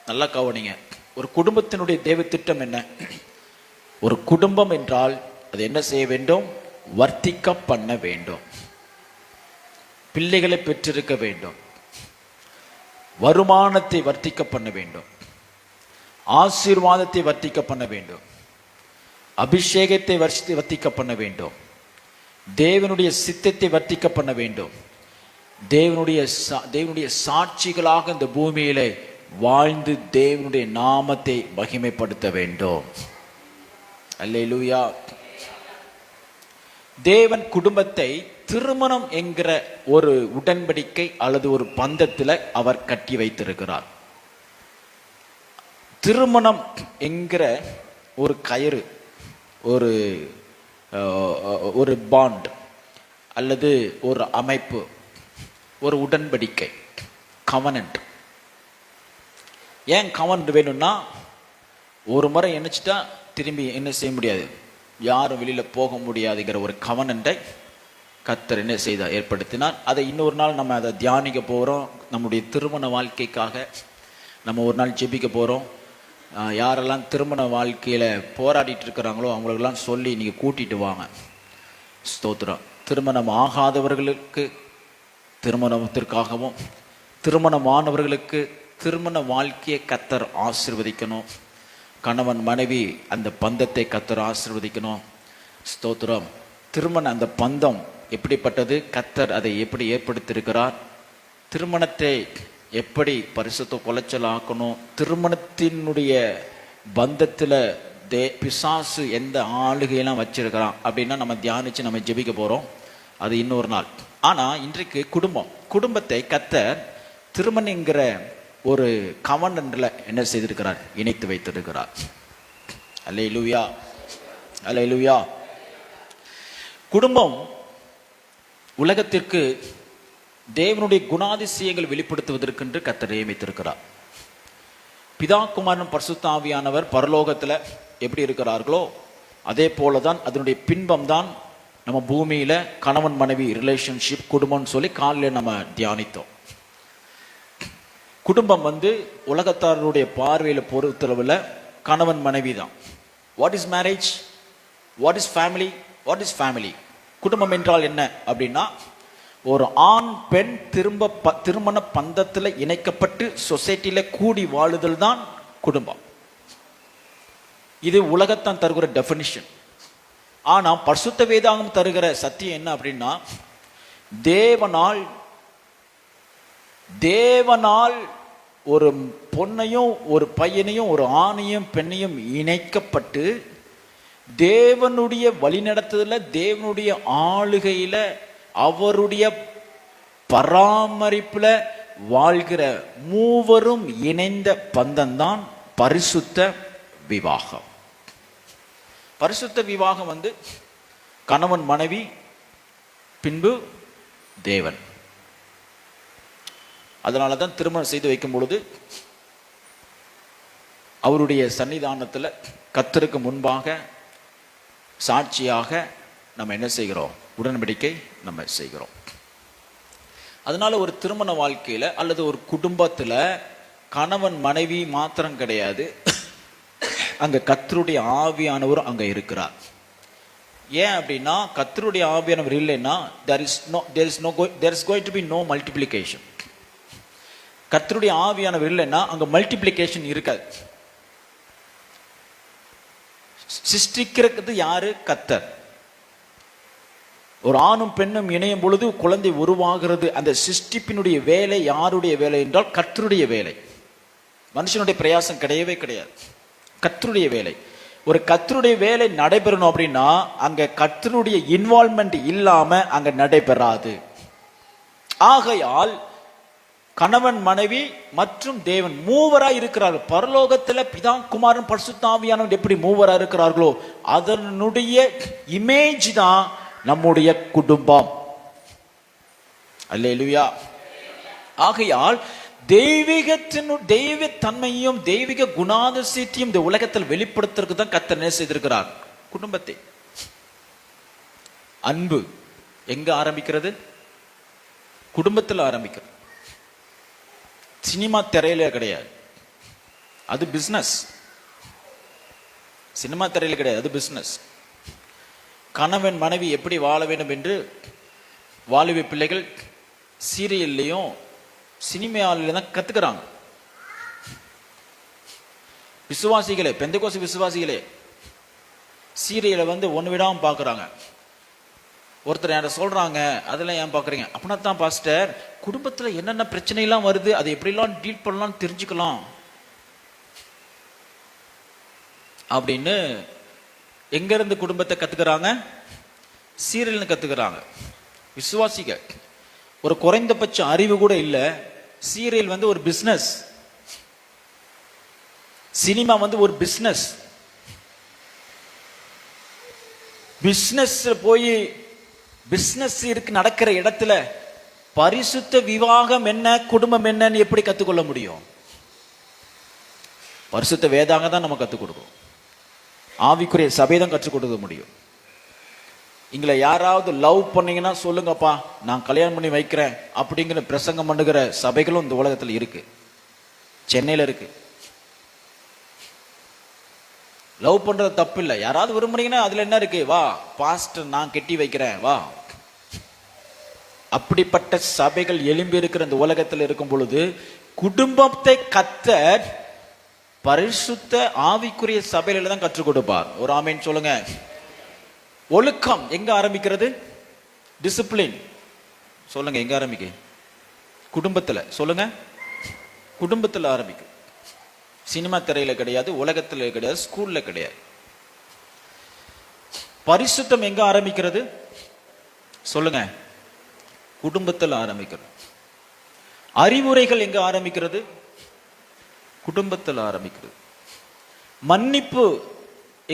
நல்லா கவனிங்க. ஒரு குடும்பத்தினுடைய தேவ திட்டம் என்ன? ஒரு குடும்பம் என்றால் அது என்ன செய்ய வேண்டும்? வர்த்திக்க பண்ண வேண்டும், பிள்ளைகளை பெற்றிருக்க வேண்டும், வருமானத்தை வர்த்திக்க பண்ண வேண்டும், ஆசீர்வாதத்தை வர்த்திக்க பண்ண வேண்டும், அபிஷேகத்தை வர்த்திக்க பண்ண வேண்டும், தேவனுடைய சித்தத்தை வர்த்திக்க பண்ண வேண்டும், தேவனுடைய சாட்சிகளாக இந்த பூமியிலே வாழ்ந்து தேவனுடைய நாமத்தை மகிமைப்படுத்த வேண்டும். அல்லேலூயா. தேவன் குடும்பத்தை திருமணம் என்கிற ஒரு உடன்படிக்கை அல்லது ஒரு பந்தத்தில் அவர் கட்டி வைத்திருக்கிறார். திருமணம் என்கிற ஒரு கயிறு, ஒரு பாண்ட் அல்லது ஒரு அமைப்பு, ஒரு உடன்படிக்கை, கவனன்ட். ஏன் கவனன்ட் வேணும்னா, ஒரு முறை நினைச்சிட்டா திரும்பி என்ன செய்ய முடியாது, யாரும் வெளியில போக முடியாதுங்கிற ஒரு கவனன்ட்டை கர்த்தர் என்ன செய்தார், ஏற்படுத்தினார். அதை இன்னொரு நாள் நம்ம அதை தியானிக்க போகிறோம். நம்முடைய திருமண வாழ்க்கைக்காக நம்ம ஒரு நாள் ஜெபிக்க போகிறோம். யாரெல்லாம் திருமண வாழ்க்கையில் போராடிட்டு இருக்கிறாங்களோ அவங்களுக்கெல்லாம் சொல்லி நீங்கள் கூட்டிகிட்டு வாங்க. ஸ்தோத்திரம். திருமணம் ஆகாதவர்களுக்கு திருமணத்திற்காகவும், திருமணமானவர்களுக்கு திருமண வாழ்க்கையை கர்த்தர் ஆசீர்வதிக்கணும். கணவன் மனைவி அந்த பந்தத்தை கர்த்தர் ஆசீர்வதிக்கணும். ஸ்தோத்திரம். திருமண அந்த பந்தம் எப்படிப்பட்டது, கர்த்தர் அதை எப்படி ஏற்படுத்தியிருக்கிறார், திருமணத்தை எப்படி பரிசுத்த குலைச்சல் ஆக்கணும், திருமணத்தினுடைய பந்தத்தில் பிசாசு எந்த ஆளுகையெல்லாம் வச்சிருக்கிறான் அப்படின்னா நம்ம தியானிச்சு நம்ம ஜெபிக்க போகிறோம். அது இன்னொரு நாள். ஆனால் இன்றைக்கு குடும்பத்தை கர்த்தர் திருமணங்கிற ஒரு கவனன்ட்ல என்ன செய்திருக்கிறார், இணைத்து வைத்திருக்கிறார். அல்லேலூயா, அல்லேலூயா. குடும்பம் உலகத்திற்கு தேவனுடைய குணாதிசயங்கள் வெளிப்படுத்துவதற்கென்று கர்த்தர் நியமித்திருக்கிறார். பிதா குமாரன் பரிசுத்த ஆவியானவர் பரலோகத்தில் எப்படி இருக்கிறார்களோ அதே போலதான் அதனுடைய பின்பம் தான் நம்ம பூமியில கணவன் மனைவி ரிலேஷன்ஷிப், குடும்பம்னு சொல்லி காலையில் நம்ம தியானித்தோம். குடும்பம் உலகத்தாருடைய பார்வையில் பொறுத்தளவில் கணவன் மனைவி தான். What is marriage, what is family, what is family? குடும்பம் என்றால் என்ன அப்படின்னா, ஒரு ஆண் பெண் திருமண பந்தத்தில் இணைக்கப்பட்டு சொசைட்டியில் கூடி வாழுதல் தான் குடும்பம். இது உலகத்தான் தருகிற டெஃபினிஷன். ஆனால் பரிசுத்த வேதாகம் தருகிற சத்தியம் என்ன அப்படின்னா, தேவனால் ஒரு பொண்ணையும் ஒரு பையனையும் ஒரு ஆணையும் பெண்ணையும் இணைக்கப்பட்டு தேவனுடைய வழிநடத்துதல, தேவனுடைய ஆளுகையில, அவருடைய பராமரிப்புல வாழ்கிற மூவரும் இணைந்த பந்தம்தான் பரிசுத்த விவாகம். பரிசுத்த விவாகம் கணவன் மனைவி, பின்பு தேவன். அதனால தான் திருமணம் செய்து வைக்கும் பொழுது அவருடைய சன்னிதானத்தில் கர்த்தருக்கு முன்பாக சாட்சியாக நம்ம என்ன செய்கிறோம், உடன்படிக்கை நம்ம செய்கிறோம். அதனால ஒரு திருமண வாழ்க்கையில் அல்லது ஒரு குடும்பத்தில் கணவன் மனைவி மாத்திரம் கிடையாது, அங்க கர்த்தருடைய ஆவியானவர் அங்க இருக்கிறார். ஏன் அப்படின்னா கர்த்தருடைய ஆவியானவர் இல்லைன்னா there is going to be no multiplication. கர்த்தருடைய ஆவியானவர் இல்லைன்னா அங்க மல்டிப்ளிகேஷன் இருக்காது. சிருஷ்டிக்கிறது யாரு? கர்த்தர். ஒரு ஆணும் பெண்ணும் இணையும் பொழுது குழந்தை உருவாகிறது. அந்த சிருஷ்டிப்பினுடைய வேலை யாருடைய வேலை என்றால் கர்த்தருடைய வேலை. மனுஷனுடைய பிரயாசம் கிடையவே கிடையாது, கர்த்தருடைய வேலை. ஒரு கர்த்தருடைய வேலை நடைபெறணும் அப்படின்னா அங்க கர்த்தருடைய இன்வால்மெண்ட் இல்லாம அங்க நடைபெறாது. ஆகையால் கணவன் மனைவி மற்றும் தேவன் மூவராய் இருக்கிறார்கள். பரலோகத்துல பிதா குமாரன் பரிசுத்த ஆவியானவர் எப்படி மூவரா இருக்கிறார்களோ அதனுடைய இமேஜ் தான் நம்முடைய குடும்பம். அல்லேலூயா. ஆகையால் தெய்வீக தன்மையும் தெய்வீக குணாதிசயத்தையும் இந்த உலகத்தில் வெளிப்படுத்துறதுக்கு தான் கர்த்தர் என்ன செய்திருக்கிறார்? குடும்பத்தை. அன்பு எங்க ஆரம்பிக்கிறது? குடும்பத்தில் ஆரம்பிக்கிறது. சினிமா திரையில கிடையாது, அது பிசினஸ். சினிமா திரையில கிடையாது, அது பிசினஸ். கணவன் மனைவி எப்படி வாழ வேண்டும் என்று வாலிப பிள்ளைகள் சீரியல்லையும் சினிமாவில தான் கத்துக்கிறாங்க. விசுவாசிகளே, பெந்தெகோஸ்து விசுவாசிகளே சீரியலை ஒன்று விடாம பாக்குறாங்க. ஒருத்தர் என்கிட்ட சொல்றாங்க, அதெல்லாம் ஏன் பாக்குறீங்க அப்படின்னா தான் பாஸ்டர், குடும்பத்துல என்னென்ன பிரச்சனை எல்லாம் வருது, அதை எப்படிலாம் டீல் பண்ணலாம் தெரிஞ்சுக்கலாம் அப்படின்னு. எங்க இருந்து குடும்பத்தை கத்துக்கிறாங்க? சீரியல்னு கத்துக்கிறாங்க. விசுவாசிக ஒரு குறைந்தபட்ச அறிவு கூட இல்ல. சீரியல் ஒரு பிசினஸ், சினிமா ஒரு பிசினஸ். பிசினஸ் போய் பிசினஸ் இருக்கு நடக்கிற இடத்துல பரிசுத்த விவாகம் என்ன, குடும்பம் என்னன்னு எப்படி கத்துக்கொள்ள முடியும்? பரிசுத்த வேதாங்க தான் நம்ம கத்துக் கொடுக்கும். ஆவிக்குரிய சபை தான் கற்றுக் கொடுக்க முடியும். எங்களை யாராவது லவ் பண்ணீங்கன்னா சொல்லுங்கப்பா, நான் கல்யாணம் பண்ணி வைக்கிறேன் அப்படிங்கிற பிரசங்கம் பண்ணுகிற சபைகளும் இந்த உலகத்தில் இருக்கு. சென்னையில இருக்கு. லவ் பண்றது தப்பு இல்லை. யாராவது விரும்புறீங்கன்னா அதுல என்ன இருக்கு? வா பாஸ்டர், நான் கெட்டி வைக்கிறேன் வா. அப்படிப்பட்ட சபைகள் எழும்பி இருக்கிற இந்த உலகத்தில் இருக்கும் பொழுது குடும்பத்தை கர்த்தர் பரிசுத்த ஆவிக்குரிய சபையில தான் கற்றுக் கொடுப்பார். ஒரு ஆமீன் சொல்லுங்க. ஒழுக்கம் எங்க ஆரம்பிக்கிறது? டிசிப்ளின் சொல்லுங்க. எங்க ஆரம்பிக்க? குடும்பத்துல. சொல்லுங்க. குடும்பத்துல ஆரம்பிக்கும். சினிமா திரையில கிடையாது, உலகத்துல கிடையாது, ஸ்கூல்ல கிடையாது. பரிசுத்தம் எங்க ஆரம்பிக்கிறது? சொல்லுங்க. குடும்பத்தில் ஆரம்பிக்கிறது. அறிவுரைகள் எங்க ஆரம்பிக்கிறது? குடும்பத்தில் ஆரம்பிக்கிறது. மன்னிப்பு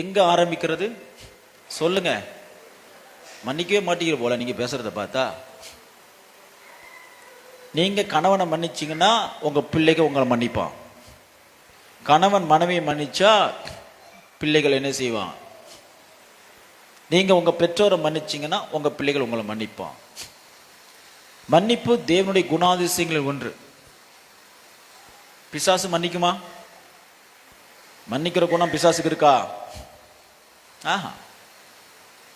எங்க ஆரம்பிக்கிறது? சொல்லுங்க. மன்னிக்கவே மாட்டீங்க போல நீங்க பேசுறத பார்த்தா. நீங்க கணவனை மன்னிச்சீங்கன்னா உங்க பிள்ளைங்க உங்களை மன்னிப்பான். கணவன் மனைவியை மன்னிச்சா பிள்ளைகள் என்ன செய்வான்? நீங்க உங்க பெற்றோரை மன்னிச்சீங்கன்னா உங்க பிள்ளைகள் உங்களை மன்னிப்பான். மன்னிப்பு தேவனுடைய குணாதிசயங்களில் ஒன்று. பிசாசு மன்னிக்குமா? மன்னிக்கிற குணம் பிசாசுக்கு இருக்கா? ஆஹா,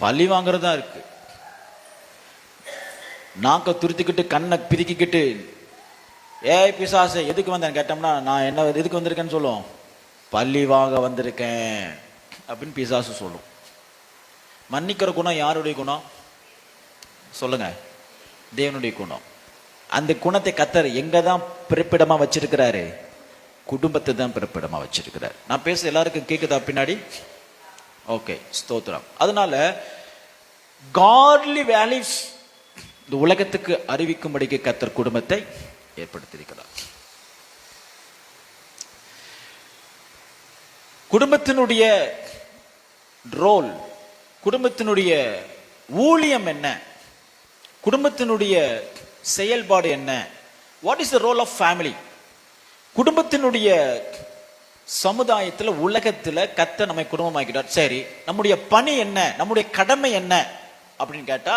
பழி வாங்குறதா இருக்கு. நாக்க துருத்திக்கிட்டு கண்ணை பிரிக்கிக்கிட்டு, ஏய் பிசாசு எதுக்கு வந்தேன் கேட்டோம்னா, நான் என்ன எதுக்கு வந்திருக்கேன்னு சொல்லுவோம்? பழி வாங்க வந்திருக்கேன் அப்படின்னு பிசாசு சொல்லும். மன்னிக்கிற குணம் யாருடைய குணம்? சொல்லுங்க. தேவனுடைய குணம். அந்த குணத்தை கர்த்தர் எங்க தான் பிறப்பிடமா வச்சிருக்கிறாரு? குடும்பத்தை தான் பிறப்பிடமா வச்சிருக்கிறார். நான் பேச எல்லாருக்கும் கேக்குதா பின்னாடி? ஓகே, ஸ்தோத்திரம். அதனால காட்லி வேல்யூஸ் இந்த உலகத்துக்கு அறிவிக்கும்படிக்கு கர்த்தர் குடும்பத்தை ஏற்படுத்தியிருக்கிறார். குடும்பத்தினுடைய ரோல், குடும்பத்தினுடைய ஊழியம் என்ன, குடும்பத்தினுடைய செயல்பாடு என்ன? What is the role of family? குடும்பத்தினுடைய சமுதாயத்தில் உலகத்தில் கர்த்தர் நம்மை குடும்பமாக்கிட்டார். சரி, நம்முடைய பணி என்ன, நம்முடைய கடமை என்ன அப்படின்னு கேட்டா,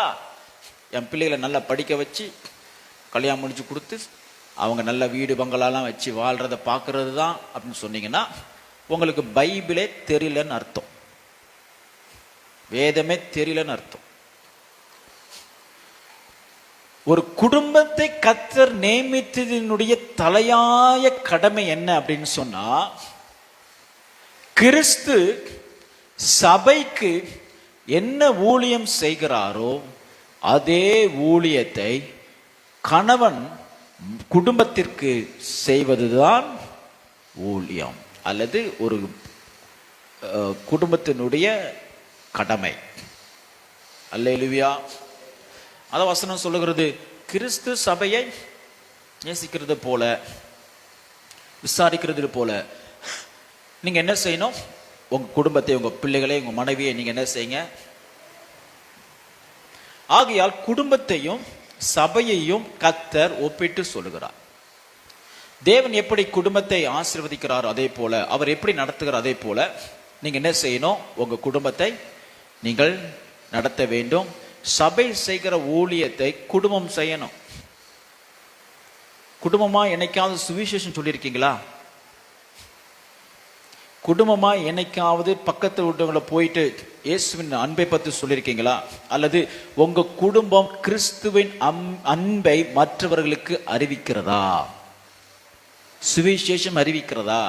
என் பிள்ளைகளை நல்லா படிக்க வச்சு கல்யாணம் முடிச்சு கொடுத்து அவங்க நல்ல வீடு பங்களாலாம் வச்சு வாழ்கிறத பார்க்கறது தான் அப்படின்னு சொன்னீங்கன்னா உங்களுக்கு பைபிளே தெரியலன்னு அர்த்தம், வேதமே தெரியலன்னு அர்த்தம். ஒரு குடும்பத்தை கர்த்தர் நியமித்ததினுடைய தலையாய கடமை என்ன அப்படின்னு சொன்னா, கிறிஸ்து சபைக்கு என்ன ஊழியம் செய்கிறாரோ அதே ஊழியத்தை கணவன் குடும்பத்திற்கு செய்வதுதான் ஊழியம் அல்லது ஒரு குடும்பத்தினுடைய கடமை. அல்லேலூயா. அத வசனம் சொல்லுகிறது, கிறிஸ்து சபையை நேசிக்கிறது போல விசாரிக்கிறது போல நீங்க என்ன செய்யணும்? உங்க குடும்பத்தை, உங்க பிள்ளைகளை, உங்க மனைவியை நீங்க என்ன செய்யுங்க? ஆகையால் குடும்பத்தையும் சபையையும் கர்த்தர் ஒப்பிட்டு சொல்லுகிறார். தேவன் எப்படி குடும்பத்தை ஆசீர்வதிக்கிறார் அதே போல, அவர் எப்படி நடத்துகிறார் அதே போல நீங்க என்ன செய்யணும்? உங்க குடும்பத்தை நீங்கள் நடத்த வேண்டும். சபை செய்கிற ஊழியத்தை குடும்பம் செய்யணும். குடும்பமா என்னைக்காவது சுவிசேஷம் சொல்லியிருக்கீங்களா? குடும்பமா என்னைக்காவது பக்கத்து வீட்டுகளை போயிட்டு இயேசுவின் அன்பை பற்றி சொல்லியிருக்கீங்களா? அல்லது உங்க குடும்பம் கிறிஸ்துவின் அன்பை மற்றவர்களுக்கு அறிவிக்கிறதா? சுவிசேஷம் அறிவிக்கிறதா?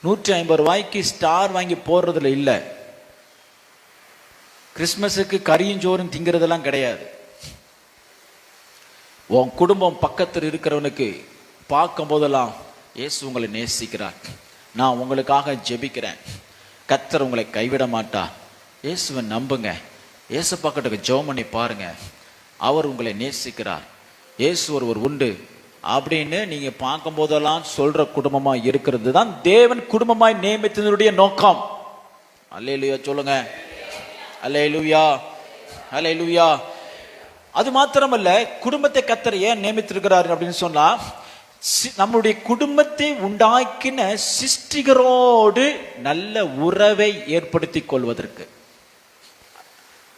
150 ரூபாய்க்கு ஸ்டார் வாங்கி போடுறதுல இல்லை. கிறிஸ்மஸுக்கு கரியும் சோறும் திங்கிறதெல்லாம் கிடையாது. உன் குடும்பம் பக்கத்தில் இருக்கிறவனுக்கு பார்க்கும் போதெல்லாம் இயேசு உங்களை நேசிக்கிறார், நான் உங்களுக்காக ஜெபிக்கிறேன், கர்த்தர் உங்களை கைவிட மாட்டார், இயேசுவை நம்புங்க, இயேசு பக்கத்துக்கு ஜெபம் பண்ணி பாருங்க, அவர் உங்களை நேசிக்கிறார், இயேசு ஒருவர் உண்டு அப்படின்னு நீங்க பார்க்கும் போதெல்லாம் சொல்ற குடும்பமா இருக்கிறது தான் தேவன் குடும்பமாய் நியமித்ததனுடைய நோக்கம். அல்லேலூயா சொல்லுங்க. அல்லேலூயா, அல்லேலூயா. அது மாத்திரமல்ல, குடும்பத்தை கர்த்தர் ஏன் நியமித்திருக்கிறார் அப்படின்னு சொன்னா, நம்முடைய குடும்பத்தை உண்டாக்கின சிருஷ்டிகரோடு நல்ல உறவை ஏற்படுத்திக் கொள்வதற்கு.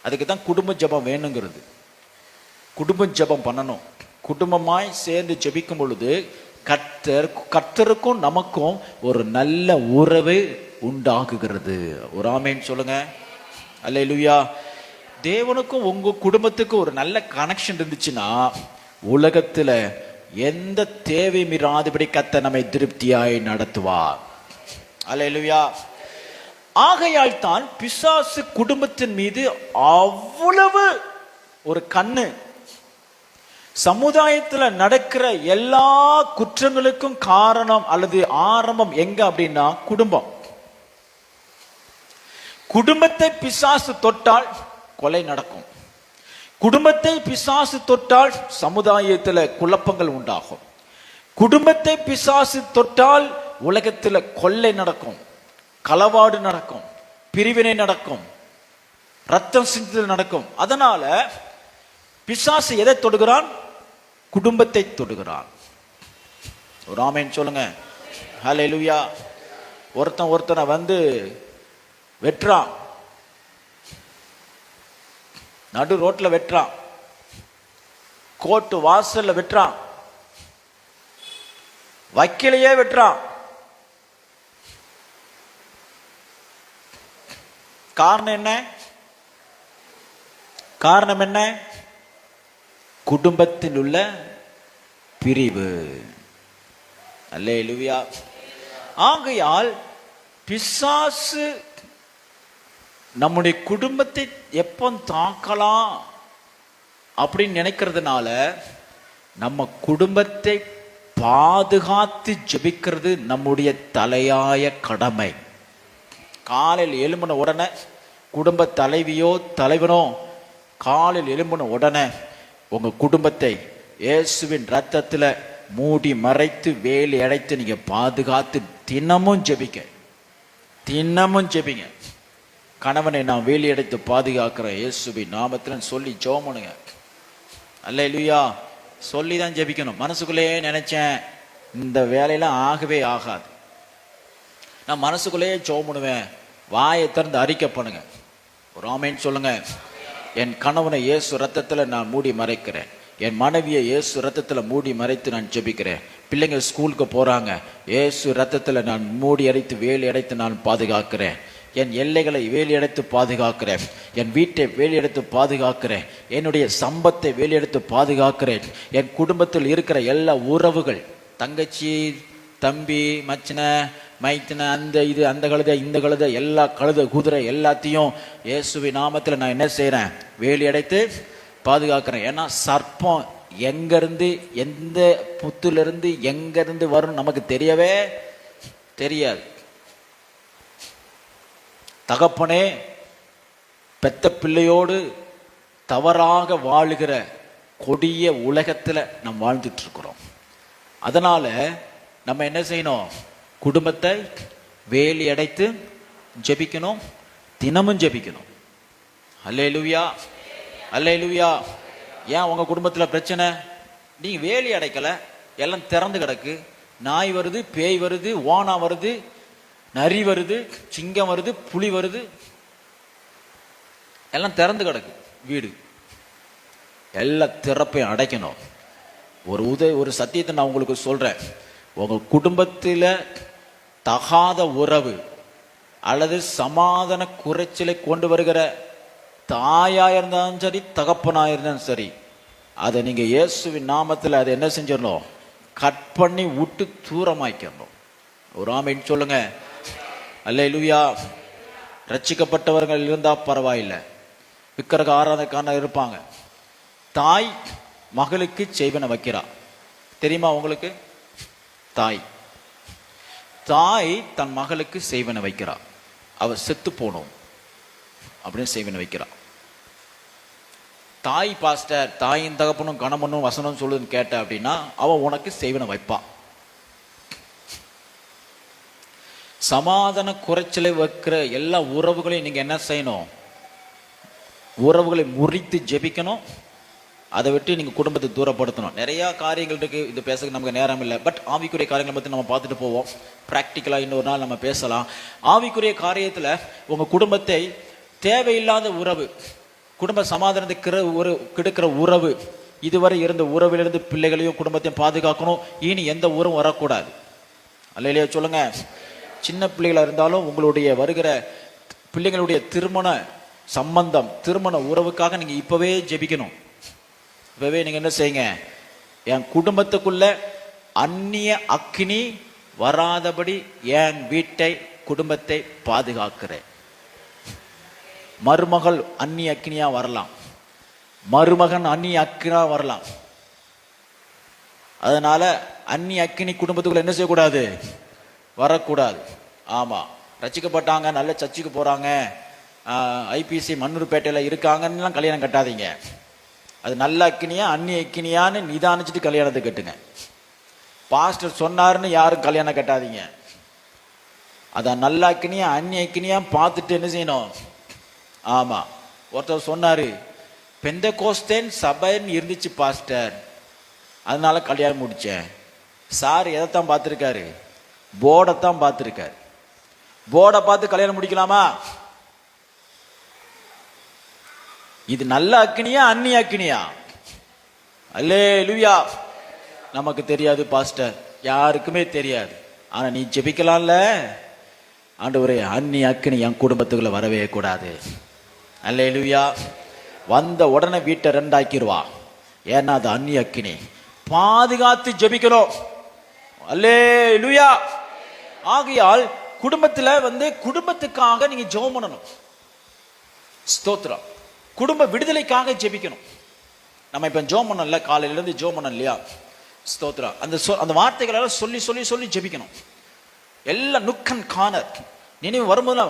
அதுக்கு தான் குடும்ப ஜெபம் வேணுங்கிறது. குடும்ப ஜெபம் பண்ணணும். குடும்பமாய் சேர்ந்து ஜெபிக்கும் பொழுது கர்த்தருக்கும் நமக்கும் ஒரு நல்ல உறவு உண்டாகுகிறது. ஒரு ஆமென் சொல்லுங்க. அல்லேலூயா. தேவனுக்கும் உங்க குடும்பத்துக்கும் ஒரு நல்ல கனெக்ஷன் இருந்துச்சுன்னா உலகத்துல எந்த தேவை மீறாதபடி கர்த்தர் நம்மை திருப்தியாய் நடத்துவார். அல்லேலூயா. ஆகையால் தான் பிசாசு குடும்பத்தின் மீது அவ்வளவு ஒரு கண்ணு. சமுதாயத்துல நடக்கிற எல்லா குற்றங்களுக்கும் காரணம் அல்லது ஆரம்பம் எங்க அப்படின்னா குடும்பம். குடும்பத்தை பிசாசு தொட்டால் கொலை நடக்கும். குடும்பத்தை பிசாசு தொட்டால் சமுதாயத்துல குழப்பங்கள் உண்டாகும். குடும்பத்தை பிசாசு தொட்டால் உலகத்துல கொள்ளை நடக்கும், களவாடு நடக்கும், பிரிவினை நடக்கும், ரத்தம் சிந்துதல் நடக்கும். அதனால பிசாசு எதை தொடுகிறான்? குடும்பத்தை தொடுகிறான். ஒரு ஆமென் சொல்லுங்க. ஹல்லேலூயா. ஒருத்தனை வந்து வெட்டுறான், நடு ரோட்ல வெட்டுறான், கோர்ட்டு வாசல்ல வெட்டுறான், வக்கீலையே வெட்டுறான். காரணம் என்ன? காரணம் என்ன? குடும்பத்தில் உள்ள பிரிவு. அல்லேலூயா. ஆகையால் பிசாசு நம்முடைய குடும்பத்தை எப்போ தாக்கலாம் அப்படின்னு நினைக்கிறதுனால நம்ம குடும்பத்தை பாதுகாத்து ஜெபிக்கிறது நம்முடைய தலையாய கடமை. காலையில் எழும்பின உடனே குடும்ப தலைவியோ தலைவனோ காலையில் எழும்பின உடனே உங்க குடும்பத்தை இயேசுவின் ரத்தத்துல மூடி மறைத்து வேலி அடைத்து நீங்க பாதுகாத்து தினமும் ஜெபிங்க. தினமும் ஜெபிங்க. கணவனை நான் வேலி அடைத்து பாதுகாக்கிறேன் இயேசுவின் நாமத்துல சொல்லி ஜெபம் பண்ணுங்க. அல்லேலூயா. சொல்லி தான் ஜெபிக்கணும். மனசுக்குள்ளேயே நினைச்சேன் இந்த வேலையெல்லாம் ஆகவே ஆகாது, நான் மனசுக்குள்ளேயே ஜெபம் பண்ணுவேன், வாயை திறந்து அறிக்கை பண்ணுங்க. ஒரு ஆமென் சொல்லுங்க. என் கணவனை இயேசு ரத்தத்துல நான் மூடி மறைக்கிறேன், என் மனைவியை இயேசு ரத்தத்துல மூடி மறைத்து நான் ஜெபிக்கிறேன். பிள்ளைங்க ஸ்கூலுக்கு போறாங்க, இயேசு ரத்தத்துல நான் மூடி அடைத்து வேலி அடைத்து நான் பாதுகாக்கிறேன். என் எல்லைகளை வேலியடைத்து பாதுகாக்கிறேன். என் வீட்டை வேலியடைத்து பாதுகாக்கிறேன். என்னுடைய சம்பத்தை வேலியடைத்து பாதுகாக்கிறேன். என் குடும்பத்தில் இருக்கிற எல்லா உறவுகள், தங்கச்சி, தம்பி, மச்சன, மைத்தன, அந்த இது, அந்த கழுதை, இந்த கழுதை, எல்லா கழுதை குதிரை எல்லாத்தையும் இயேசுவின் நாமத்தில் நான் என்ன செய்கிறேன்? வேலியடைத்து பாதுகாக்கிறேன். ஏன்னா சர்ப்பம் எங்கேருந்து, எந்த புத்துலேருந்து எங்கேருந்து வரும் நமக்கு தெரியவே தெரியாது. தகப்பனே, பெத்த பிள்ளையோடு தவறாக வாழுகிற கொடிய உலகத்தில் நாம் வாழ்ந்துட்டு இருக்கிறோம். அதனால நம்ம என்ன செய்யணும்? குடும்பத்தை வேலி அடைத்து ஜெபிக்கணும், தினமும் ஜெபிக்கணும். அல்லேலூயா, அல்லேலூயா. ஏன் உங்க குடும்பத்தில் பிரச்சனை? நீங்க வேலி அடைக்கல, எல்லாம் திறந்து கிடக்கு. நாய் வருது, பேய் வருது, ஓனா வருது, நரி வருது, சிங்கம் வருது, புலி வருது, எல்லாம் திறந்து கிடக்கு வீடு. எல்லா திறப்பையும் அடைக்கணும். ஒரு சத்தியத்தை நான் உங்களுக்கு சொல்றேன். உங்க குடும்பத்தில் தகாத உறவு அல்லது சமாதான குறைச்சலை கொண்டு வருகிற தாயா இருந்தாலும் சரி, தகப்பனா இருந்தாலும் சரி, அதை நீங்க இயேசுவின் நாமத்தில் அதை என்ன செஞ்சிடணும்? கட் பண்ணி விட்டு தூரமாய்க்கணும். ஒரு ஆமீன் சொல்லுங்க. அல்லேலூயா. ரட்சிக்கப்பட்டவர்கள் இருந்தா பரவாயில்லை, விக்கிரக ஆராதனைக்காரர் இருப்பாங்க. தாய் மகளுக்கு செய்வன வைக்கிறா, தெரியுமா உங்களுக்கு? தாய் தன் மகளுக்கு செய்வன வைக்கிறா. அவ செத்து போனோம் அப்படின்னு செய்வன வைக்கிறா. தாய் பாஸ்டர், தாயின் தகப்பனும் கணவனும் வசனம் சொல்லுன்னு கேட்ட அப்படின்னா அவன் உனக்கு செய்வன வைப்பா. சமாதான குறைச்சலை வைக்கிற எல்லா உறவுகளையும் நீங்க என்ன செய்யணும்? உறவுகளை முறித்து ஜெபிக்கணும். அதை விட்டு நீங்க குடும்பத்தை தூரப்படுத்தணும். நிறைய காரியங்கள் இருக்கு, இது பேச நமக்கு நேரம் இல்லை. பட் ஆவிக்குரிய காரியங்களை பற்றி நம்ம பார்த்துட்டு போவோம். பிராக்டிக்கலா இன்னொரு நாள் நம்ம பேசலாம். ஆவிக்குரிய காரியத்துல உங்க குடும்பத்தை தேவையில்லாத உறவு, குடும்ப சமாதானத்துக்கு ஒரு கெடுக்கிற உறவு, இதுவரை இருந்த உறவிலிருந்து பிள்ளைகளையும் குடும்பத்தையும் பாதுகாக்கணும். இனி எந்த உறவும் வரக்கூடாது. அல்லையா சொல்லுங்க. சின்ன பிள்ளைகளா இருந்தாலும் உங்களுடைய வருகிற பிள்ளைகளுடைய திருமண சம்பந்தம், திருமண உறவுக்காக நீங்க இப்பவே ஜெபிக்கணும். இப்பவே நீங்க என்ன செய்யுங்க? என் குடும்பத்துக்குள்ள அந்நிய அக்கினி வராதபடி என் வீட்டை, குடும்பத்தை பாதுகாக்கிறேன். மருமகள் அந்நிய அக்கினியா வரலாம், மருமகன் அந்நிய அக்கினியா வரலாம். அதனால அந்நிய அக்கினி குடும்பத்துக்குள்ள என்ன செய்யக்கூடாது? வரக்கூடாது. ஆமா, ரசிக்கப்பட்டாங்க, நல்ல சர்ச்சுக்கு போறாங்க, ஐபிசி மண்ணூர்பேட்டையில் இருக்காங்கன்னு கல்யாணம் கட்டாதீங்க. அது நல்ல அக்கினியா அந்நிய அக்கினியான்னு நிதானிச்சுட்டு கல்யாணத்தை கட்டுங்க. பாஸ்டர் சொன்னாருன்னு யாரும் கல்யாணம் கட்டாதீங்க. அதான் நல்ல அக்கினியா அந்நிய அக்கினியா பார்த்துட்டு என்ன செய்யணும்? ஆமா, ஒருத்தர் சொன்னாரு, பெந்தகோஸ்தேன் சபைன்னு இருந்துச்சு பாஸ்டர், அதனால கல்யாணம் முடிச்சேன். சார் எதைத்தான் பார்த்துருக்காரு? போர்டைத்தான் பார்த்துருக்காரு. போர்டை பார்த்து கல்யாணம் முடிக்கலாமா? இது நல்ல அக்கினியா அந்நிய அக்கினியா? அல்லேலூயா. நமக்கு தெரியாது பாஸ்டர், யாருக்குமே தெரியாது. ஆனா நீ ஜெபிக்கலாம்ல, ஆண்டவரே அந்நிய அக்கினி என் குடும்பத்துக்குள்ள வரவே கூடாது. அல்லேலூயா. வந்த உடனே வீட்டை ரெண்டாக்கிடுவா. ஏன்னா அது அந்நிய அக்கினி. பாதுகாத்து ஜெபிக்கணும். அல்லேலூயா. ஆகையால் குடும்பத்துல குடும்பத்துக்காக நீங்க ஜெபம் பண்ணணும். ஸ்தோத்திரம். குடும்ப விடுதலைக்காக ஜெபிக்கணும். நம்ம இப்ப ஜெபம் பண்ணல, காலையில இருந்து ஜெபம் பண்ணோம் இல்லையா? ஸ்தோத்திரம். அந்த வார்த்தைகளை சொல்லி சொல்லி சொல்லி ஜெபிக்கணும். எல்லா நுக்கன் காணர் நினைவு வரும்போது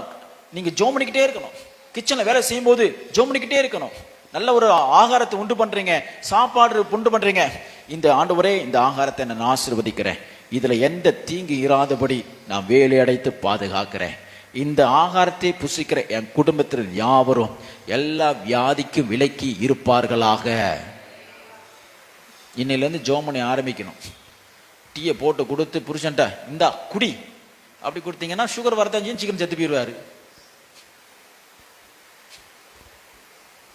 நீங்க ஜெபம் பண்ணிக்கிட்டே இருக்கணும். கிச்சன்ல வேலை செய்யும் போது ஜெபம் பண்ணிக்கிட்டே இருக்கணும். நல்ல ஒரு ஆகாரத்தை உண்டு பண்றீங்க, சாப்பாடு உண்டு பண்றீங்க. இந்த ஆண்டவரே, இந்த ஆகாரத்தை நான் ஆசீர்வதிக்கிறேன், இதுல எந்த தீங்கு இராதபடி நான் வேலை அடைத்து பாதுகாக்கிறேன். இந்த ஆகாரத்தை புசிக்கிற என் குடும்பத்தில் யாவரும் எல்லா வியாதிக்கும் விலக்கி இருப்பார்களாக. இன்னையிலேருந்து ஜெபம் பண்ணி ஆரம்பிக்கணும். டீயை போட்டு கொடுத்து புருஷன்ட்ட இந்தா குடி அப்படி கொடுத்தீங்கன்னா சுகர் வரதான் சீக்கிரம் செத்து போயிடுவாரு.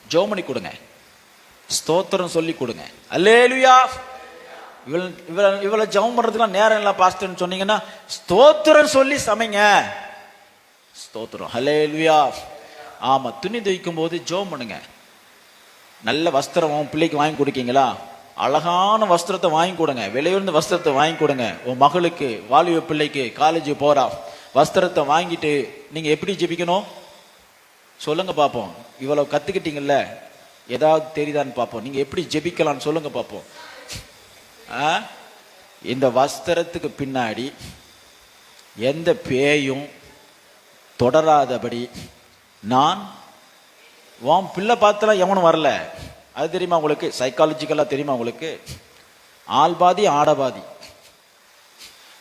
ஜெபம் பண்ணி கொடுங்க. ஸ்தோத்திரம் சொல்லி கொடுங்க. அல்லேலூயா. இவ்வளவு ஜெபம் பண்றதுக்குலாம் நேரம் இல்லை பாஸ்டர்னு சொன்னீங்கன்னா ஸ்தோத்திரம் சொல்லி சமைங்க. ஸ்தோத்திரம். அல்லேலூயா. ஆமா, துணி துவைக்கும் போது ஜெபம் பண்ணுங்க. நல்ல வஸ்திரம் உன் பிள்ளைக்கு வாங்கி கொடுக்கீங்களா, அழகான வஸ்திரத்தை வாங்கி கொடுங்க, விலையுயர்ந்த வஸ்திரத்தை வாங்கி கொடுங்க. உன் மகளுக்கு, வாலிப பிள்ளைக்கு, காலேஜ் போறா, வஸ்திரத்தை வாங்கிட்டு நீங்க எப்படி ஜெபிக்கணும் சொல்லுங்க பாப்போம். இவ்வளவு கத்துக்கிட்டீங்கல்ல, ஏதாவது தெரியுதான்னு பார்ப்போம். நீங்க எப்படி ஜெபிக்கலாம்னு சொல்லுங்க பார்ப்போம். இந்த வஸ்திரத்துக்கு பின்னாடி எந்த பேயும் தொடராதபடி நான் உன் பிள்ளை பார்த்தலாம் எவனும் வரல. அது தெரியுமா உங்களுக்கு? சைக்காலஜிக்கலா தெரியுமா உங்களுக்கு? ஆள் பாதி ஆட பாதி.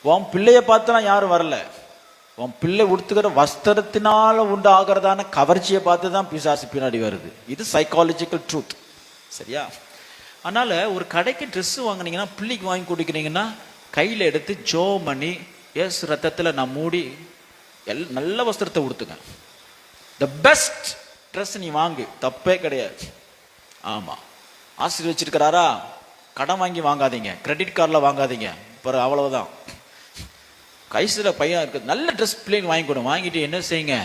உன் பிள்ளைய பார்த்தலாம் யாரும் வரல. உன் பிள்ளை உடுத்துக்கிற வஸ்திரத்தினால உண்டு ஆகிறதான கவர்ச்சியை பார்த்து தான் பிசாசு பின்னாடி வருது. இது சைக்காலஜிக்கல் ட்ரூத். சரியா? அதனால ஒரு கடைக்கு ட்ரெஸ் வாங்கினீங்கன்னா, பிள்ளைக்கு வாங்கி கொடுக்குறீங்கன்னா, கையில் எடுத்து ஜெபம் பண்ணி ஏசு ரத்தத்தில் நான் மூடி நல்ல வஸ்திரத்தை உடுத்துங்க. த பெஸ்ட் ட்ரெஸ் நீ வாங்கு, தப்பே கிடையாது. ஆமா, ஆசீர்வச்சிருக்கிறாரா, கடன் வாங்கி வாங்காதீங்க, கிரெடிட் கார்டில் வாங்காதீங்க. அப்புறம் அவ்வளவுதான். கைசில பையன் இருக்கு, நல்ல ட்ரெஸ் பிள்ளைங்க வாங்கி கொடுங்க. வாங்கிட்டு என்ன செய்யுங்க,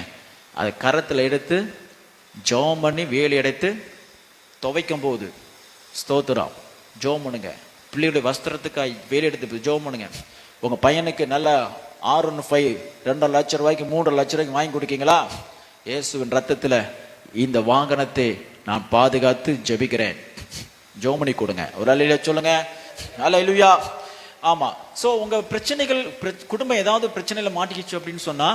அதை கரத்தில் எடுத்து ஜெபம் பண்ணி வேலி எடுத்து துவைக்கும் போது ஸ்தோத்திரம் ஜெபம் பண்ணுங்க. பிள்ளைகளுடைய வஸ்திரத்துக்காய் வேலி எடுத்து ஜெபம் பண்ணுங்க. உங்க பையனுக்கு நல்ல 615 2 லட்சம் ரூபாய்க்கு 3 லட்சம் ரூபாய்க்கு வாங்கி கொடுக்கீங்களா? இயேசுவின் ரத்தத்தில் இந்த வாகனத்தை நான் பாதுகாத்து ஜெபிக்கிறேன். ஜெபம் பண்ணி கொடுங்க. ஒரு அல்லேலூயா சொல்லுங்க. அல்லேலூயா. ஆமா. சோ உங்க பிரச்சனைகள், குடும்பம் ஏதாவது பிரச்சனையில மாட்டிக்கிச்சு அப்படின்னு சொன்னா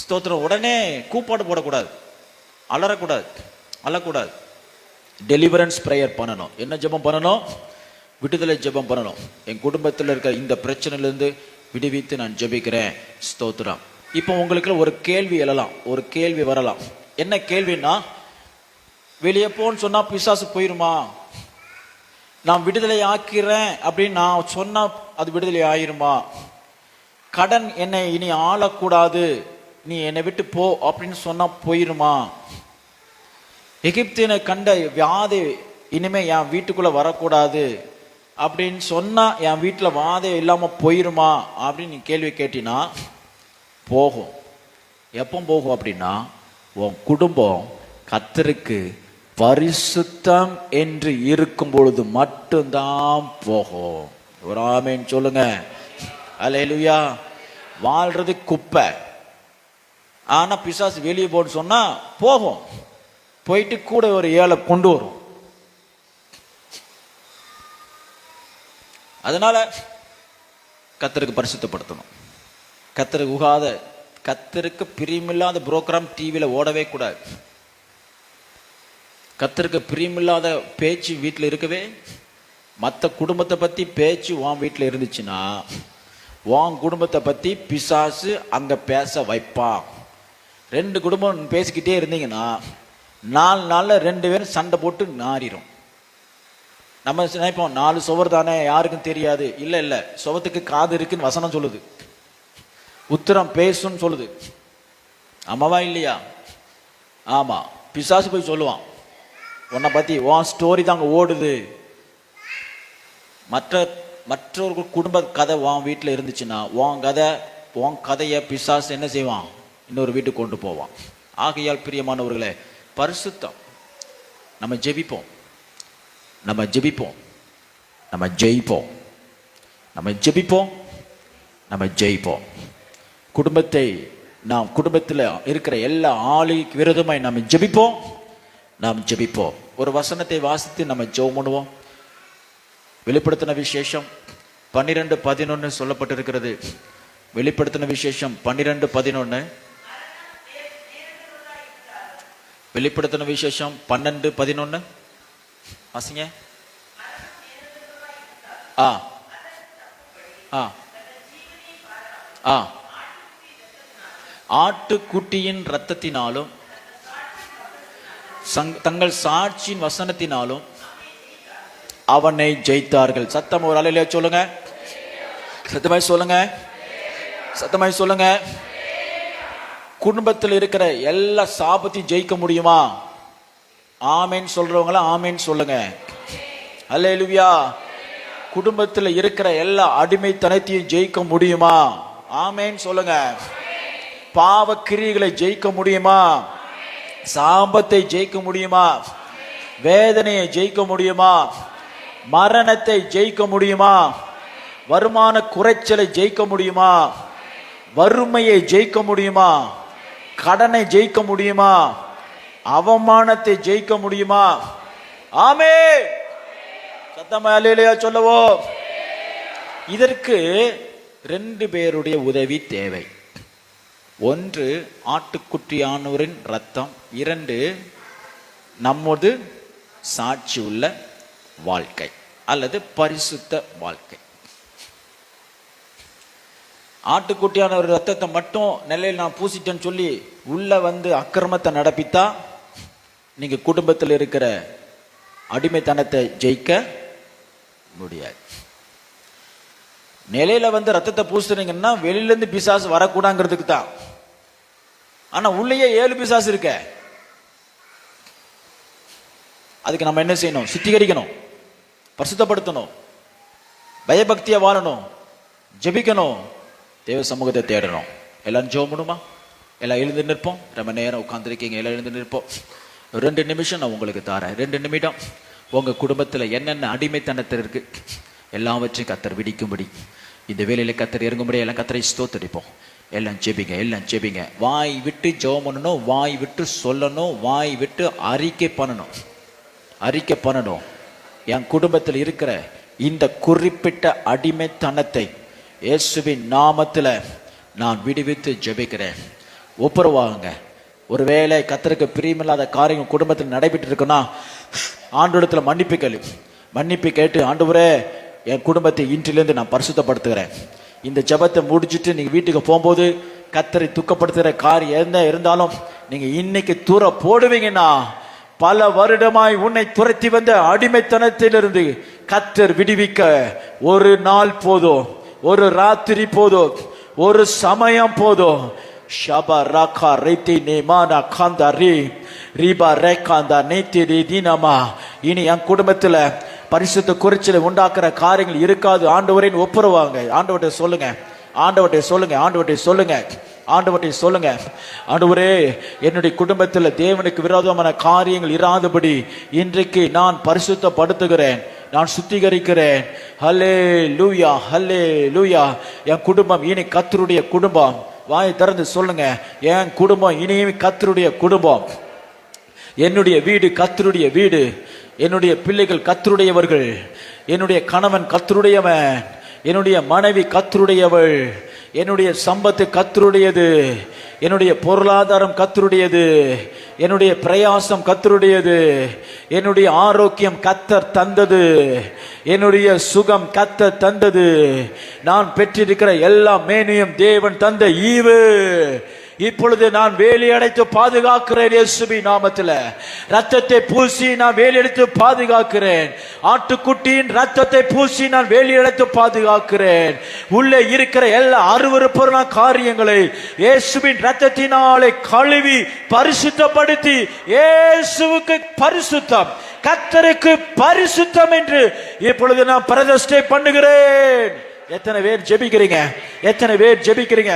ஸ்தோத்திரம், உடனே கூப்பாடு போடக்கூடாது, அழக்கூடாது. டெலிவரன்ஸ் பிரேயர் பண்ணணும். என்ன ஜெபம் பண்ணணும்? விடுதலை ஜெபம் பண்ணணும். என் குடும்பத்தில் இருக்க இந்த பிரச்சனையிலிருந்து விடுவித்து நான் ஜெபிக்கிறேன். ஸ்தோத்திரம். இப்போ உங்களுக்கு ஒரு கேள்வி எழலாம், ஒரு கேள்வி வரலாம். என்ன கேள்வின்னா, வெளியே போன்னு சொன்னா பிசாசு போயிருமா? நான் விடுதலை ஆக்கிறேன் அப்படின்னு நான் சொன்னா அது விடுதலை ஆயிருமா? கடன் என்னை இனி ஆளக்கூடாது, நீ என்னை விட்டு போ அப்படின்னு சொன்னா போயிருமா? எகிப்தினை கண்ட வியாதி இனிமே என் வீட்டுக்குள்ள வரக்கூடாது அப்படின்னு சொன்னா என் வீட்டில் வாதை இல்லாம போயிருமா அப்படின்னு நீ கேள்வி கேட்டினா போகும். எப்போ போகும் அப்படின்னா, உன் குடும்பம் கர்த்தருக்கு பரிசுத்தம் என்று இருக்கும் பொழுது மட்டும்தான் போகும். ஒரு ஆமென் சொல்லுங்க. அல்லேலூயா. வாழ்றது குப்பை, ஆனா பிசாசு வெளியே போன்னு சொன்னா போகும். போயிட்டு கூட ஒரு ஏழை கொண்டு வரும். அதனால கர்த்தருக்கு பரிசுத்தப்படுத்தணும். கர்த்தருக்கு உகாத, கர்த்தருக்கு பிரியமில்லாத புரோகிராம் டிவியில் ஓடவே கூடாது. கர்த்தருக்கு பிரியமில்லாத பேச்சு வீட்டில் இருக்கவே. மற்ற குடும்பத்தை பற்றி பேச்சு உன் வீட்டில் இருந்துச்சுன்னா உன் குடும்பத்தை பற்றி பிசாசு அங்கே பேச வைப்பான். 2 குடும்பம் பேசிக்கிட்டே இருந்தீங்கன்னா 4 நாளில் 2 பேரும் சண்டை போட்டு நாரிடும். நம்ம நினைப்போம் 4 சுவர் தானே, யாருக்கும் தெரியாது. இல்லை, சுவத்துக்கு காது இருக்குன்னு வசனம் சொல்லுது, உத்தரம் பேசுன்னு சொல்லுது. ஆமாவா இல்லையா? ஆமா. பிசாசு போய் சொல்லுவான், உன்னை பத்தி உன் ஸ்டோரி தாங்க ஓடுது. மற்றொரு குடும்ப கதை உன் வீட்டில் இருந்துச்சுன்னா உன் கதையை பிசாசு என்ன செய்வான்? இன்னொரு வீட்டுக்கு கொண்டு போவான். ஆகையால் பிரியமானவர்களே, பரிசுத்தம். நம்ம ஜெபிப்போம், குடும்பத்தில் இருக்கிற எல்லா ஆளுக்கு விரோதமாய் நம்ம ஜெபிப்போம். ஒரு வசனத்தை வாசித்து நம்ம ஜெபம் பண்ணுவோம். வெளிப்படுத்தின விசேஷம் 12:11 சொல்லப்பட்டிருக்கிறது. வெளிப்படுத்தின விசேஷம் 12:11. வெளிப்படுத்தின விசேஷம் 12:11 வாசிங்க. ஆட்டுக்குட்டியின் இரத்தத்தினாலும் தங்கள் சாட்சியின் வசனத்தினாலும் அவனை ஜெயித்தார்கள். சத்தம் ஒரு அல்லேலூயா சொல்லுங்க. சத்தமாய் சொல்லுங்க. குடும்பத்தில் இருக்கிற எல்லா சாபத்தையும் ஜெயிக்க முடியுமா? ஆமேன் சொல்றவங்கள ஆமேன் சொல்லுங்க. அல்லேலூயா. குடும்பத்தில் இருக்கிற எல்லா அடிமைத்தனத்தையும் ஜெயிக்க முடியுமா? ஆமேன் சொல்லுங்க. பாவ கிரியைகளை ஜெயிக்க முடியுமா? சாபத்தை ஜெயிக்க முடியுமா? வேதனையை ஜெயிக்க முடியுமா? மரணத்தை ஜெயிக்க முடியுமா? வருமான குறைச்சலை ஜெயிக்க முடியுமா? வறுமையை ஜெயிக்க முடியுமா? கடனை ஜெயிக்க முடியுமா? அவமானத்தை ஜெயிக்க முடியுமா? ஆமென். சத்தமா அல்லேலூயா சொல்லவோ. இதற்கு 2 பேருடைய உதவி தேவை. 1 ஆட்டுக்குட்டியானவரின் ரத்தம், 2 நம்மோடு சாட்சி உள்ள வாழ்க்கை அல்லது பரிசுத்த வாழ்க்கை. ஆட்டுக்குட்டியான ஒரு ரத்தத்தை மட்டும் நிலையில் நான் பூசிட்டேன்னு சொல்லி உள்ள வந்து அக்கிரமத்தை நடப்பித்தா நீங்க குடும்பத்தில் இருக்கிற அடிமைத்தனத்தை ஜெயிக்க முடியாது. நிலையில வந்து ரத்தத்தை பூசுறீங்கன்னா வெளியிலேருந்து பிசாசு வரக்கூடாங்கிறதுக்கு தான். ஆனா உள்ளேயே 7 பிசாசு இருக்க. அதுக்கு நம்ம என்ன செய்யணும்? சுத்திகரிக்கணும், பரிசுத்தப்படுத்தணும், பயபக்தியா வாழணும், ஜெபிக்கணும், தேவ சமூகத்தை தேடணும். எல்லாரும் ஜெபம் பண்ணுமா? எல்லாம் எழுந்து நிற்போம். ரொம்ப நேரம் உட்கார்ந்துருக்கீங்க, எல்லாம் எழுந்து நிற்போம். 2 நிமிஷம் நான் உங்களுக்கு தரேன். 2 நிமிடம் உங்க குடும்பத்துல என்னென்ன அடிமைத்தனத்தில் இருக்கு எல்லாவற்றையும் கத்தர் விடிக்கும்படி இந்த வேலையில கத்தர் இறங்கும்படி எல்லாம் கத்தரை ஸ்தோத்தரிப்போம். எல்லாம் ஜெபிங்க, எல்லாம் ஜெபிங்க. வாய் விட்டு ஜெபம் பண்ணணும், வாய் விட்டு சொல்லணும், வாய் விட்டு அறிக்கை பண்ணணும். அறிக்கை பண்ணணும். என் குடும்பத்தில் இருக்கிற இந்த குறிப்பிட்ட அடிமைத்தனத்தை இயேசுவின் நாமத்துல நான் விடுவித்து ஜெபிக்கிறேன். ஒப்புரவாகுங்க. ஒருவேளை கத்தருக்கு பிரியமில்லாத காரியம் குடும்பத்தில் நடைபெற்று இருக்குன்னா ஆண்டவரிடத்துல மன்னிப்பு கேட்டு, ஆண்டவரே என் குடும்பத்தை இன்றிலிருந்து நான் பரிசுத்தப்படுத்துகிறேன். இந்த ஜெபத்தை முடிச்சுட்டு நீங்க வீட்டுக்கு போகும்போது கத்தரை துக்கப்படுத்துகிற காரியம் என்ன இருந்தாலும் நீங்க இன்னைக்கு தூர போடுவீங்கன்னா பல வருடமாய் உன்னை துரத்தி வந்த அடிமைத்தனத்திலிருந்து கத்தர் விடுவிக்க ஒரு நாள் போதும், ஒரு ராத்திரி போதும், ஒரு சமயம் போதும். ஷபா ராகா ரைத்தி நேமானா காந்தாரி ரீபா ரேகாந்தா நேத்தி ரீதினமா. இனி என் குடும்பத்துல பரிசுத்த குறைச்சலை உண்டாக்குற காரியங்கள் இருக்காது. ஆண்டவரின் ஒப்புரவாங்க. ஆண்டவர்கிட்ட சொல்லுங்க, ஆண்டவர்கிட்ட சொல்லுங்க, ஆண்டவர்கிட்ட சொல்லுங்க, ஆண்டவர்கிட்ட சொல்லுங்க. ஆண்டவரே, என்னுடைய குடும்பத்தில் தேவனுக்கு விரோதமான காரியங்கள் இராதபடி இன்றைக்கு நான் பரிசுத்தப்படுத்துகிறேன், நான் சுத்திகரிக்கிறேன். ஹல்லே லூயா, ஹல்லே லூயா. என் குடும்பம் இனி கர்த்தருடைய குடும்பம். வாயை திறந்து சொல்லுங்க, என் குடும்பம் இனியும் கர்த்தருடைய குடும்பம். என்னுடைய வீடு கர்த்தருடைய வீடு. என்னுடைய பிள்ளைகள் கர்த்தருடையவர்கள். என்னுடைய கணவன் கர்த்தருடையவன். என்னுடைய மனைவி கர்த்தருடையவள். என்னுடைய சம்பத்து கர்த்தருடையது. என்னுடைய பொருளாதாரம் கர்த்தருடையது. என்னுடைய பிரயாசம் கர்த்தருடையது. என்னுடைய ஆரோக்கியம் கர்த்தர் தந்தது. என்னுடைய சுகம் கர்த்தர் தந்தது. நான் பெற்றிருக்கிற எல்லா மேனியும் தேவன் தந்த ஈவு. இப்பொழுது நான் வேலி அடைத்து பாதுகாக்கிறேன். இயேசுவின் நாமத்தில் ரத்தத்தை பூசி நான் வேலி அடைத்து பாதுகாக்கிறேன். ஆட்டுக்குட்டியின் ரத்தத்தை பூசி நான் வேலி அடைத்து பாதுகாக்கிறேன். உள்ளே இருக்கிற எல்லா அருவருப்பான காரியங்களை இயேசுவின் ரத்தத்தினாலே கழுவி பரிசுத்தப்படுத்தி இயேசுவுக்கு பரிசுத்தம், கர்த்தருக்கு பரிசுத்தம் என்று இப்பொழுது நான் பிரதிஷ்டை பண்ணுகிறேன். எத்தனை பேர் ஜெபிக்கிறீங்க? எத்தனை பேர் ஜெபிக்கிறீங்க?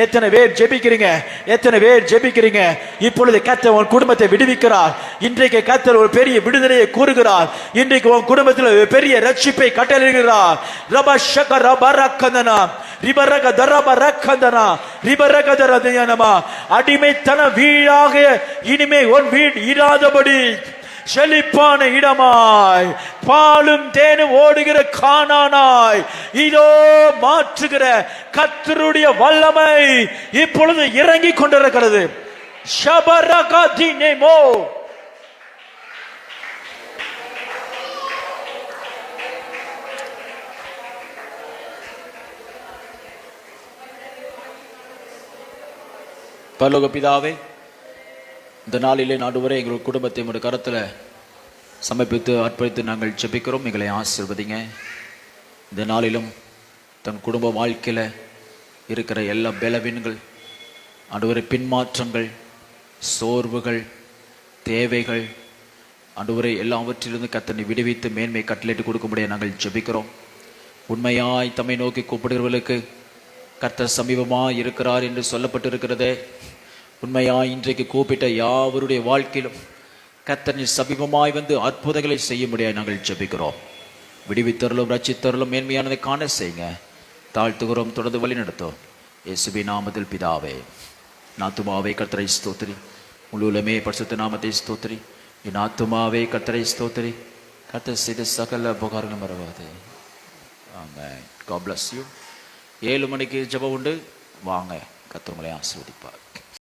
எத்தனை பேர் ஜெபிக்கிறீங்க? எத்தனை பேர் ஜெபிக்கிறீங்க? இப்பொழுது கர்த்தர் உன் குடும்பத்தை விடுவிக்கிறார். இன்றைக்கு கர்த்தர் ஒரு பெரிய விடுதலையை கூறுகிறார். இன்றைக்கு உன் குடும்பத்தில் பெரிய ரட்சிப்பை கட்டளையிடுகிறார். ரப ஷக ரப ரக்கந்தனா ரிபரக தரப ரக்கந்தனா ரிபரக தரதயனமா. அடிமைத்தன வீடாக இனிமே உன் வீடு இராதபடி செழிப்பான இடமாய் பாலும் தேனும் ஓடுகிற கானானாய் இதோ மாற்றுகிற கர்த்தருடைய வல்லமை இப்பொழுது இறங்கி கொண்டிருக்கிறது. ஷபரகதினேமோ. பரலோக பிதாவே, இந்த நாளிலே ஆண்டவரே எங்கள் குடும்பத்தை உங்களுடைய கரத்தில் சமர்ப்பித்து அர்ப்பணித்து நாங்கள் ஜெபிக்கிறோம். எங்களை ஆசீர்வதிங்க. இந்த நாளிலும் தன் குடும்ப வாழ்க்கையில் இருக்கிற எல்லா பலவீனங்கள், ஆண்டவரே பின்மாற்றங்கள், சோர்வுகள், தேவைகள், ஆண்டவரே, எல்லாவற்றிலிருந்து கர்த்தனை விடுவித்து மேன்மை கட்டளையிட்டு கொடுக்கும்படியாக நாங்கள் ஜெபிக்கிறோம். உண்மையாய் தம்மை நோக்கி கூப்பிடுகிறவர்களுக்கு கர்த்தர் சமீபமாய் இருக்கிறார் என்று சொல்லப்பட்டிருக்கிறதே, உண்மையாய் இன்றைக்கு கூப்பிட்ட யாவருடைய வாழ்க்கையிலும் கர்த்தரின் சமீபமாய் வந்து அற்புதங்களை செய்யும்படியாக நாங்கள் ஜெபிக்கிறோம். விடுவித்தருளும் ரட்சித்தருளும் மேன்மையானதை காண செய்யுங்க. தாழ்த்துகிறோம், தொடர்ந்து வழி நடத்தும். இயேசுவின் நாமத்தில் பிதாவே. என் ஆத்துமாவே கர்த்தரை ஸ்தோத்திரி, முழுவலுமே பரிசுத்த நாமத்தை ஸ்தோத்திரி. என் ஆத்துமாவே கர்த்தரை ஸ்தோத்திரி, கர்த்தர் செய்த சகல உபகாரங்களும் மறவாது. ஆமென். God bless you. 7 மணிக்கு ஜெபம் உண்டு, வாங்க. கர்த்தர் உங்களை ஆசீர்வதிப்பார்.